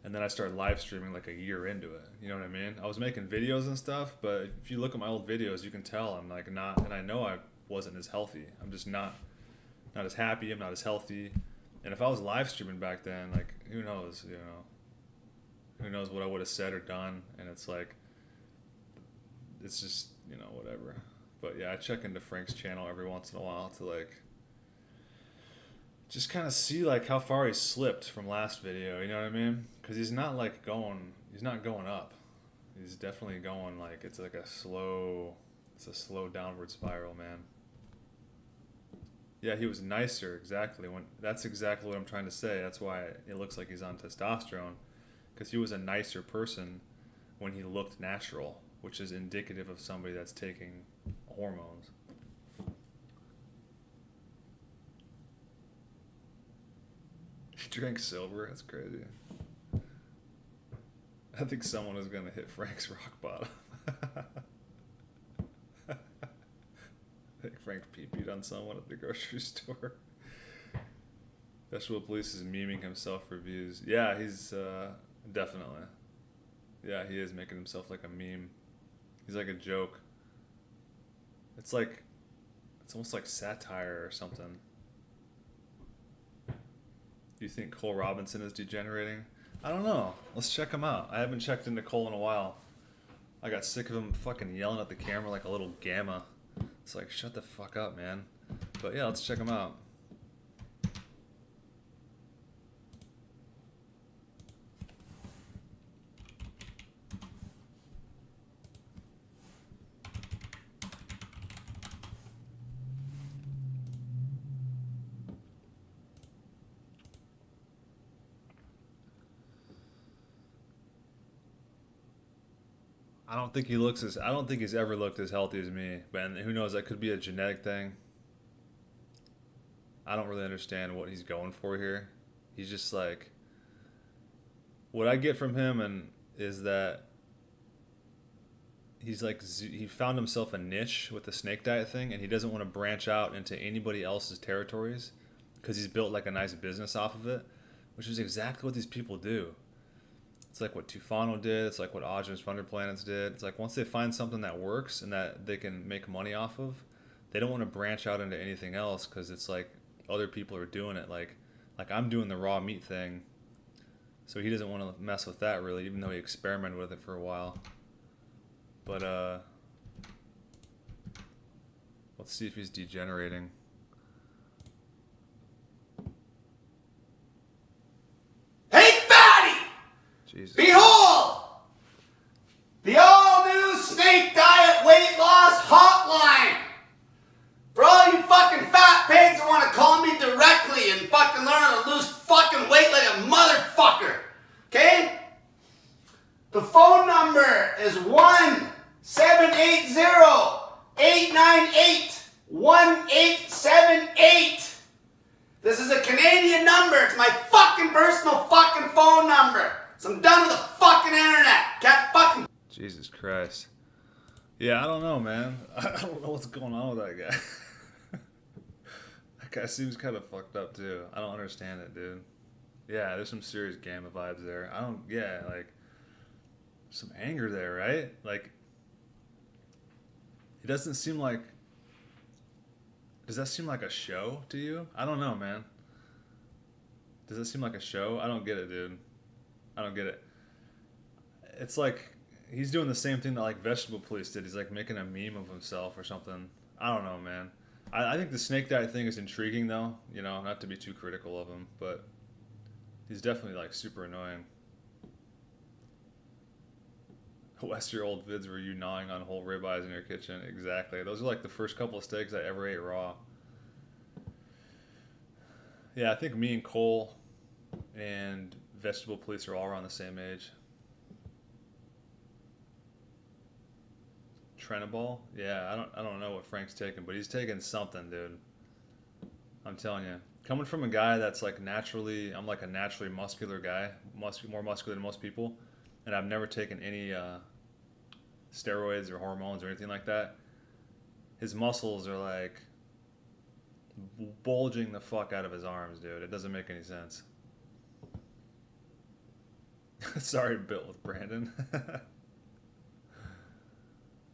and then I started live streaming like a year into it. You know what I mean? I was making videos and stuff, but if you look at my old videos, you can tell I'm like not, and I know I wasn't as healthy. I'm just not as happy. I'm not as healthy. And if I was live streaming back then, like who knows, you know, who knows what I would have said or done. And it's like, it's just, you know, whatever. But yeah, I check into Frank's channel every once in a while to like just kind of see like how far he slipped from last video, you know what I mean? Because he's not like he's not going up. He's definitely going like, it's like it's a slow downward spiral, man. Yeah, he was nicer, exactly. That's exactly what I'm trying to say. That's why it looks like he's on testosterone, because he was a nicer person when he looked natural, which is indicative of somebody that's taking hormones. He drank silver? That's crazy. I think someone is going to hit Frank's rock bottom. I think Frank pee-peed on someone at the grocery store. Vegetable Police is memeing himself for views. Yeah, he's definitely. Yeah, he is making himself like a meme. He's like a joke. It's almost like satire or something. Do you think Cole Robinson is degenerating? I don't know. Let's check him out. I haven't checked into Cole in a while. I got sick of him fucking yelling at the camera like a little gamma. It's like, shut the fuck up, man. But yeah, let's check him out. I don't think he's ever looked as healthy as me. But who knows, that could be a genetic thing. I don't really understand what he's going for here. He's just like, what I get from him is that he's like, he found himself a niche with the snake diet thing, and he doesn't want to branch out into anybody else's territories because he's built like a nice business off of it, which is exactly what these people do. It's like what Tufano did. It's like what Aajonus.online did. It's like once they find something that works and that they can make money off of, they don't want to branch out into anything else because it's like other people are doing it. Like I'm doing the raw meat thing, so he doesn't want to mess with that really, even though he experimented with it for a while. But let's see if he's degenerating. Jesus. Behold! The all-new Snake Diet Weight Loss Hotline! For all you fucking fat pigs that want to call me directly and fucking learn how to lose fucking weight like a motherfucker. Okay? The phone number is 1-780-898-1878. This is a Canadian number. It's my fucking personal fucking phone number. So I'm done with the fucking internet. Can't fucking... Jesus Christ. Yeah, I don't know, man. I don't know what's going on with that guy. That guy seems kind of fucked up, too. I don't understand it, dude. Yeah, there's some serious gamma vibes there. Like, some anger there, right? Like, it doesn't seem like... Does that seem like a show to you? I don't know, man. Does that seem like a show? I don't get it, dude. I don't get it. It's like he's doing the same thing that like Vegetable Police did. He's like making a meme of himself or something. I don't know, man. I think the snake diet thing is intriguing though. You know, not to be too critical of him, but he's definitely like super annoying. West, your old vids were you gnawing on whole ribeyes in your kitchen. Exactly. Those are like the first couple of steaks I ever ate raw. Yeah, I think me and Cole and Vegetable Police are all around the same age. Trenaball? Yeah, I don't know what Frank's taking, but he's taking something, dude. I'm telling you. Coming from a guy that's like naturally, I'm like a naturally muscular guy, more muscular than most people, and I've never taken any steroids or hormones or anything like that. his muscles are like bulging the fuck out of his arms, dude. It doesn't make any sense. Sorry, built with Brandon.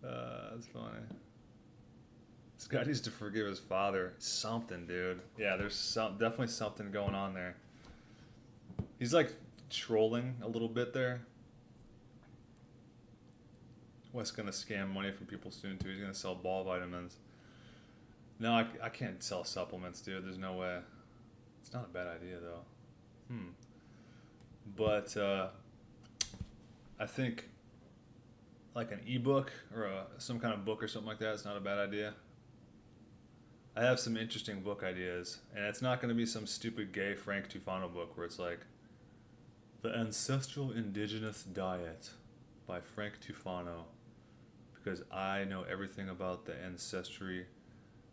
That's funny. This guy needs to forgive his father. Something, dude. Yeah, there's definitely something going on there. He's like trolling a little bit there. Wes gonna scam money from people soon too. He's gonna sell ball vitamins. No, I can't sell supplements, dude. There's no way. It's not a bad idea though. But I think like an ebook or some kind of book or something like that is not a bad idea. I have some interesting book ideas, and it's not going to be some stupid gay Frank Tufano book where it's like The Ancestral Indigenous Diet by Frank Tufano, because I know everything about the ancestry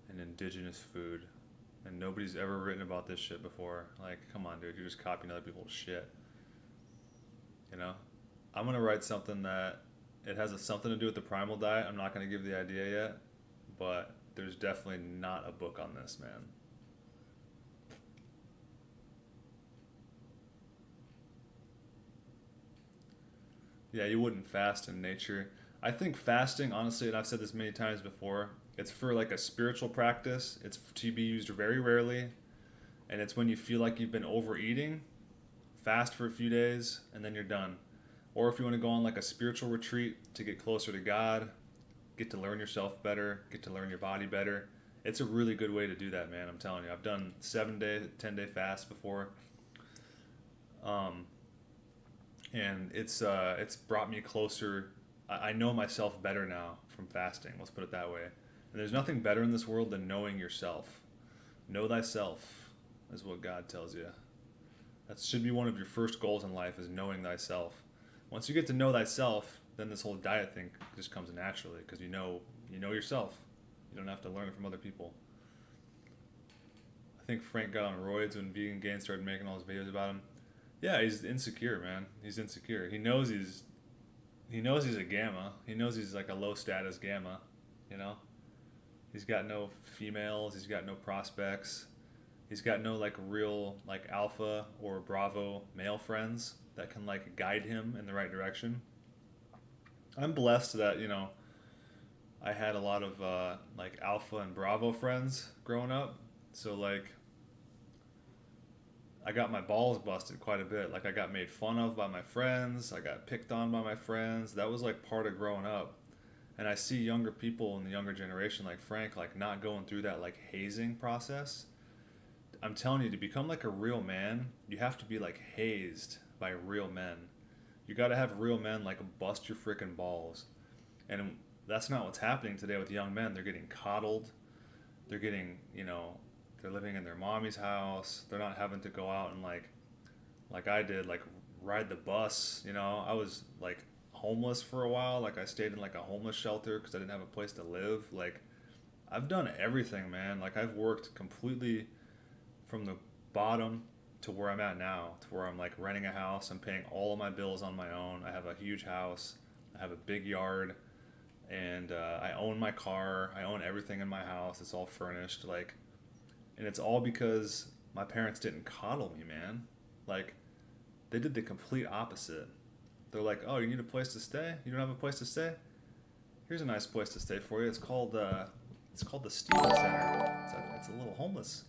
and indigenous food, and nobody's ever written about this shit before. Like, come on, dude, you're just copying other people's shit. You know? I'm going to write something that it has something to do with the Primal diet. I'm not going to give the idea yet, but there's definitely not a book on this, man. Yeah, you wouldn't fast in nature. I think fasting, honestly, and I've said this many times before, it's for like a spiritual practice. It's to be used very rarely, and it's when you feel like you've been overeating, fast for a few days, and then you're done. Or if you want to go on like a spiritual retreat to get closer to God, get to learn yourself better, get to learn your body better. It's a really good way to do that, man. I'm telling you. I've done 7-day, 10-day fasts before. And it's brought me closer. I know myself better now from fasting. Let's put it that way. And there's nothing better in this world than knowing yourself. Know thyself is what God tells you. That should be one of your first goals in life, is knowing thyself. Once you get to know thyself, then this whole diet thing just comes naturally, because you know yourself. You don't have to learn it from other people. I think Frank got on roids when Vegan Gain started making all his videos about him. Yeah, he's insecure, man. He's insecure. He knows he's a gamma. He knows he's like a low status gamma, you know? He's got no females, he's got no prospects. He's got no like real like alpha or bravo male friends that can like guide him in the right direction. I'm blessed that, you know, I had a lot of like alpha and bravo friends growing up. So like I got my balls busted quite a bit. Like I got made fun of by my friends. I got picked on by my friends. That was like part of growing up. And I see younger people in the younger generation like Frank like not going through that like hazing process. I'm telling you, to become like a real man, you have to be like hazed by real men. You got to have real men like bust your freaking balls. And that's not what's happening today with young men. They're getting coddled. They're getting, you know, they're living in their mommy's house. They're not having to go out and like I did, like ride the bus. You know, I was like homeless for a while. Like I stayed in like a homeless shelter because I didn't have a place to live. Like I've done everything, man. Like I've worked completely from the bottom to where I'm at now, to where I'm like renting a house. I'm paying all of my bills on my own. I have a huge house. I have a big yard, and I own my car. I own everything in my house. It's all furnished. Like, and it's all because my parents didn't coddle me, man. Like, they did the complete opposite. They're like, oh, you need a place to stay? You don't have a place to stay? Here's a nice place to stay for you. It's called the Stevens Center. It's a little homeless.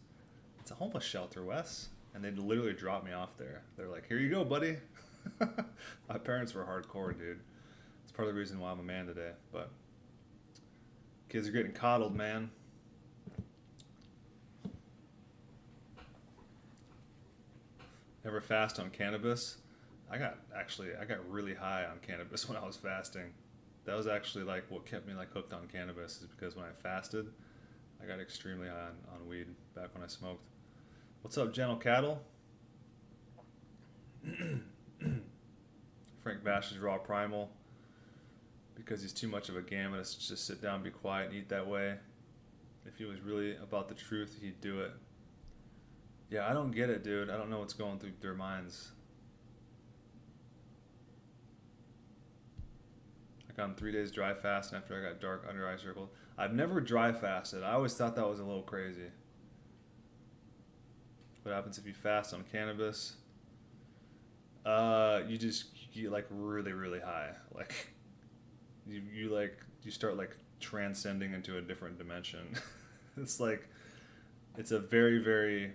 It's a homeless shelter, Wes. And they'd literally drop me off there. They're like, here you go, buddy. My parents were hardcore, dude. It's part of the reason why I'm a man today. But kids are getting coddled, man. Ever fast on cannabis? I got really high on cannabis when I was fasting. That was actually like what kept me like hooked on cannabis, is because when I fasted, I got extremely high on weed back when I smoked. What's up, gentle cattle? Frank bashes raw primal because he's too much of a gamma to just sit down, be quiet, and eat that way. If he was really about the truth, he'd do it. Yeah, I don't get it, dude. I don't know what's going through their minds. I got on 3 days dry fast, and after I got dark under eye circles. I've never dry fasted. I always thought that was a little crazy. What happens if you fast on cannabis? You just get like really, really high. Like you start like transcending into a different dimension. It's like it's a very, very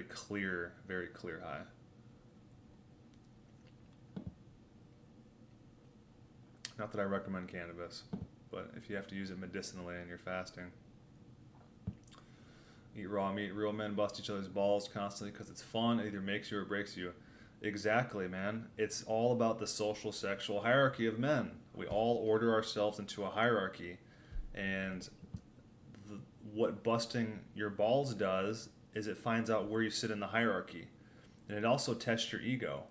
clear high. Not that I recommend cannabis, but if you have to use it medicinally and you're fasting. Eat raw meat. Real men bust each other's balls constantly because it's fun. It either makes you or breaks you. Exactly, man. It's all about the social sexual hierarchy of men. We all order ourselves into a hierarchy, and what busting your balls does is it finds out where you sit in the hierarchy, and it also tests your ego,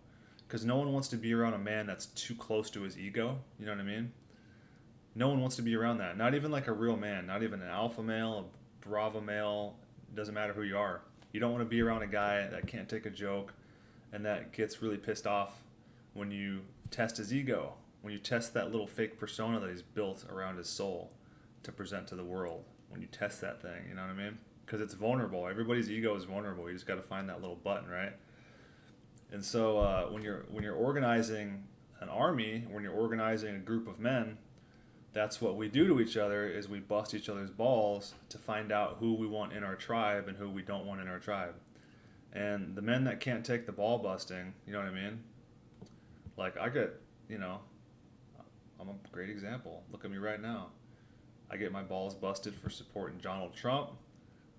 because no one wants to be around a man that's too close to his ego. You know what I mean? No one wants to be around that. Not even like a real man. Not even an alpha male, a bravo male. Doesn't matter who you are. You don't want to be around a guy that can't take a joke and that gets really pissed off when you test his ego, when you test that little fake persona that he's built around his soul to present to the world. When you test that thing, you know what I mean? Because it's vulnerable. Everybody's ego is vulnerable. You just got to find that little button, right? And so when you're organizing an army, when you're organizing a group of men, that's what we do to each other, is we bust each other's balls to find out who we want in our tribe and who we don't want in our tribe. And the men that can't take the ball busting, you know what I mean? Like I get, I'm a great example. Look at me right now. I get my balls busted for supporting Donald Trump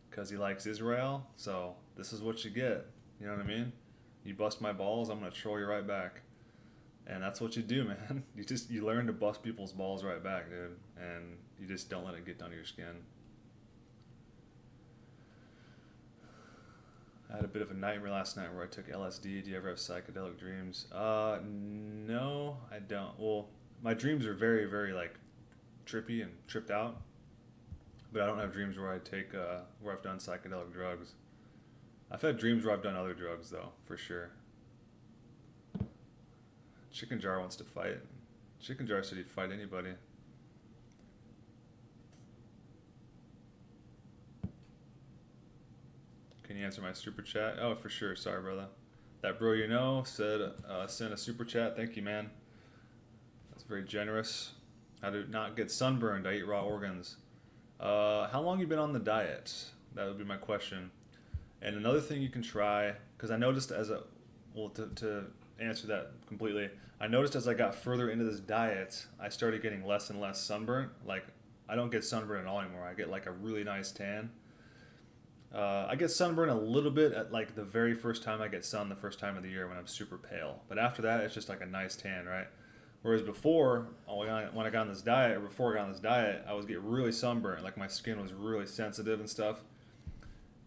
because he likes Israel. So this is what you get. You know what I mean? You bust my balls, I'm going to troll you right back. And that's what you do, man. You learn to bust people's balls right back, dude. And you just don't let it get under your skin. I had a bit of a nightmare last night where I took LSD. Do you ever have psychedelic dreams? No, I don't. Well, my dreams are very, very like trippy and tripped out. But I don't have dreams where where I've done psychedelic drugs. I've had dreams where I've done other drugs though, for sure. Chicken Jar wants to fight. Chicken Jar said he'd fight anybody. Can you answer my super chat? Oh, for sure. Sorry, brother. That bro said send a super chat. Thank you, man. That's very generous. How to not get sunburned? I eat raw organs. How long you been on the diet? That would be my question. And another thing you can try, because I noticed to answer that completely, I noticed as I got further into this diet, I started getting less and less sunburnt. Like, I don't get sunburn at all anymore. I get like a really nice tan. I get sunburn a little bit at like the very first time I get sun, the first time of the year when I'm super pale. But after that, it's just like a nice tan, right? Whereas before, when I got on this diet, or before I got on this diet, I was getting really sunburnt. Like my skin was really sensitive and stuff.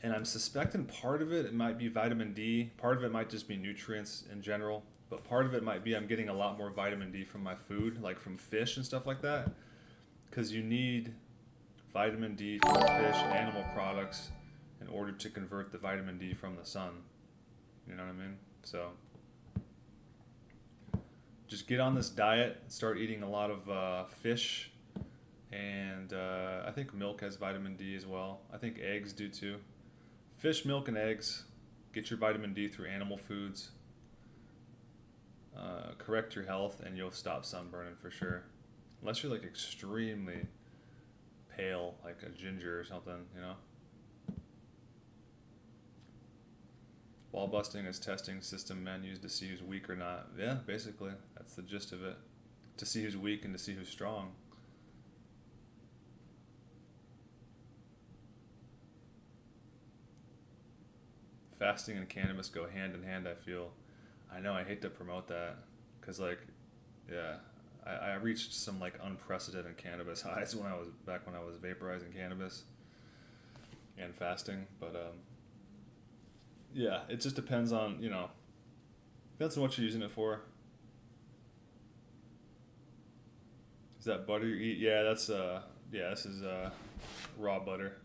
And I'm suspecting part of it might be vitamin D. Part of it might just be nutrients in general. But part of it might be I'm getting a lot more vitamin D from my food, like from fish and stuff like that. Because you need vitamin D from fish, animal products, in order to convert the vitamin D from the sun. You know what I mean? So just get on this diet, start eating a lot of fish, and I think milk has vitamin D as well. I think eggs do too. Fish, milk, and eggs. Get your vitamin D through animal foods. Correct your health, and you'll stop sunburning for sure. Unless you're like extremely pale, like a ginger or something, you know? Ball busting is testing system men use to see who's weak or not. Yeah, basically. That's the gist of it. To see who's weak and to see who's strong. Fasting and cannabis go hand in hand, I feel. I know, I hate to promote that. Because, like, yeah, I reached some, like, unprecedented cannabis highs when I was vaporizing cannabis and fasting. But, yeah, it just depends on, depends on what you're using it for. Is that butter you eat? Yeah, this is raw butter.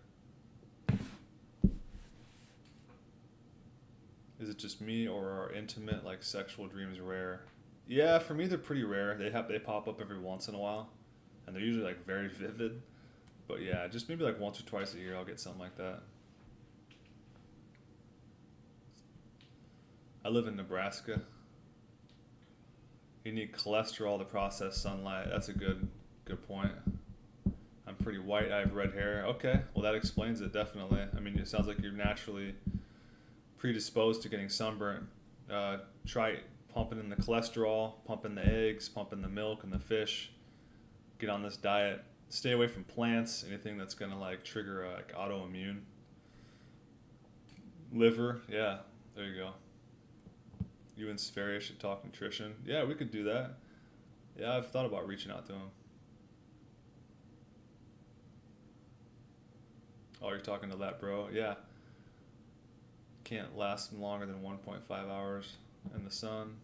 Is it just me, or are intimate, like, sexual dreams rare? Yeah, for me they're pretty rare. They pop up every once in a while, and they're usually like very vivid. But yeah, just maybe like once or twice a year I'll get something like that. I live in Nebraska. You need cholesterol to process sunlight. That's a good point. I'm pretty white. I have red hair. Okay, well that explains it definitely. I mean, it sounds like you're naturally predisposed to getting sunburnt. Try pumping in the cholesterol, pumping the eggs, pumping the milk and the fish. Get on this diet. Stay away from plants. Anything that's gonna like trigger like autoimmune. Liver. Yeah, there you go. You and Sferia should talk nutrition. Yeah, we could do that. Yeah, I've thought about reaching out to him. Oh, you're talking to that bro? Yeah. Can't last longer than 1.5 hours in the sun.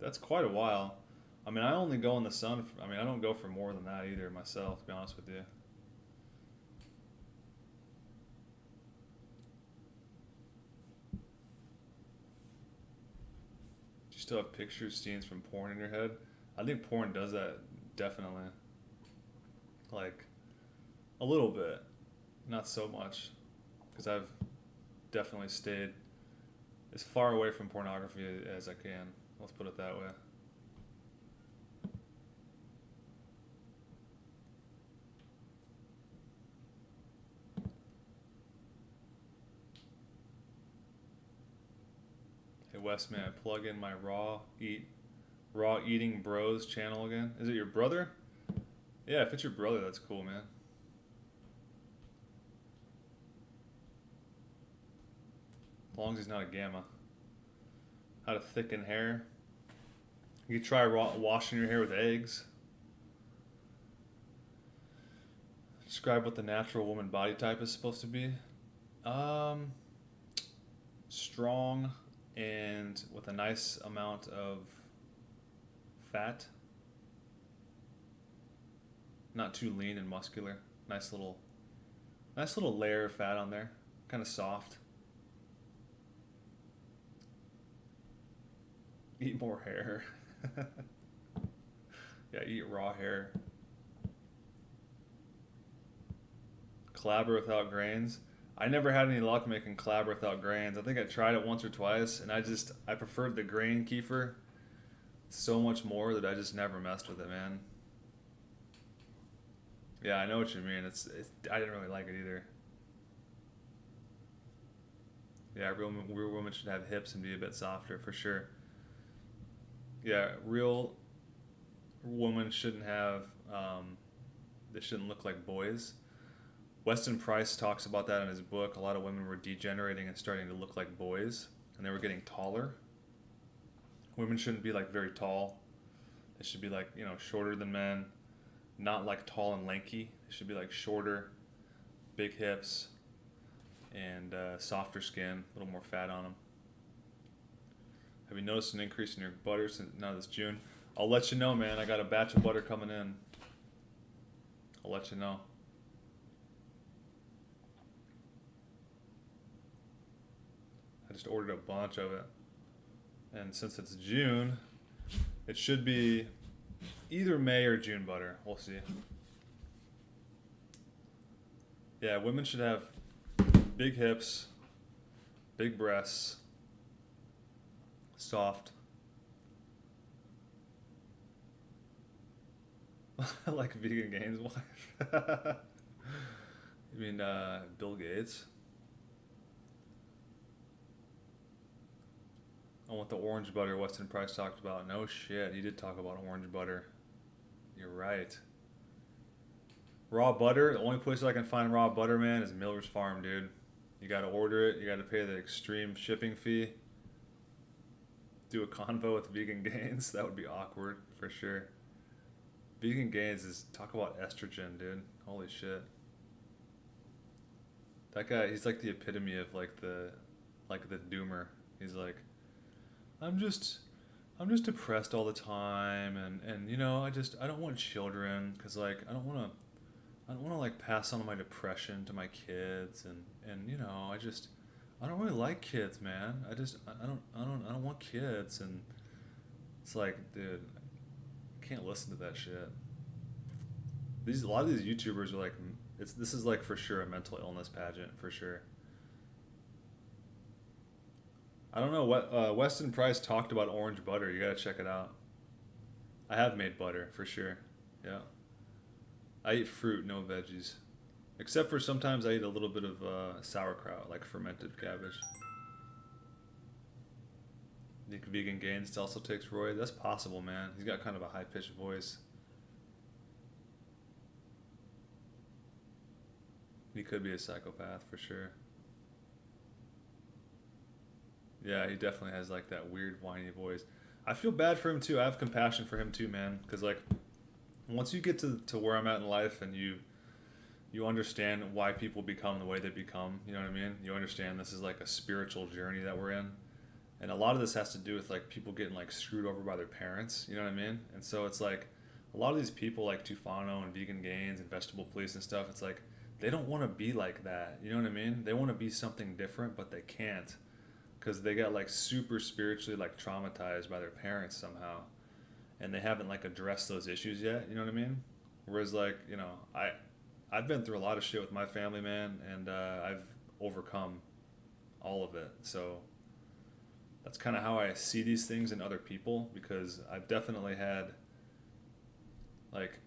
That's quite a while. I mean, I only go in the sun. I don't go for more than that either myself, to be honest with you. Do you still have pictures, scenes from porn in your head? I think porn does that, definitely. Like, a little bit. Not so much. Because I've definitely stayed as far away from pornography as I can. Let's put it that way. Hey Wes, man, plug in my raw eating bros channel again. Is it your brother? Yeah, if it's your brother, that's cool, man. As long as he's not a gamma. How to thicken hair. You could try washing your hair with eggs. Describe what the natural woman body type is supposed to be. Strong and with a nice amount of fat. Not too lean and muscular. Nice little layer of fat on there. Kind of soft. Eat more hair. Yeah, eat raw hair. Clabber without grains. I never had any luck making clabber without grains. I think I tried it once or twice, and I preferred the grain kefir so much more that I just never messed with it, man. Yeah, I know what you mean. I didn't really like it either. Yeah, real women should have hips and be a bit softer for sure. Yeah, real women shouldn't have. They shouldn't look like boys. Weston Price talks about that in his book. A lot of women were degenerating and starting to look like boys, and they were getting taller. Women shouldn't be like very tall. They should be like, shorter than men, not like tall and lanky. They should be like shorter, big hips, and softer skin, a little more fat on them. Have you noticed an increase in your butter since now this June? I'll let you know, man. I got a batch of butter coming in. I'll let you know. I just ordered a bunch of it. And since it's June, it should be either May or June butter. We'll see. Yeah, women should have big hips, big breasts, soft. Like Vegan Gaines' wife. You mean Bill Gates? I want the orange butter Weston Price talked about. No shit, he did talk about orange butter. You're right. Raw butter, the only place I can find raw butter, man, is Miller's Farm, dude. You gotta order it, you gotta pay the extreme shipping fee. Do a convo with Vegan Gaines, that would be awkward, for sure. Vegan Gaines is, talk about estrogen, dude. Holy shit. That guy, he's like the epitome of like the doomer. He's like, I'm just depressed all the time, and I don't want children because like I don't want to like pass on my depression to my kids, and I don't really like kids, man. I don't want kids, and It's like, dude, I can't listen to that shit. A lot of these YouTubers are like, this is like for sure a mental illness pageant, for sure. I don't know what Weston Price talked about orange butter. You gotta check it out. I have made butter for sure. Yeah. I eat fruit, no veggies, except for sometimes I eat a little bit of sauerkraut, like fermented cabbage. Think Vegan Gains also takes Roy. That's possible, man. He's got kind of a high pitched voice. He could be a psychopath for sure. Yeah, he definitely has like that weird whiny voice. I feel bad for him too. I have compassion for him too, man. Because like, once you get to where I'm at in life and you understand why people become the way they become, you know what I mean? You understand this is like a spiritual journey that we're in. And a lot of this has to do with like people getting like screwed over by their parents, you know what I mean? And so it's like a lot of these people like Tufano and Vegan Gains and Vegetable Police and stuff, it's like they don't want to be like that, you know what I mean? They want to be something different, but they can't because they got like super spiritually like traumatized by their parents somehow, and they haven't like addressed those issues yet, you know what I mean? Whereas like, you know, I've been through a lot of shit with my family, man, and I've overcome all of it. So that's kind of how I see these things in other people, because I've definitely had like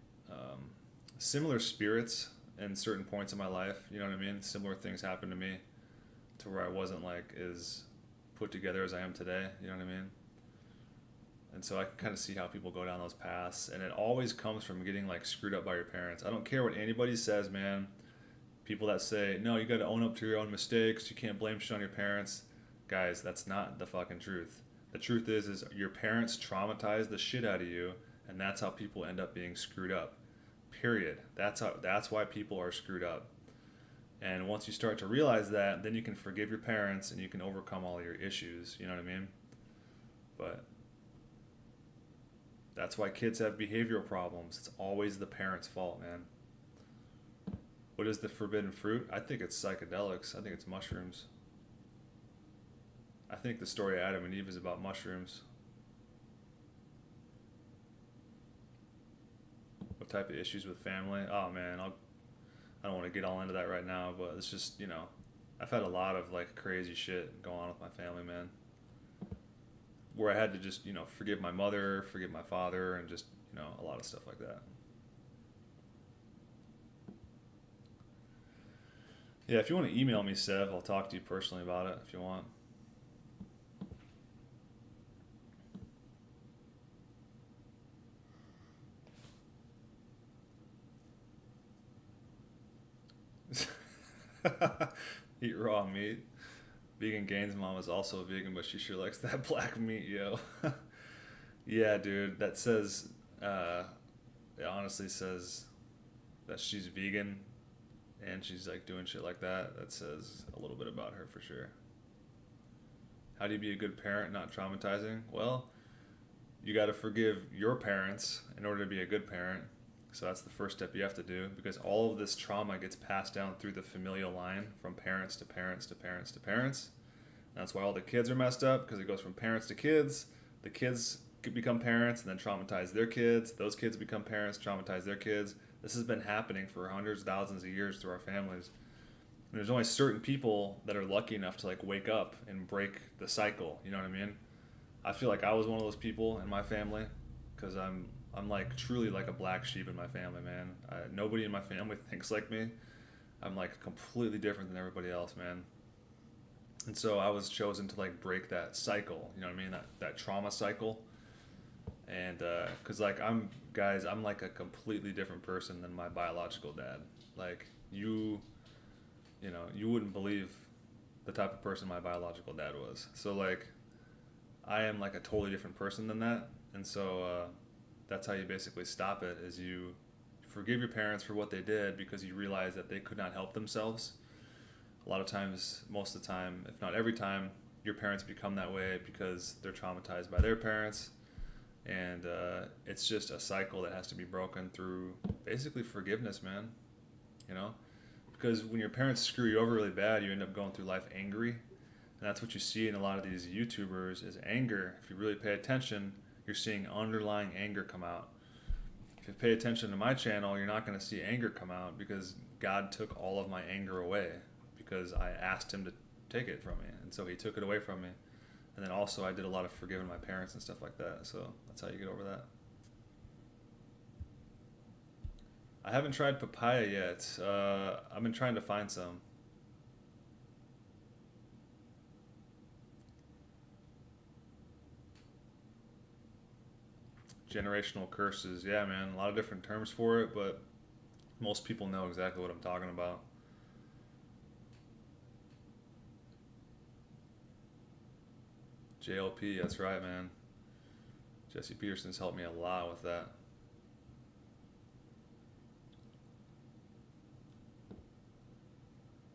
similar spirits in certain points of my life, you know what I mean? Similar things happened to me to where I wasn't like as put together as I am today, you know what I mean? And so I can kind of see how people go down those paths, and it always comes from getting like screwed up by your parents. I don't care what anybody says, man. People that say, no, you got to own up to your own mistakes, you can't blame shit on your parents. Guys, that's not the fucking truth. The truth is your parents traumatized the shit out of you, and that's how people end up being screwed up. Period. That's why people are screwed up. And once you start to realize that, then you can forgive your parents and you can overcome all your issues, you know what I mean? But that's why kids have behavioral problems. It's always the parents' fault, man. What is the forbidden fruit? I think it's psychedelics. I think it's mushrooms. I think the story of Adam and Eve is about mushrooms. What type of issues with family? Oh man, I don't want to get all into that right now, but it's just, you know, I've had a lot of like crazy shit going on with my family, man. Where I had to just, you know, forgive my mother, forgive my father, and just, you know, a lot of stuff like that. Yeah, if you want to email me, Sev, I'll talk to you personally about it if you want. Eat raw meat. Vegan Gains mom is also vegan, but she sure likes that black meat, yo. Yeah, dude, that says, it honestly says that she's vegan and she's like doing shit like that. That says a little bit about her for sure. How do you be a good parent, not traumatizing? Well, you got to forgive your parents in order to be a good parent. So that's the first step you have to do, because all of this trauma gets passed down through the familial line from parents to parents to parents to parents. And that's why all the kids are messed up, because it goes from parents to kids. The kids become parents and then traumatize their kids. Those kids become parents, traumatize their kids. This has been happening for hundreds, thousands of years through our families. And there's only certain people that are lucky enough to like wake up and break the cycle. You know what I mean? I feel like I was one of those people in my family, because I'm like truly like a black sheep in my family, man. Nobody in my family thinks like me. I'm like completely different than everybody else, man. And so I was chosen to like break that cycle, you know what I mean? That trauma cycle. And cause like I'm like a completely different person than my biological dad. Like you know, you wouldn't believe the type of person my biological dad was. So like I am like a totally different person than that. And so that's how you basically stop it, is you forgive your parents for what they did, because you realize that they could not help themselves. A lot of times, most of the time, if not every time, your parents become that way because they're traumatized by their parents. And it's just a cycle that has to be broken through basically forgiveness, man. You know? Because when your parents screw you over really bad, you end up going through life angry. And that's what you see in a lot of these YouTubers is anger. If you really pay attention, You're seeing underlying anger come out. If you pay attention to my channel, you're not going to see anger come out because God took all of my anger away because I asked him to take it from me. And so he took it away from me. And then also I did a lot of forgiving my parents and stuff like that. So that's how you get over that. I haven't tried papaya yet. I've been trying to find some. Generational curses. Yeah, man. A lot of different terms for it, but most people know exactly what I'm talking about. JLP, that's right, man. Jesse Peterson's helped me a lot with that.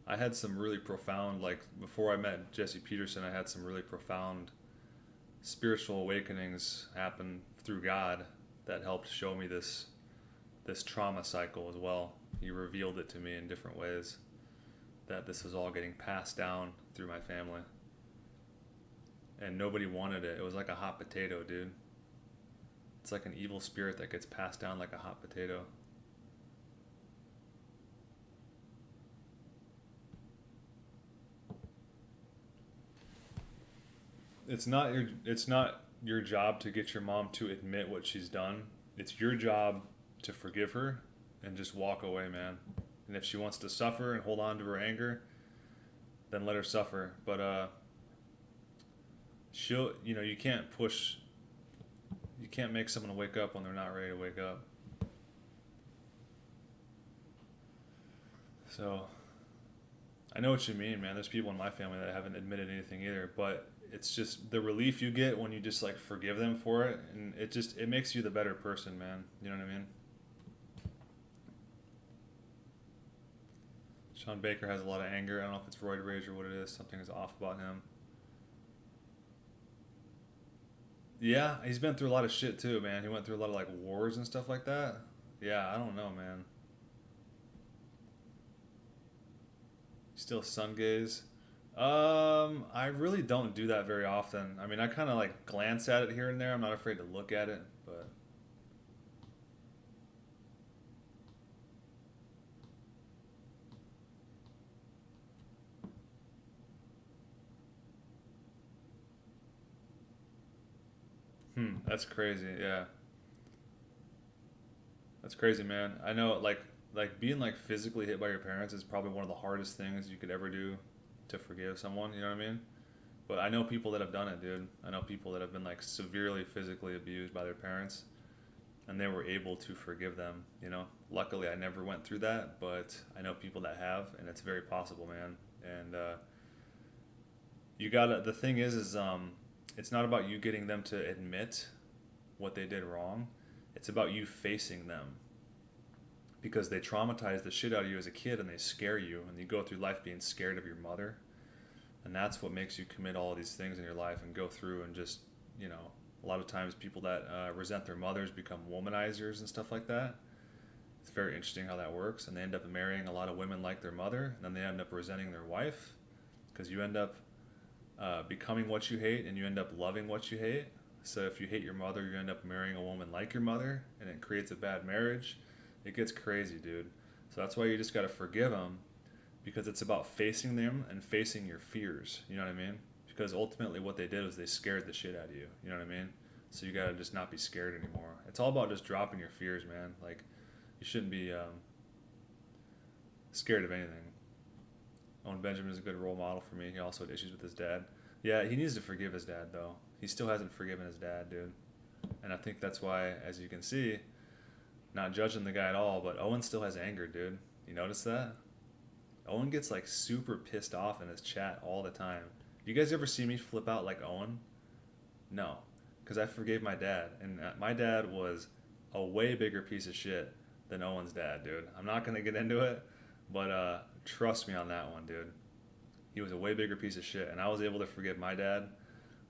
I had some really profound, like, before I met Jesse Peterson, I had some really profound spiritual awakenings happen through God that helped show me this trauma cycle as well. He revealed it to me in different ways, that this is all getting passed down through my family. And nobody wanted it. It was like a hot potato, dude. It's like an evil spirit that gets passed down like a hot potato. It's not your job to get your mom to admit what she's done. It's your job to forgive her and just walk away, man. And if she wants to suffer and hold on to her anger, then let her suffer. But you can't make someone wake up when they're not ready to wake up. So I know what you mean, man. There's people in my family that haven't admitted anything either, but it's just the relief you get when you just like forgive them for it, and it makes you the better person, man. You know what I mean? Sean Baker has a lot of anger. I don't know if it's roid rage or what it is. Something is off about him. Yeah, he's been through a lot of shit too, man. He went through a lot of like wars and stuff like that. Yeah, I don't know, man. Still sun gaze. I really don't do that very often. I mean, I kind of like glance at it here and there. I'm not afraid to look at it, but that's crazy. Yeah, that's crazy, man. I know, like being like physically hit by your parents is probably one of the hardest things you could ever do to forgive someone. You know what I mean? But I know people that have done it, dude. I know people that have been like severely physically abused by their parents, and they were able to forgive them. You know, luckily I never went through that, but I know people that have, and it's very possible, man. And the thing is it's not about you getting them to admit what they did wrong. It's about you facing them, because they traumatize the shit out of you as a kid, and they scare you, and you go through life being scared of your mother, and that's what makes you commit all of these things in your life and go through and just, you know, a lot of times people that resent their mothers become womanizers and stuff like that. It's very interesting how that works, and they end up marrying a lot of women like their mother, and then they end up resenting their wife, because you end up becoming what you hate, and you end up loving what you hate. So if you hate your mother, you end up marrying a woman like your mother, and it creates a bad marriage. It gets crazy, dude. So that's why you just got to forgive them, because it's about facing them and facing your fears. You know what I mean? Because ultimately what they did was they scared the shit out of you. You know what I mean? So you got to just not be scared anymore. It's all about just dropping your fears, man. Like, you shouldn't be scared of anything. Owen Benjamin is a good role model for me. He also had issues with his dad. Yeah, he needs to forgive his dad, though. He still hasn't forgiven his dad, dude. And I think that's why, as you can see, not judging the guy at all, but Owen still has anger, dude. You notice that? Owen gets like super pissed off in his chat all the time. You guys ever see me flip out like Owen? No, because I forgave my dad, and my dad was a way bigger piece of shit than Owen's dad, dude. I'm not gonna get into it, but trust me on that one, dude. He was a way bigger piece of shit, and I was able to forgive my dad.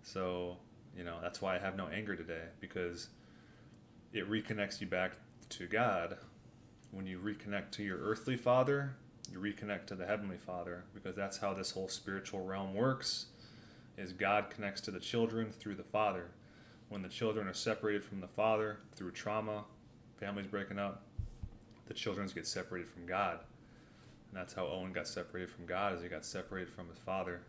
So, you know, that's why I have no anger today, because it reconnects you back to God. When you reconnect to your earthly father, you reconnect to the heavenly father, because that's how this whole spiritual realm works, is God connects to the children through the father. when the children are separated from the father through trauma, families breaking up, the children get separated from God. And that's how Owen got separated from God, is he got separated from his father.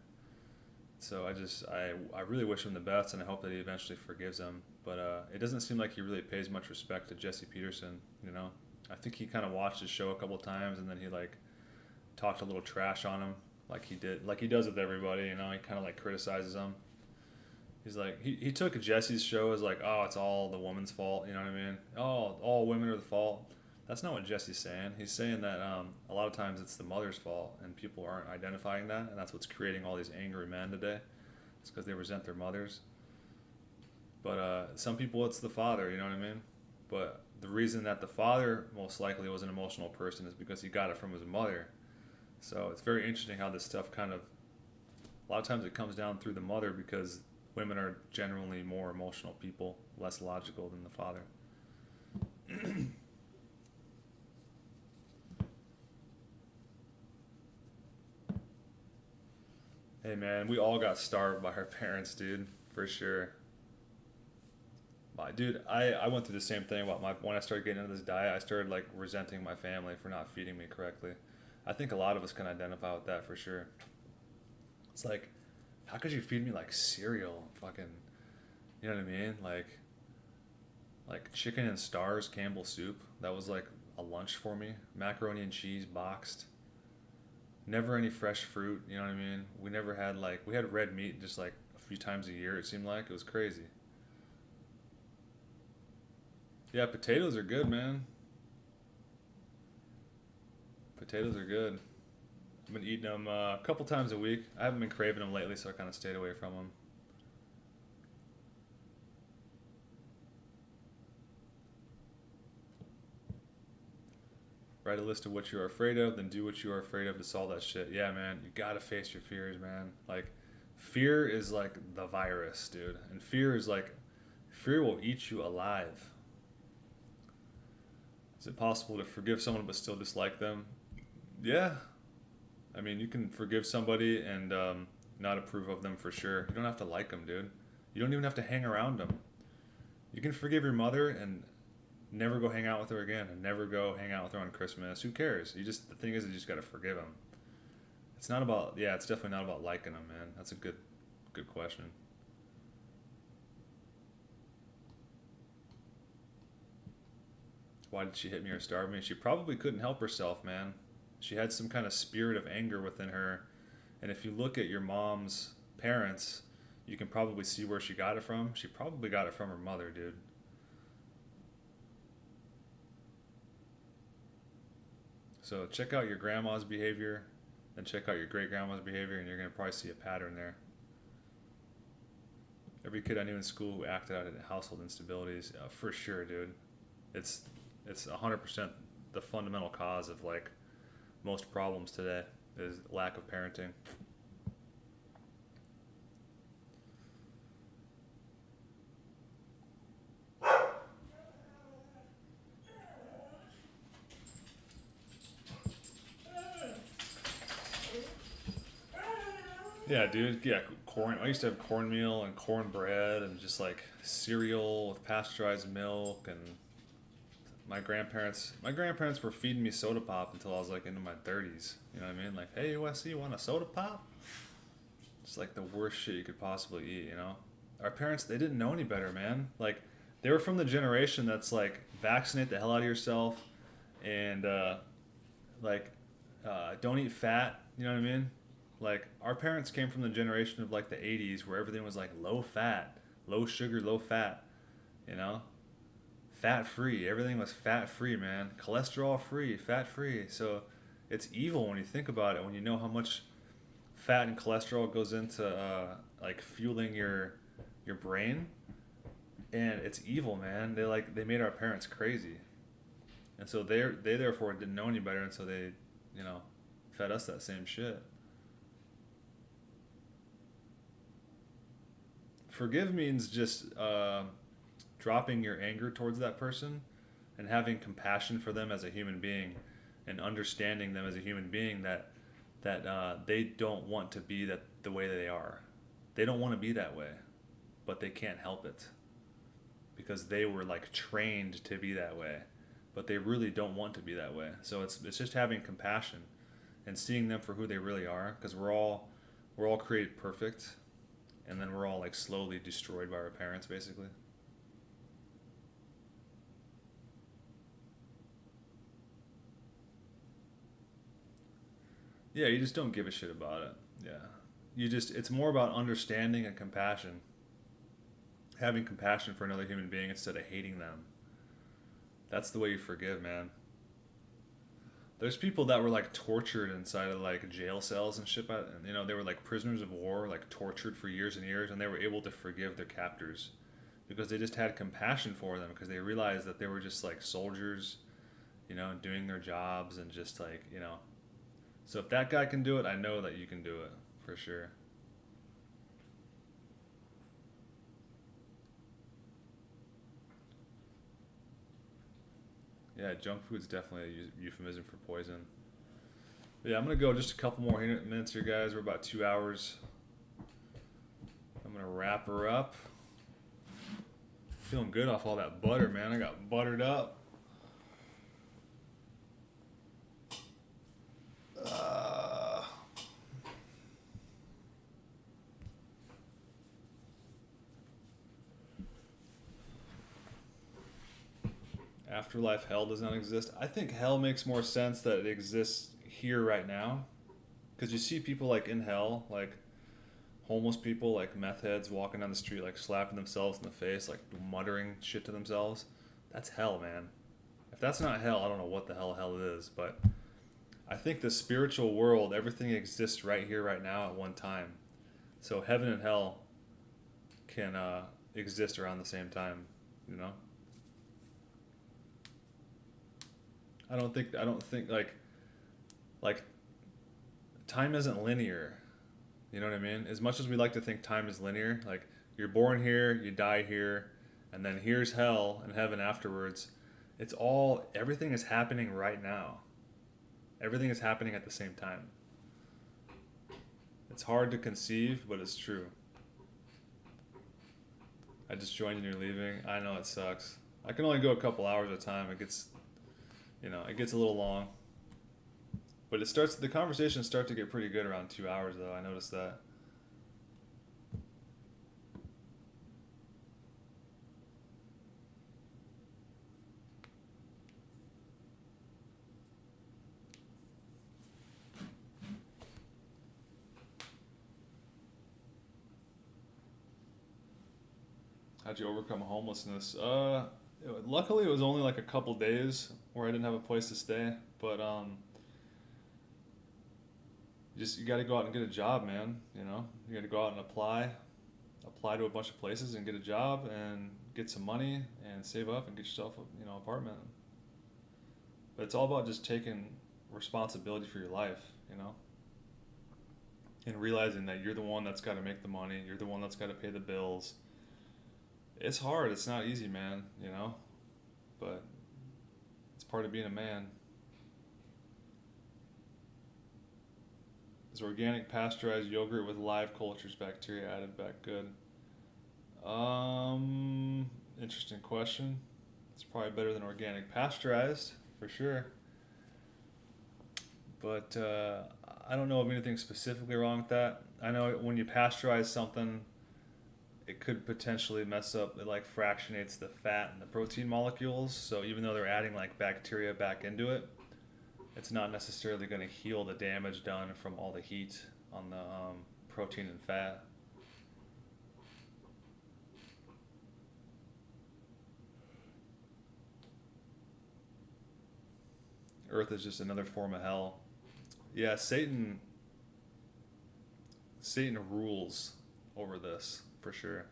So I really wish him the best, and I hope that he eventually forgives him. But it doesn't seem like he really pays much respect to Jesse Peterson, you know. I think he kind of watched his show a couple times, and then he like talked a little trash on him, like he does with everybody, you know. He kind of like criticizes him. He's like, he took Jesse's show as like, oh, it's all the woman's fault, you know what I mean? Oh, all women are the fault. That's not what Jesse's saying. He's saying that a lot of times it's the mother's fault, and people aren't identifying that, and that's what's creating all these angry men today. It's because they resent their mothers. But some people, it's the father, you know what I mean? But the reason that the father most likely was an emotional person is because he got it from his mother. So it's very interesting how this stuff kind of, a lot of times it comes down through the mother, because women are generally more emotional people, less logical than the father. Hey man, we all got starved by our parents, dude, for sure. Dude, I went through the same thing when I started getting into this diet. I started like resenting my family for not feeding me correctly. I think a lot of us can identify with that for sure. It's like, how could you feed me like cereal, fucking, you know what I mean? Like chicken and stars Campbell soup. That was like a lunch for me. Macaroni and cheese boxed. Never any fresh fruit, you know what I mean? We never had we had red meat just like a few times a year, it seemed like. It was crazy. Yeah, potatoes are good, man. Potatoes are good. I've been eating them a couple times a week. I haven't been craving them lately, so I kind of stayed away from them. Write a list of what you're afraid of, then do what you are afraid of to solve that shit. Yeah, man, you gotta face your fears, man. Like, fear is like the virus, dude. And fear will eat you alive. Is it possible to forgive someone but still dislike them? Yeah. I mean, you can forgive somebody and not approve of them for sure. You don't have to like them, dude. You don't even have to hang around them. You can forgive your mother and never go hang out with her again, and never go hang out with her on Christmas. Who cares? The thing is, you just gotta forgive them. It's definitely not about liking them, man. That's a good question. Why did she hit me or starve me? She probably couldn't help herself, man. She had some kind of spirit of anger within her. And if you look at your mom's parents, you can probably see where she got it from. She probably got it from her mother, dude. So check out your grandma's behavior, then check out your great-grandma's behavior, and you're going to probably see a pattern there. Every kid I knew in school who acted out in household instabilities, for sure, dude. It's 100% the fundamental cause of like most problems today is lack of parenting. Yeah, dude. Yeah, corn. I used to have cornmeal and cornbread and just like cereal with pasteurized milk, and my grandparents were feeding me soda pop until I was like into my 30s. You know what I mean? Like, hey, USC, you want a soda pop? It's like the worst shit you could possibly eat, you know? Our parents, they didn't know any better, man. Like, they were from the generation that's like, vaccinate the hell out of yourself and don't eat fat, you know what I mean? Like, our parents came from the generation of like the 80s where everything was like low fat, low sugar, low fat, you know? Fat free. Everything was fat free, man. Cholesterol free, fat free. So it's evil when you think about it, when you know how much fat and cholesterol goes into like fueling your brain. And it's evil, man. They made our parents crazy. And so they therefore didn't know any better, and so they, you know, fed us that same shit. Forgive means just dropping your anger towards that person and having compassion for them as a human being and understanding them as a human being that they don't want to be the way they are. They don't want to be that way, but they can't help it. because they were like trained to be that way, but they really don't want to be that way. So it's just having compassion and seeing them for who they really are, because we're all created perfect, and then we're all like slowly destroyed by our parents, basically. Yeah, you just don't give a shit about it. Yeah. It's more about understanding and compassion. Having compassion for another human being instead of hating them. That's the way you forgive, man. There's people that were like tortured inside of like jail cells and shit. And, you know, they were like prisoners of war, like tortured for years and years, and they were able to forgive their captors because they just had compassion for them, because they realized that they were just like soldiers, you know, doing their jobs and just like, you know. So if that guy can do it, I know that you can do it for sure. Yeah, junk food's definitely a euphemism for poison. But yeah, I'm gonna go just a couple more minutes here, guys. We're about 2 hours. I'm gonna wrap her up. Feeling good off all that butter, man. I got buttered up. Afterlife hell does not exist. I think hell makes more sense that it exists here right now, because you see people like in hell, like homeless people, like meth heads walking down the street, like slapping themselves in the face, like muttering shit to themselves. That's hell, man. If that's not hell, I don't know what the hell it is. But I think the spiritual world, everything exists right here, right now, at one time. So heaven and hell can exist around the same time, you know. I don't think like time isn't linear. You know what I mean? As much as we like to think time is linear, like you're born here, you die here, and then here's hell and heaven afterwards. Everything is happening right now. Everything is happening at the same time. It's hard to conceive, but it's true. I just joined and you're leaving. I know it sucks. I can only go a couple hours at a time. It gets a little long. But the conversations start to get pretty good around 2 hours though. I noticed that. How'd you overcome homelessness? Luckily it was only like a couple days where I didn't have a place to stay, but you got to go out and get a job, man. You know, you got to go out and apply to a bunch of places and get a job and get some money and save up and get yourself a apartment. But it's all about just taking responsibility for your life, you know, and realizing that you're the one that's got to make the money. You're the one that's got to pay the bills. It's hard. It's not easy, man, you know, but it's part of being a man. Is organic pasteurized yogurt with live cultures bacteria added back good? Interesting question. It's probably better than organic pasteurized, for sure. But I don't know of anything specifically wrong with that. I know when you pasteurize something, it could potentially mess up. It like fractionates the fat and the protein molecules. So even though they're adding like bacteria back into it, it's not necessarily going to heal the damage done from all the heat on the protein and fat. Earth is just another form of hell. Yeah, Satan rules over this, for sure.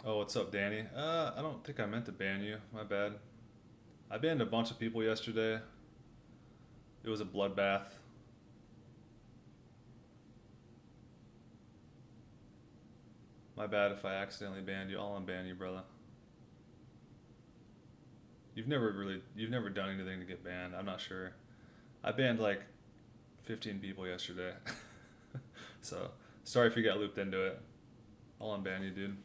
Oh, what's up, Danny? I don't think I meant to ban you. My bad. I banned a bunch of people yesterday. It was a bloodbath. My bad if I accidentally banned you. I'll unban you, brother. You've never done anything to get banned. I'm not sure. I banned like 15 people yesterday. So, sorry if you got looped into it. I'll unban you, dude.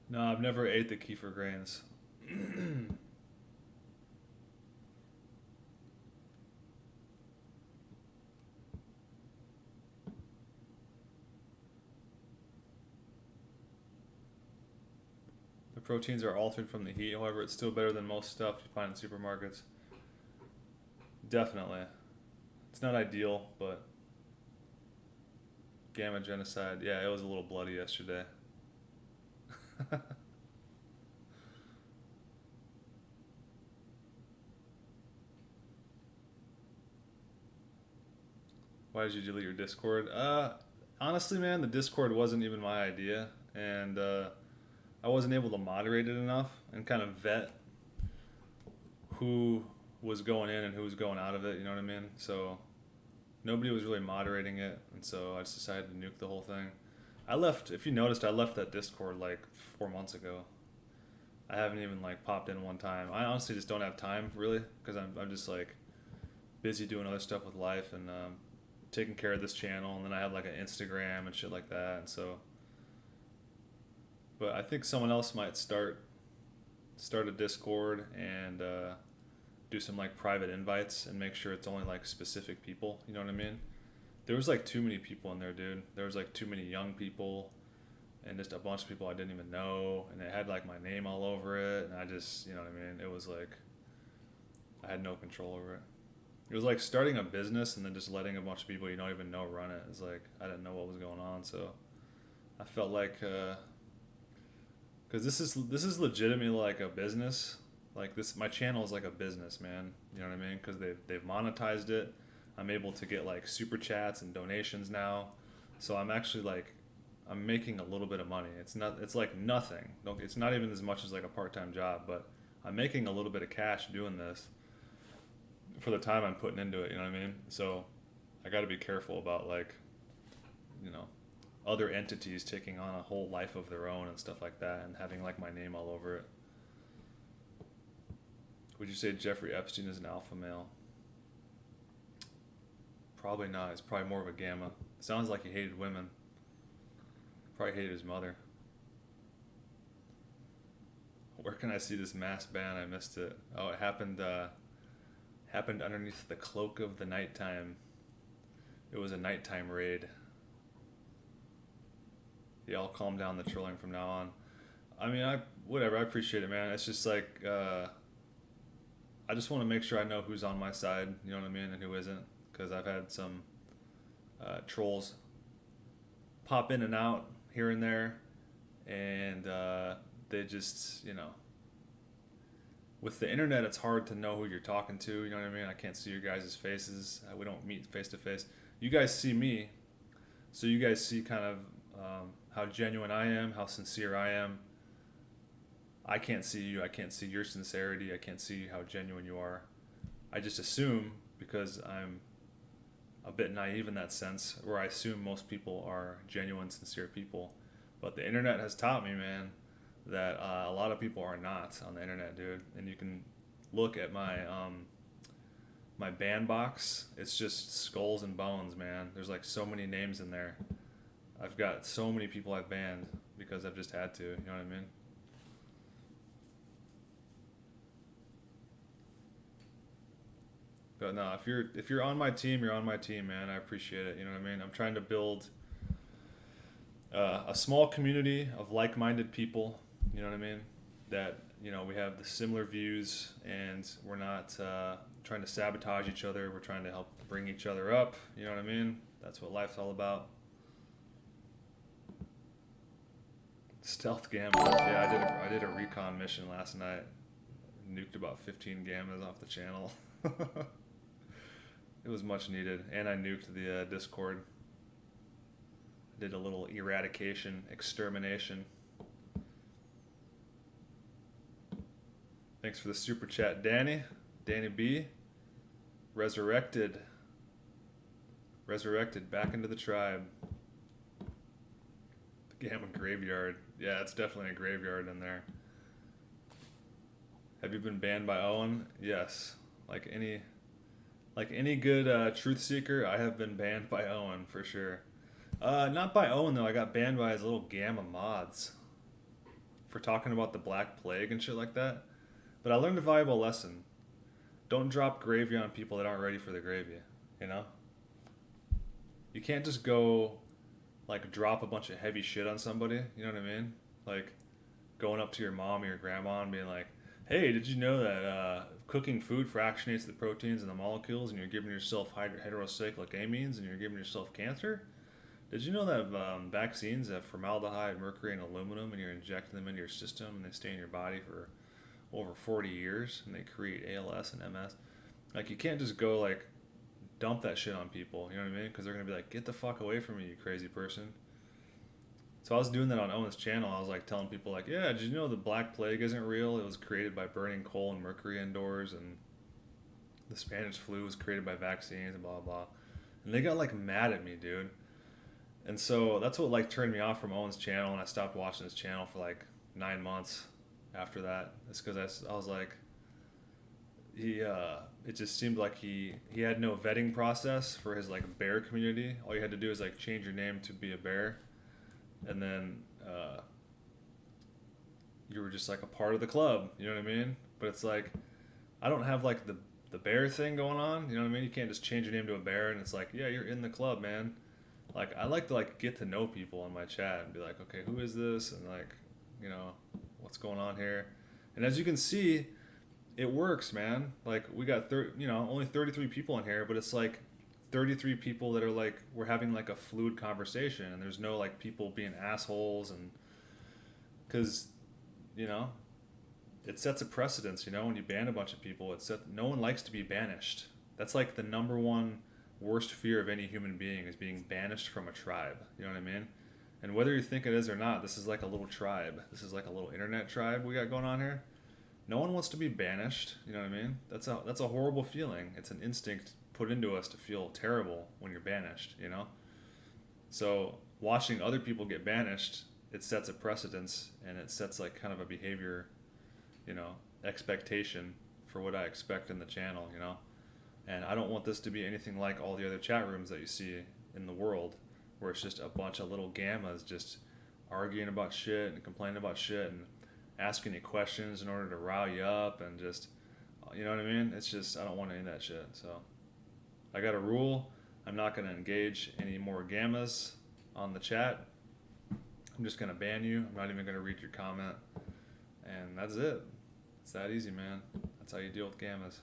No, I've never ate the kefir grains. The proteins are altered from the heat, however, it's still better than most stuff you find in supermarkets. Definitely. It's not ideal, but gamma genocide. Yeah, it was a little bloody yesterday. Why did you delete your Discord? Honestly, man, the Discord wasn't even my idea, and I wasn't able to moderate it enough and kind of vet who was going in and who was going out of it. You know what I mean? So nobody was really moderating it, and so I just decided to nuke the whole thing. I left. If you noticed, I left that Discord like 4 months ago. I haven't even like popped in one time. I honestly just don't have time really, because I'm just like busy doing other stuff with life and taking care of this channel, and then I have like an Instagram and shit like that, and so. But I think someone else might start a Discord and do some like private invites and make sure it's only like specific people. You know what I mean? There was like too many people in there, dude. There was like too many young people and just a bunch of people I didn't even know, and it had like my name all over it, and I just, you know what I mean? It was like I had no control over it. It was like starting a business and then just letting a bunch of people you don't even know run it. It's like I didn't know what was going on, so I felt like because this is legitimately like a business. Like this, my channel is like a business, man. You know what I mean? Because they've monetized it. I'm able to get like super chats and donations now, so I'm actually like I'm making a little bit of money. It's like nothing. It's not even as much as like a part-time job, but I'm making a little bit of cash doing this for the time I'm putting into it. You know what I mean? So I got to be careful about like, you know, other entities taking on a whole life of their own and stuff like that, and having like my name all over it. Would you say Jeffrey Epstein is an alpha male? Probably not. He's probably more of a gamma. Sounds like he hated women. Probably hated his mother. Where can I see this mass ban? I missed it. Oh, it happened underneath the cloak of the nighttime. It was a nighttime raid. Yeah, I'll calm down the trolling from now on. I mean, whatever. I appreciate it, man. It's just like I just want to make sure I know who's on my side. You know what I mean, and who isn't. Because I've had some trolls pop in and out here and there, and they just, you know, with the internet, it's hard to know who you're talking to. You know what I mean? I can't see your guys' faces. We don't meet face to face. You guys see me, so you guys see kind of how genuine I am, how sincere I am. I can't see you. I can't see your sincerity. I can't see how genuine you are. I just assume, because I'm a bit naive in that sense, where I assume most people are genuine, sincere people. But the internet has taught me, man, that a lot of people are not on the internet, dude. And you can look at my my ban box. It's just skulls and bones, man. There's like so many names in there. I've got so many people I've banned because I've just had to. You know what I mean? But no, if you're on my team, you're on my team, man. I appreciate it. You know what I mean? I'm trying to build a small community of like-minded people. You know what I mean? That, you know, we have the similar views, and we're not trying to sabotage each other. We're trying to help bring each other up. You know what I mean? That's what life's all about. Stealth gamma. Yeah, I did a recon mission last night. Nuked about 15 gammas off the channel. It was much needed, and I nuked the Discord. Did a little eradication, extermination. Thanks for the super chat, Danny B. Resurrected back into the tribe. The Gamma graveyard. Yeah, it's definitely a graveyard in there. Have you been banned by Owen? Yes. Like any good truth seeker, I have been banned by Owen for sure. Not by Owen though. I got banned by his little Gamma mods for talking about the Black Plague and shit like that. But I learned a valuable lesson. Don't drop gravy on people that aren't ready for the gravy. You know? You can't just go like drop a bunch of heavy shit on somebody. You know what I mean? Like going up to your mom or your grandma and being like, hey, did you know that cooking food fractionates the proteins and the molecules, and you're giving yourself heterocyclic amines, and you're giving yourself cancer? Did you know that vaccines have formaldehyde, mercury, and aluminum, and you're injecting them into your system, and they stay in your body for over 40 years, and they create ALS and MS? Like, you can't just go, like, dump that shit on people, you know what I mean? Because they're going to be like, get the fuck away from me, you crazy person. So I was doing that on Owen's channel. I was like telling people like, yeah, did you know the Black Plague isn't real? It was created by burning coal and mercury indoors, and the Spanish flu was created by vaccines and blah, blah. And they got like mad at me, dude. And so that's what like turned me off from Owen's channel, and I stopped watching his channel for like 9 months after that. It's because I was like, it just seemed like he had no vetting process for his like bear community. All you had to do is like change your name to be a bear, and then you were just like a part of the club, you know what I mean? But it's like, I don't have like the bear thing going on, you know what I mean? You can't just change your name to a bear and it's like, yeah, you're in the club, man. Like, I like to like get to know people on my chat and be like, okay, who is this? And like, you know, what's going on here? And as you can see, it works, man. Like, we got only 33 people in here, but it's like 33 people that are like, we're having like a fluid conversation, and there's no like people being assholes, and because, you know, it sets a precedence, you know, when you ban a bunch of people, no one likes to be banished. That's like the number one worst fear of any human being, is being banished from a tribe, you know what I mean? And whether you think it is or not, this is like a little tribe. This is like a little internet tribe we got going on here. No one wants to be banished, you know what I mean? That's a horrible feeling. It's an instinct put into us to feel terrible when you're banished, you know? So watching other people get banished, it sets a precedence, and it sets like kind of a behavior, you know, expectation for what I expect in the channel, you know? And I don't want this to be anything like all the other chat rooms that you see in the world, where it's just a bunch of little gammas just arguing about shit and complaining about shit and asking you questions in order to rile you up, and just, you know what I mean? It's just, I don't want any of that shit. So I got a rule. I'm not going to engage any more gammas on the chat. I'm just going to ban you. I'm not even going to read your comment. And that's it. It's that easy, man. That's how you deal with gammas.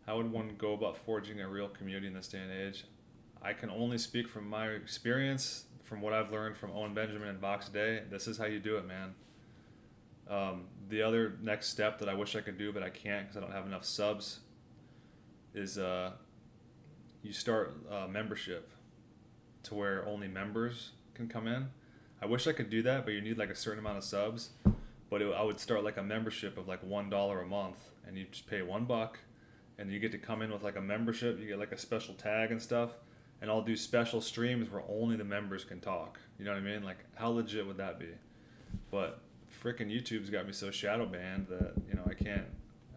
How would one go about forging a real community in this day and age? I can only speak from my experience, from what I've learned from Owen Benjamin and Vox Day. This is how you do it, man. The other next step that I wish I could do, but I can't because I don't have enough subs, is you start a membership to where only members can come in. I wish I could do that, but you need like a certain amount of subs. But I would start like a membership of like $1 a month, and you just pay $1, and you get to come in with like a membership. You get like a special tag and stuff, and I'll do special streams where only the members can talk. You know what I mean? Like, how legit would that be? But freaking YouTube's got me so shadow banned that, you know, I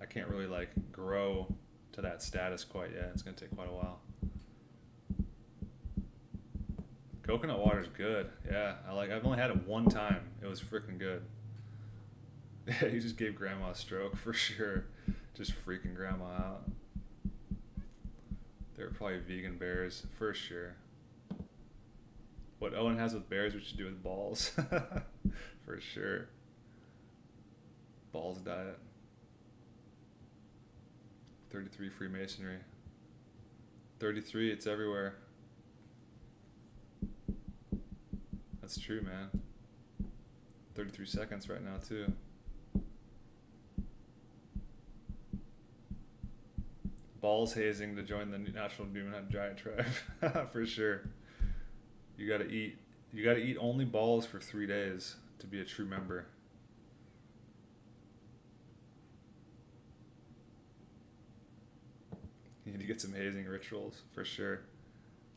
can't really like grow to that status quite yet. It's gonna take quite a while. Coconut water's good. Yeah, I've only had it one time. It was freaking good. Yeah, you just gave grandma a stroke for sure. Just freaking grandma out. They're probably vegan bears for sure. What Owen has with bears, we should do with balls. For sure. Balls diet. 33 Freemasonry. 33, it's everywhere. That's true, man. 33 seconds right now, too. Balls hazing to join the National Demon Hunt Giant Tribe. For sure. You gotta eat only balls for 3 days to be a true member. You need to get some hazing rituals, for sure.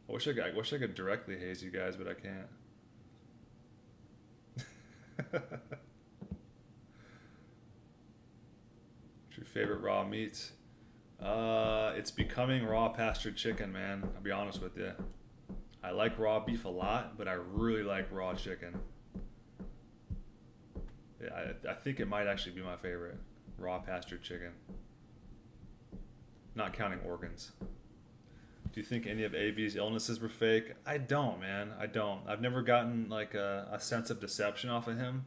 I wish I could directly haze you guys, but I can't. What's your favorite raw meats? It's becoming raw pastured chicken, man. I'll be honest with you. I like raw beef a lot, but I really like raw chicken. Yeah, I think it might actually be my favorite. Raw pastured chicken. Not counting organs. Do you think any of AB's illnesses were fake? I don't, man. I don't. I've never gotten like a sense of deception off of him.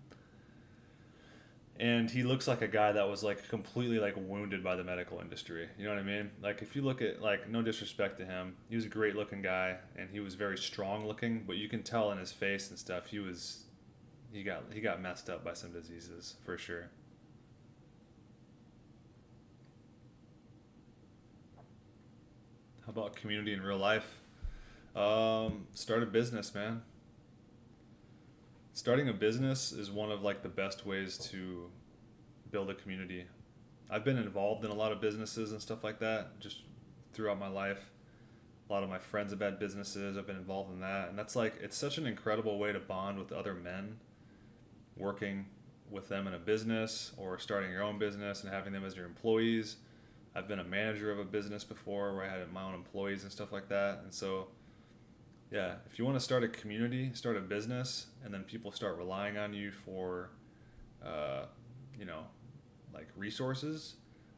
And he looks like a guy that was like completely like wounded by the medical industry. You know what I mean? Like if you look at, like, no disrespect to him, he was a great looking guy and he was very strong looking, but you can tell in his face and stuff he got messed up by some diseases for sure. How about community in real life? Start a business, man. Starting a business is one of like the best ways to build a community. I've been involved in a lot of businesses and stuff like that just throughout my life. A lot of my friends have had businesses. I've been involved in that. And that's like, it's such an incredible way to bond with other men, working with them in a business or starting your own business and having them as your employees. I've been a manager of a business before where I had my own employees and stuff like that. And so, yeah, if you want to start a community, start a business, and then people start relying on you for, like resources,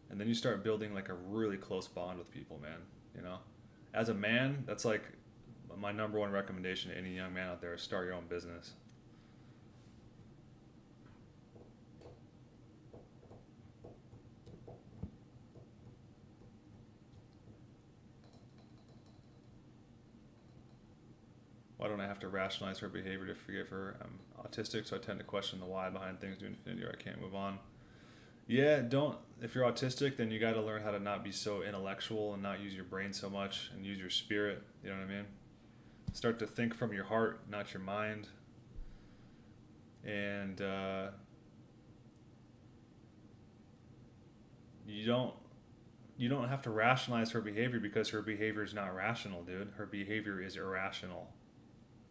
and then you start building like a really close bond with people, man. You know, as a man, that's like my number one recommendation to any young man out there is start your own business. Why don't I have to rationalize her behavior to forgive her? I'm autistic, so I tend to question the why behind things to infinity, or I can't move on. Yeah, don't. If you're autistic, then you got to learn how to not be so intellectual and not use your brain so much and use your spirit. You know what I mean? Start to think from your heart, not your mind. And you don't have to rationalize her behavior because her behavior is not rational, dude. Her behavior is irrational.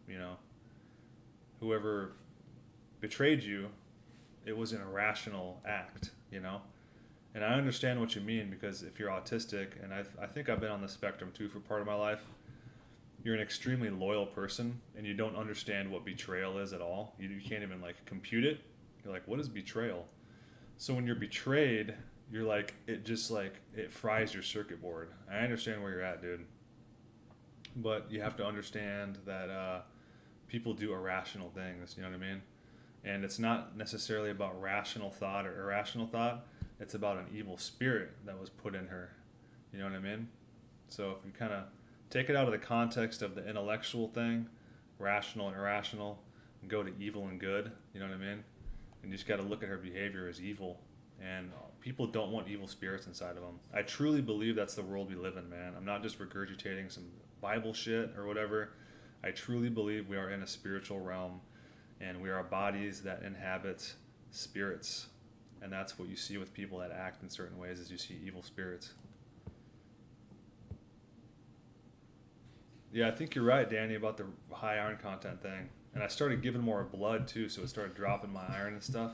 You know, whoever betrayed you, it was an irrational act, you know? And I understand what you mean, because if you're autistic, and I think I've been on the spectrum too for part of my life, you're an extremely loyal person and you don't understand what betrayal is at all. You can't even like compute it. You're like, what is betrayal? So when you're betrayed, you're like, it just like, it fries your circuit board. I understand where you're at, dude. But you have to understand that people do irrational things, you know what I mean? And it's not necessarily about rational thought or irrational thought. It's about an evil spirit that was put in her. You know what I mean? So if you kind of take it out of the context of the intellectual thing, rational and irrational, and go to evil and good, you know what I mean? And you just got to look at her behavior as evil. And people don't want evil spirits inside of them. I truly believe that's the world we live in, man. I'm not just regurgitating some Bible shit or whatever. I truly believe we are in a spiritual realm, and we are bodies that inhabit spirits. And that's what you see with people that act in certain ways, is you see evil spirits. Yeah, I think you're right, Danny, about the high iron content thing. And I started giving more blood too, so it started dropping my iron and stuff.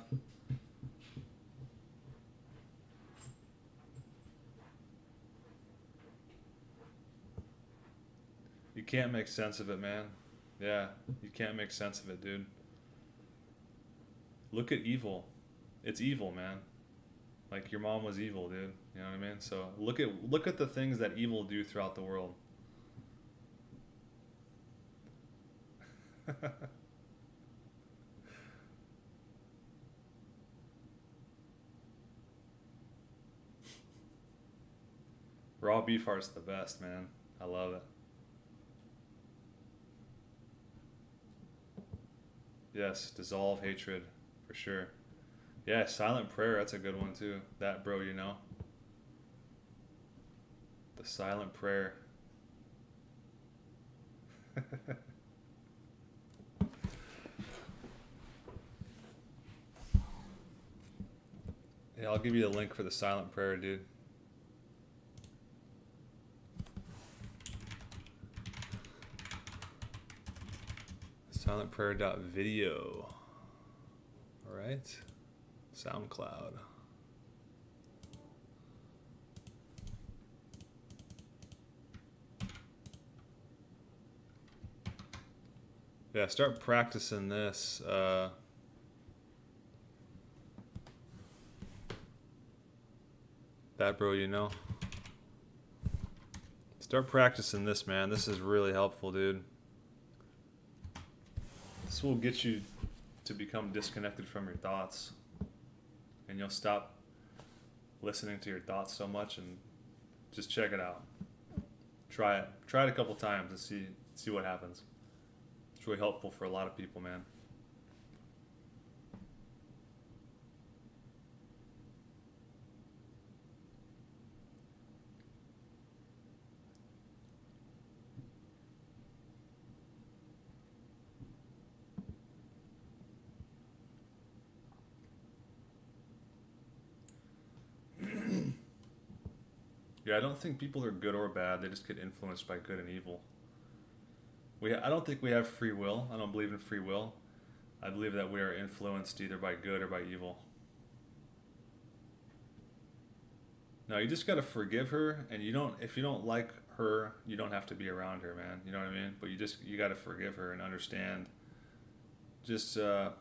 You can't make sense of it, man. Yeah, you can't make sense of it, dude. Look at evil. It's evil, man. Like, your mom was evil, dude. You know what I mean? So look at the things that evil do throughout the world. Raw beef art's the best, man. I love it. Yes, dissolve hatred, for sure. Yeah, silent prayer, that's a good one too. That, bro, you know. The silent prayer. Yeah, I'll give you the link for the silent prayer, dude. Silentprayer.video. Alright. SoundCloud. Yeah, start practicing this. That, bro, you know. Start practicing this, man. This is really helpful, dude. This will get you to become disconnected from your thoughts. And you'll stop listening to your thoughts so much and just check it out. Try it. Try it a couple times and see what happens. It's really helpful for a lot of people, man. Yeah, I don't think people are good or bad. They just get influenced by good and evil. I don't think we have free will. I don't believe in free will. I believe that we are influenced either by good or by evil. No, you just gotta forgive her, and if you don't like her, you don't have to be around her, man. You know what I mean? But you gotta forgive her and understand. Just try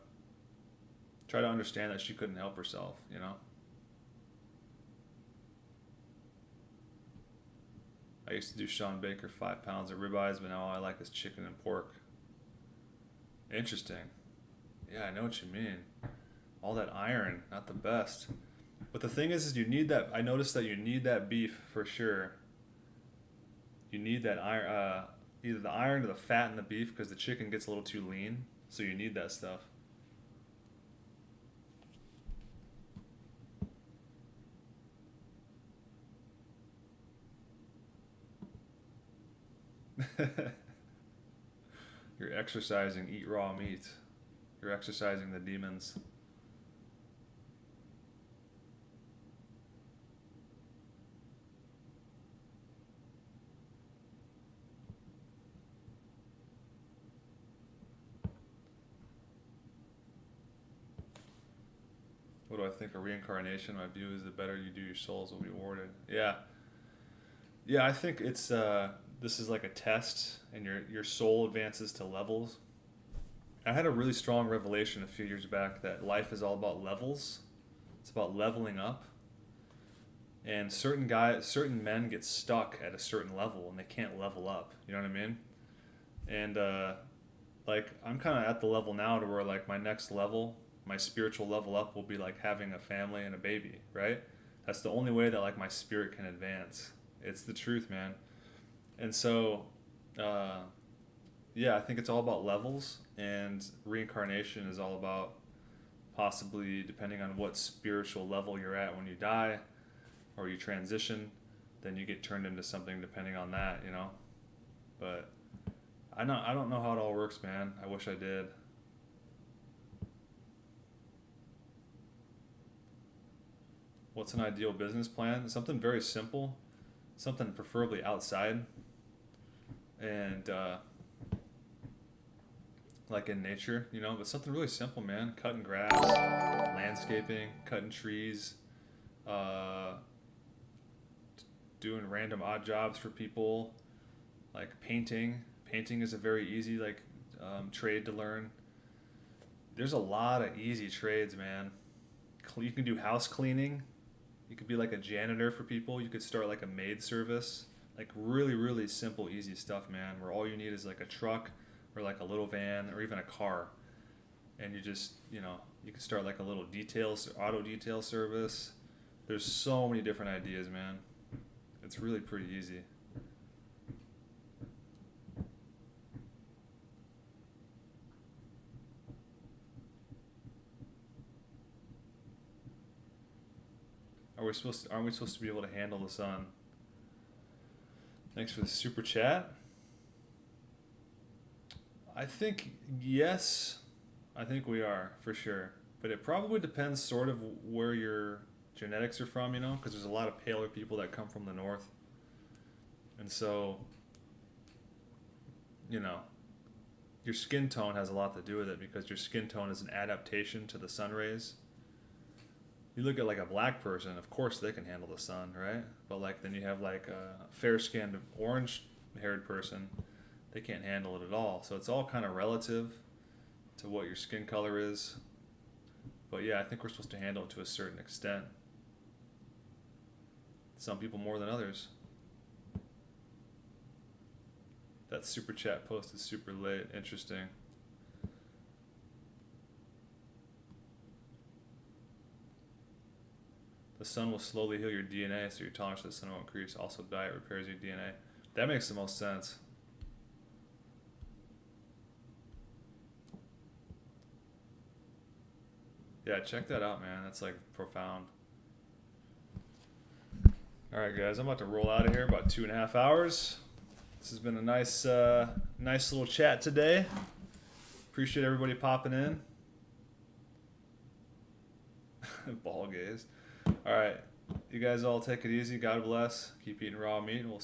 to understand that she couldn't help herself, you know? I used to do Sean Baker 5 pounds of ribeyes, but now all I like is chicken and pork. Interesting. Yeah, I know what you mean. All that iron, not the best. But the thing is you need that. I noticed that you need that beef for sure. You need that iron, either the iron or the fat in the beef, because the chicken gets a little too lean. So you need that stuff. You're exercising, eat raw meat. You're exercising the demons. What do I think of reincarnation? My view is the better you do, your souls will be rewarded. Yeah. Yeah, I think it's this is like a test, and your soul advances to levels. I had a really strong revelation a few years back that life is all about levels. It's about leveling up. And certain men get stuck at a certain level and they can't level up. You know what I mean? And like I'm kind of at the level now to where like my next level, my spiritual level up will be like having a family and a baby, right? That's the only way that like my spirit can advance. It's the truth, man. And so, yeah, I think it's all about levels, and reincarnation is all about possibly, depending on what spiritual level you're at when you die or you transition, then you get turned into something depending on that, you know? But I don't know how it all works, man. I wish I did. What's an ideal business plan? Something very simple, something preferably outside, and like in nature, you know, but something really simple, man. Cutting grass, landscaping, cutting trees, doing random odd jobs for people, like painting. Painting is a very easy trade to learn. There's a lot of easy trades, man. You can do house cleaning. You could be like a janitor for people. You could start like a maid service. Like really, really simple, easy stuff, man, where all you need is like a truck or like a little van or even a car. And you just, you know, you can start like a little auto detail service. There's so many different ideas, man. It's really pretty easy. Aren't we supposed to be able to handle the sun? Thanks for the super chat. I think yes. I think we are for sure. But it probably depends sort of where your genetics are from, you know, because there's a lot of paler people that come from the north. And so, you know, your skin tone has a lot to do with it because your skin tone is an adaptation to the sun rays. You look at like a black person, of course they can handle the sun, right? But like then you have like a fair-skinned orange-haired person, they can't handle it at all. So it's all kind of relative to what your skin color is. But yeah, I think we're supposed to handle it to a certain extent. Some people more than others. That super chat post is super late. Interesting. The sun will slowly heal your DNA, so your tolerance to the sun will increase. Also, diet repairs your DNA. That makes the most sense. Yeah, check that out, man. That's like profound. All right, guys, I'm about to roll out of here. About 2.5 hours. This has been a nice little chat today. Appreciate everybody popping in. Ball gaze. All right, you guys all take it easy. God bless. Keep eating raw meat, and we'll